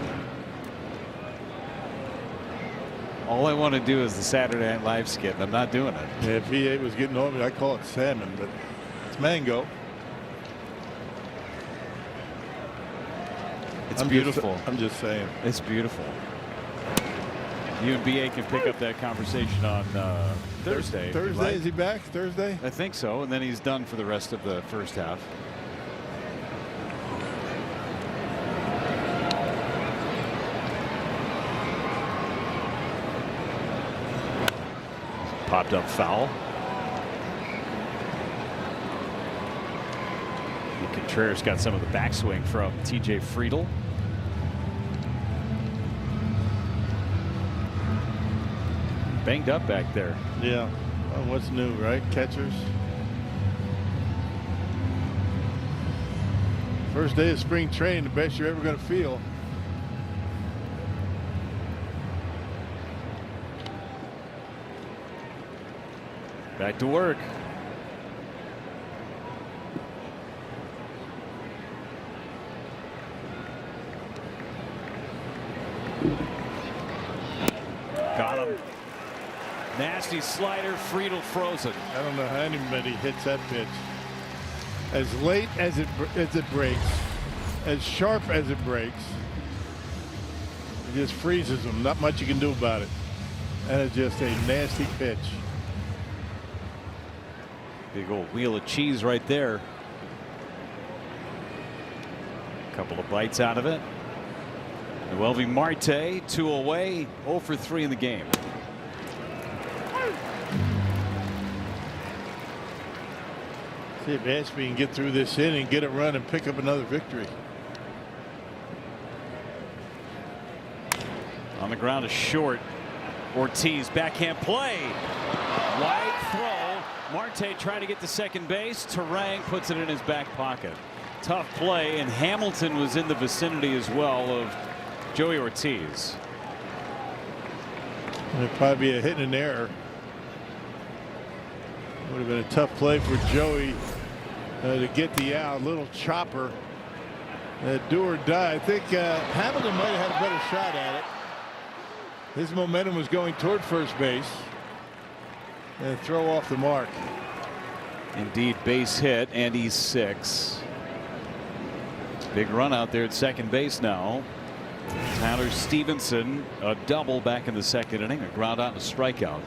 All I want to do is the Saturday Night Live skit, and I'm not doing it. Yeah, if V8 was getting on me, I call it salmon, but it's mango. It's beautiful. I'm just saying. It's beautiful. You and BA can pick up that conversation on Thursday. Thursday, is he back? Thursday? I think so, and then he's done for the rest of the first half. Popped up foul. Contreras got some of the backswing from TJ Friedel. Banged up back there. Yeah. Well, what's new, right? Catchers. First day of spring training, the best you're ever going to feel. Back to work. Got him. Nasty slider. Friedel frozen. I don't know how anybody hits that pitch. As late as it breaks, as sharp as it breaks, it just freezes them. Not much you can do about it. And it's just a nasty pitch. Big old wheel of cheese right there. A couple of bites out of it. Noelvi Marte, 2 away, 0 for 3 in the game. See if Ashby can get through this inning, get a run, and pick up another victory. On the ground is short. Ortiz backhand play. Wide throw. Marte trying to get to second base. Terang puts it in his back pocket. Tough play, and Hamilton was in the vicinity as well of Joey Ortiz. It'd probably be a hit and an error. Would have been a tough play for Joey to get the out. Little chopper. Do or die. I think Hamilton might have had a better shot at it. His momentum was going toward first base. And throw off the mark. Indeed, base hit, and he's 6. Big run out there at second base now. Tyler Stevenson, a double back in the second inning, a ground out and a strikeout.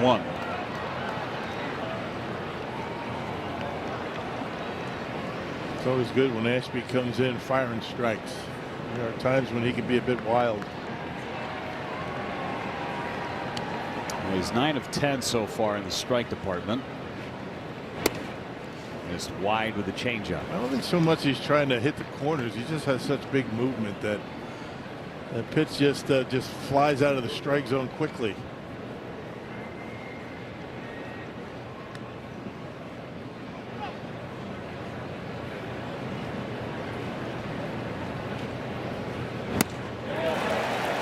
One. It's always good when Ashby comes in firing strikes. There are times when he can be a bit wild. Well, he's 9 of 10 so far in the strike department. Just wide with the changeup. I don't think so much he's trying to hit the corners. He just has such big movement that the pitch just flies out of the strike zone quickly.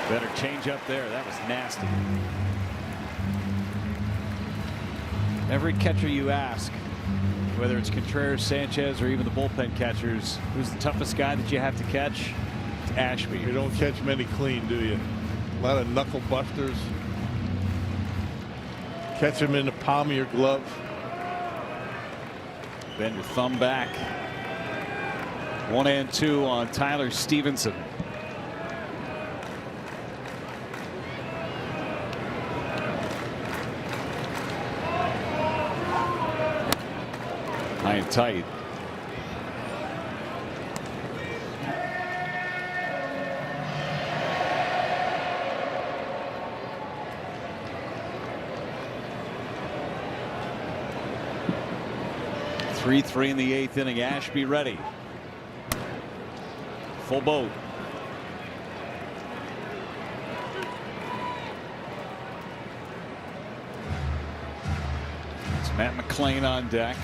Better change up there. That was nasty. Every catcher you ask, whether it's Contreras, Sanchez, or even the bullpen catchers, who's the toughest guy that you have to catch? It's Ashby. You don't catch many clean, do you? A lot of knuckle busters. Catch them in the palm of your glove. Bend your thumb back. 1-2 on Tyler Stevenson. High and tight. Three in the 8th inning. Ashby ready. Full boat. It's Matt McClain on deck.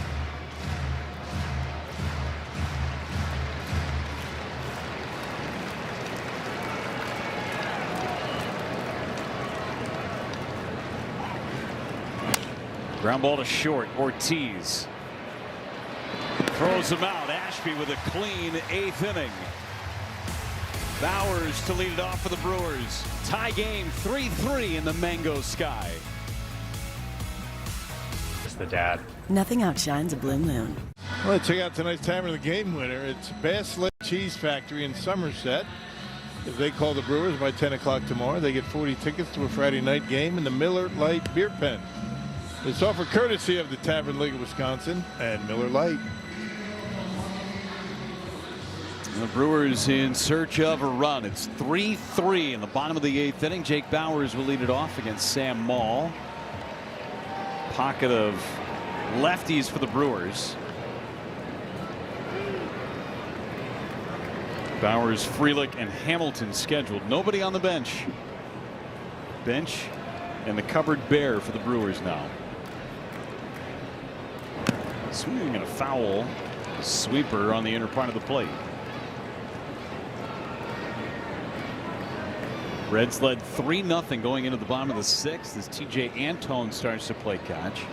Ground ball to short. Ortiz throws him out. Ashby with a clean 8th inning. Bowers to lead it off for the Brewers. Tie game 3-3 in the Mango Sky. It's the dad. Nothing outshines a blue moon. Well, check out tonight's timer of the game winner. It's Bass Sled Cheese Factory in Somerset. If they call the Brewers by 10 o'clock tomorrow, they get 40 tickets to a Friday night game in the Miller Lite Beer Pen. It's offered courtesy of the Tavern League of Wisconsin and Miller Lite. The Brewers in search of a run. It's 3-3 in the bottom of the 8th inning. Jake Bowers will lead it off against Sam Maul. Pocket of lefties for the Brewers. Bowers, Frelick, and Hamilton scheduled. Nobody on the bench. Bench and the cupboard bare for the Brewers now. Swinging and a foul. A sweeper on the inner part of the plate. Reds led 3-0 going into the bottom of the 6th as TJ Antone starts to play catch.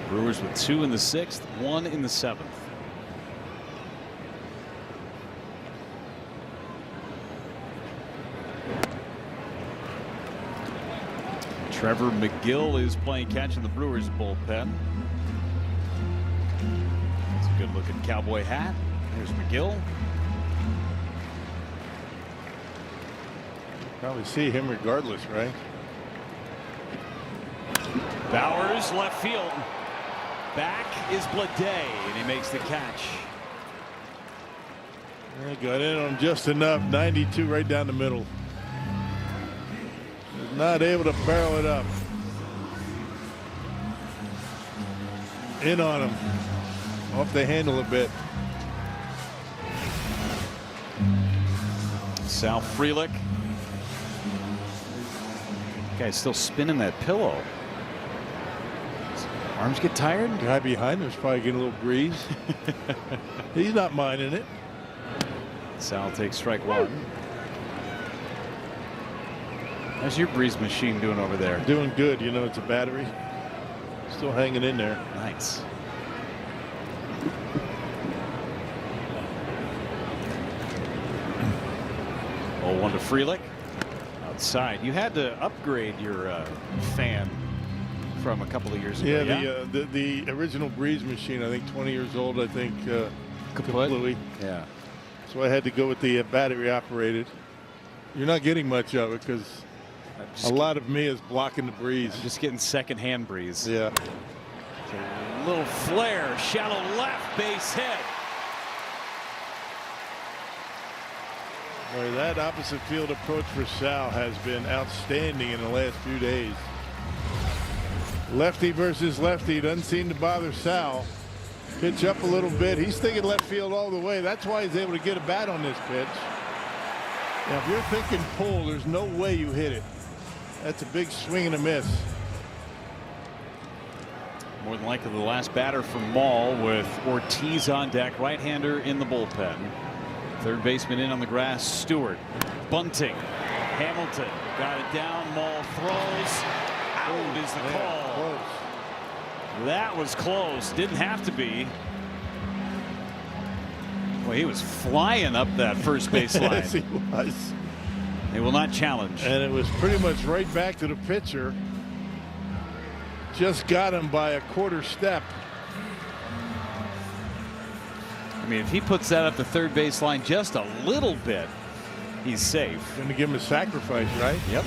Brewers with 2 in the 6th, 1 in the 7th. Trevor McGill is playing catch in the Brewers bullpen. That's a good looking cowboy hat. There's McGill. Probably see him regardless, right? Bowers left field. Back is Blade, and he makes the catch. Got in on just enough. 92 right down the middle. Not able to barrel it up. In on him. Off the handle a bit. Sal Frelick. Guy's still spinning that pillow. Arms get tired. The guy behind him is probably getting a little breeze. He's not minding it. Sal takes strike one. How's your breeze machine doing over there? Doing good. You know, it's a battery. Still hanging in there. Nice. Oh, one to Frelick. Outside. You had to upgrade your fan from a couple of years ago. Yeah, the original breeze machine, I think 20 years old, I think, completely. Yeah. So I had to go with the battery operated. You're not getting much of it because a lot of me is blocking the breeze. I'm just getting secondhand breeze. Yeah. A little flare, shallow left, base hit. Boy, that opposite field approach for Sal has been outstanding in the last few days. Lefty versus lefty doesn't seem to bother Sal. Pitch up a little bit. He's thinking left field all the way. That's why he's able to get a bat on this pitch. Now, if you're thinking pull, there's no way you hit it. That's a big swing and a miss. More than likely the last batter for Maul with Ortiz on deck. Right-hander in the bullpen. Third baseman in on the grass. Stewart bunting. Hamilton got it down. Maul throws. Out is the call. Close. That was close. Didn't have to be. Well, he was flying up that first base line. Yes, he was. They will not challenge. And it was pretty much right back to the pitcher. Just got him by a quarter step. I mean, if he puts that up the third base line just a little bit, he's safe. Going to give him a sacrifice, right? Yep.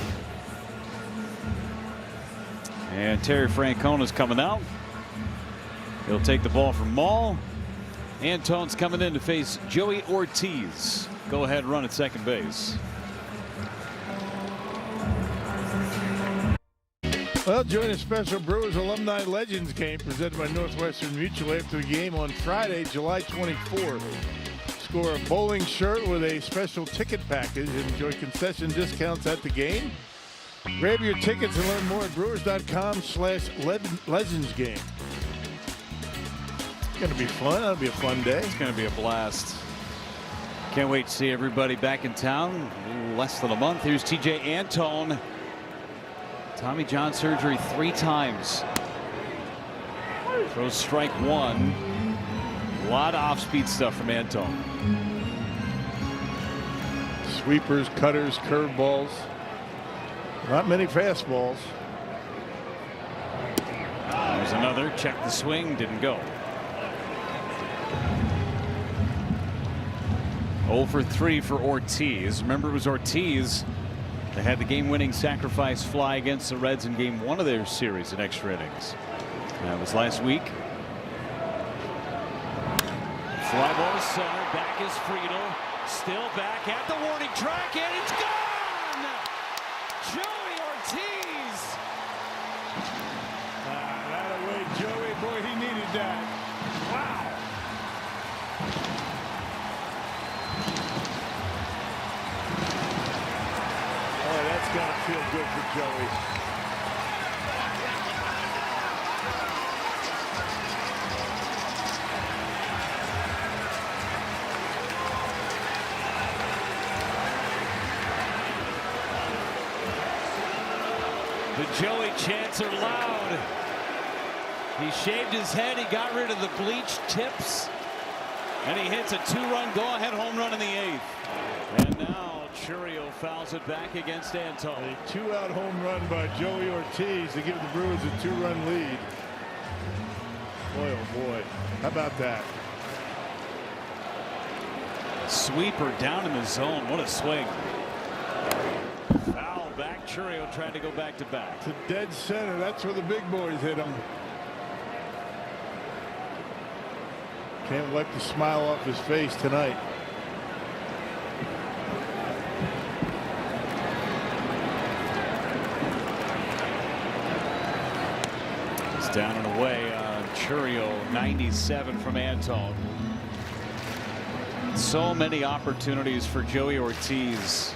And Terry Francona's coming out. He'll take the ball from Maul. Antone's coming in to face Joey Ortiz. Go ahead, run at second base. Well, join a special Brewers Alumni Legends game presented by Northwestern Mutual after the game on Friday, July 24th. Score a bowling shirt with a special ticket package and enjoy concession discounts at the game. Grab your tickets and learn more at brewers.com/legends game. It's going to be fun. That'll be a fun day. It's going to be a blast. Can't wait to see everybody back in town. Less than a month. Here's TJ Antone. Tommy John surgery 3 times. Throws strike one. A lot of off-speed stuff from Antone. Sweepers, cutters, curveballs. Not many fastballs. There's another. Check the swing. Didn't go. 0 for 3 for Ortiz. Remember, it was Ortiz that had the game-winning sacrifice fly against the Reds in game 1 of their series in extra innings. That was last week. Fly ball to center. Back is Friedel. Still back at the warning track, and it's gone! Joey Ortiz! That away, Joey. Boy, he needed that. Wow. Boy, that's got to feel good for Joey. The Joey chants are loud. He shaved his head. He got rid of the bleached tips. And he hits a 2-run go-ahead home run in the 8th. And now Churio fouls it back against Antone. A 2-out home run by Joey Ortiz to give the Brewers a 2-run lead. Boy, oh boy. How about that? Sweeper down in the zone. What a swing. Foul back Chourio trying to go back to back. To dead center. That's where the big boys hit him. Can't wipe the smile off his face tonight. It's down and away on Chourio. 97 from Antone. So many opportunities for Joey Ortiz.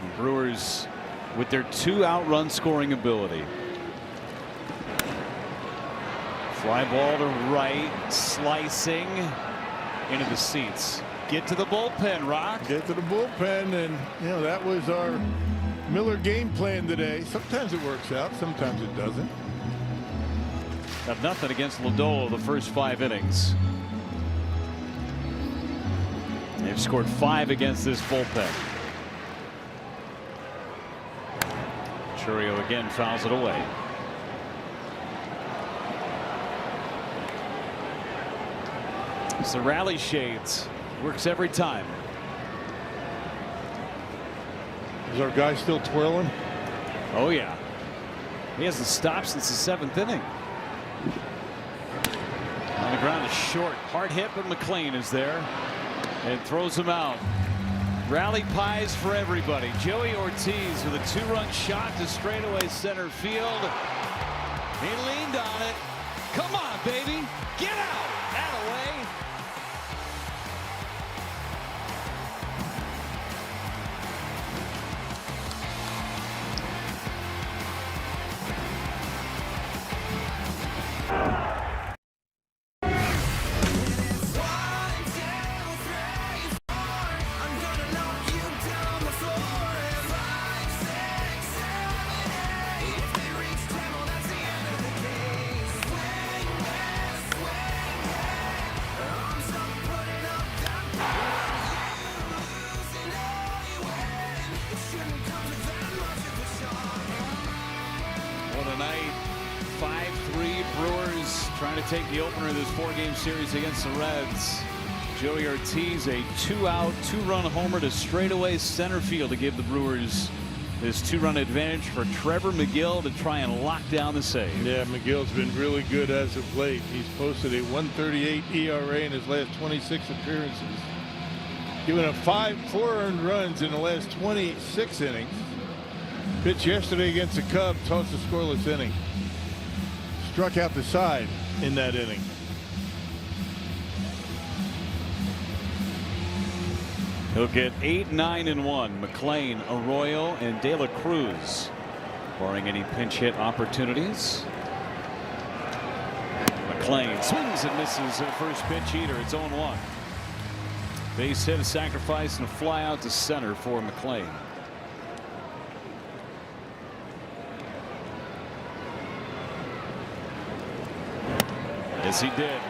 The Brewers with their 2-out run scoring ability. Fly ball to right, slicing into the seats. Get to the bullpen, Rock. Get to the bullpen, and you know that was our Miller game plan today. Sometimes it works out, sometimes it doesn't. Got nothing against Lodolo the first 5 innings. They've scored 5 against this bullpen. Chourio again fouls it away. It's the rally shades. Works every time. Is our guy still twirling? Oh yeah. He hasn't stopped since the 7th inning. On the ground is short. Hard hit, but McLean is there and throws him out. Rally pies for everybody. Joey Ortiz with a 2-run shot to straightaway center field. He leaned on it. Come on, baby. Get out. That away. Take the opener of this 4-game series against the Reds. Joey Ortiz, a 2-out, 2-run homer to straightaway center field to give the Brewers this 2-run advantage for Trevor Megill to try and lock down the save. Yeah, McGill's been really good as of late. He's posted a 1.38 ERA in his last 26 appearances. Given up 4 earned runs in the last 26 innings. Pitched yesterday against the Cubs, tossed a scoreless inning. Struck out the side in that inning. He'll get 8, 9, and 1. McLean, Arroyo, and De La Cruz, barring any pinch hit opportunities. McLean swings and misses at first pitch heater. It's 0-1. Base hit, a sacrifice, and a fly out to center for McLean. Yes, he did.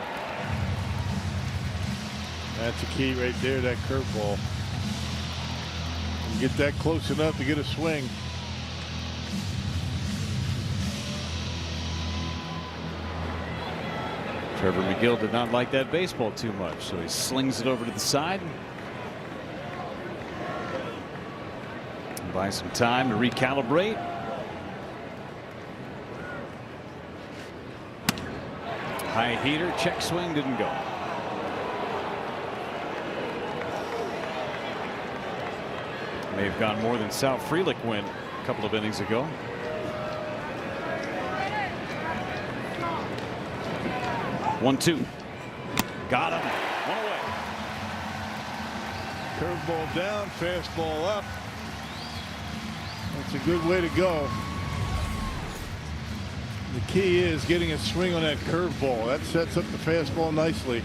That's the key right there, that curveball. Get that close enough to get a swing. Trevor Megill did not like that baseball too much, so he slings it over to the side. Buy some time to recalibrate. High heater, check swing, didn't go. May have gone more than Sal Frelick went a couple of innings ago. One, two. Got him. One away. Curveball down, fastball up. That's a good way to go. The key is getting a swing on that curveball. That sets up the fastball nicely.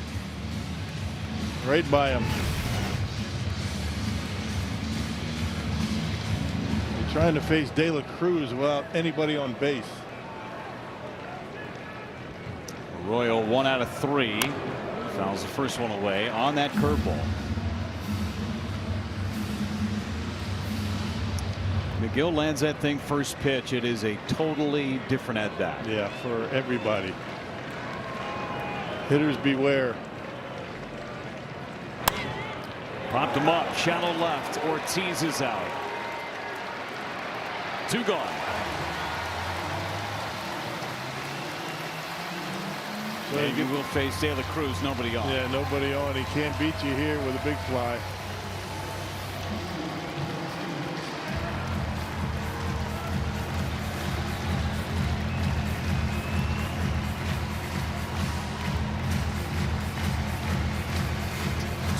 Right by him. You're trying to face De La Cruz without anybody on base. Arroyo 1 out of 3. Fouls the first one away on that curveball. Megill lands that thing first pitch. It is a totally different at bat. Yeah, for everybody. Hitters beware. Popped him up, shallow left. Ortiz is out. 2 gone. And you will face De La Cruz, nobody on. Yeah, nobody on. He can't beat you here with a big fly.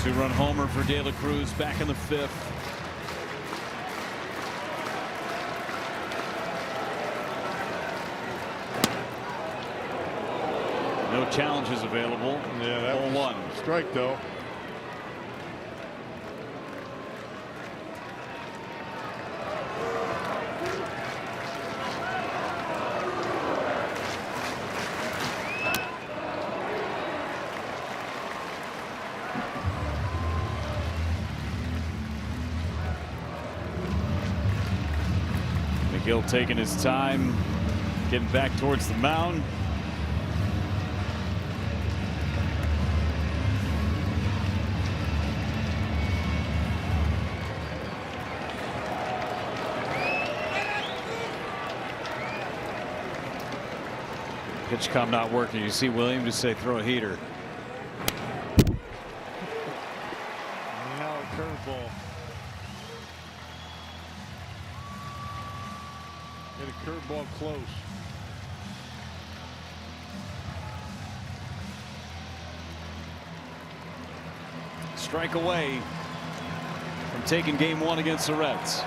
Two-run homer for De La Cruz back in the 5th. No challenges available. Yeah, that was 0-1. Strike though. McGill taking his time, getting back towards the mound. Pitch com not working. You see William just say throw a heater. Now a curveball. Hit a curveball close. Strike away from taking game 1 against the Reds.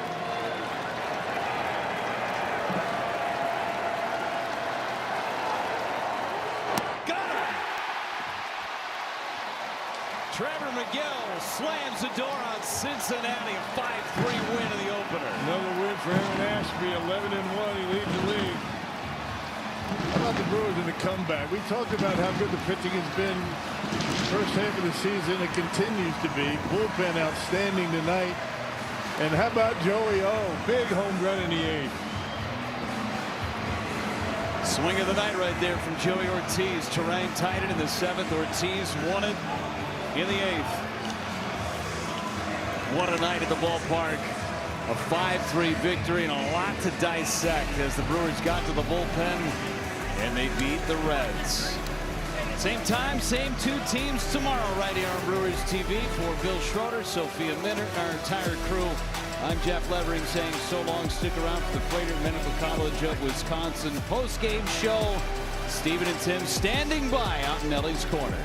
Trevor McGill slams the door on Cincinnati. A 5-3 win in the opener. Another win for Aaron Ashby. 11-1. He leads the league. How about the Brewers in the comeback? We talked about how good the pitching has been first half of the season. It continues to be. Bullpen outstanding tonight. And how about Joey O? Big home run in the 8th. Swing of the night right there from Joey Ortiz. Terrain tied it in the 7th. Ortiz won it in the 8th. What a night at the ballpark. A 5-3 victory and a lot to dissect as the Brewers got to the bullpen and they beat the Reds. Same time, same 2 teams tomorrow right here on Brewers TV. For Bill Schroeder, Sophia Minner, our entire crew, I'm Jeff Levering saying so long. Stick around for the Freighter Medical College of Wisconsin post-game show. Stephen and Tim standing by out in Ellie's Corner.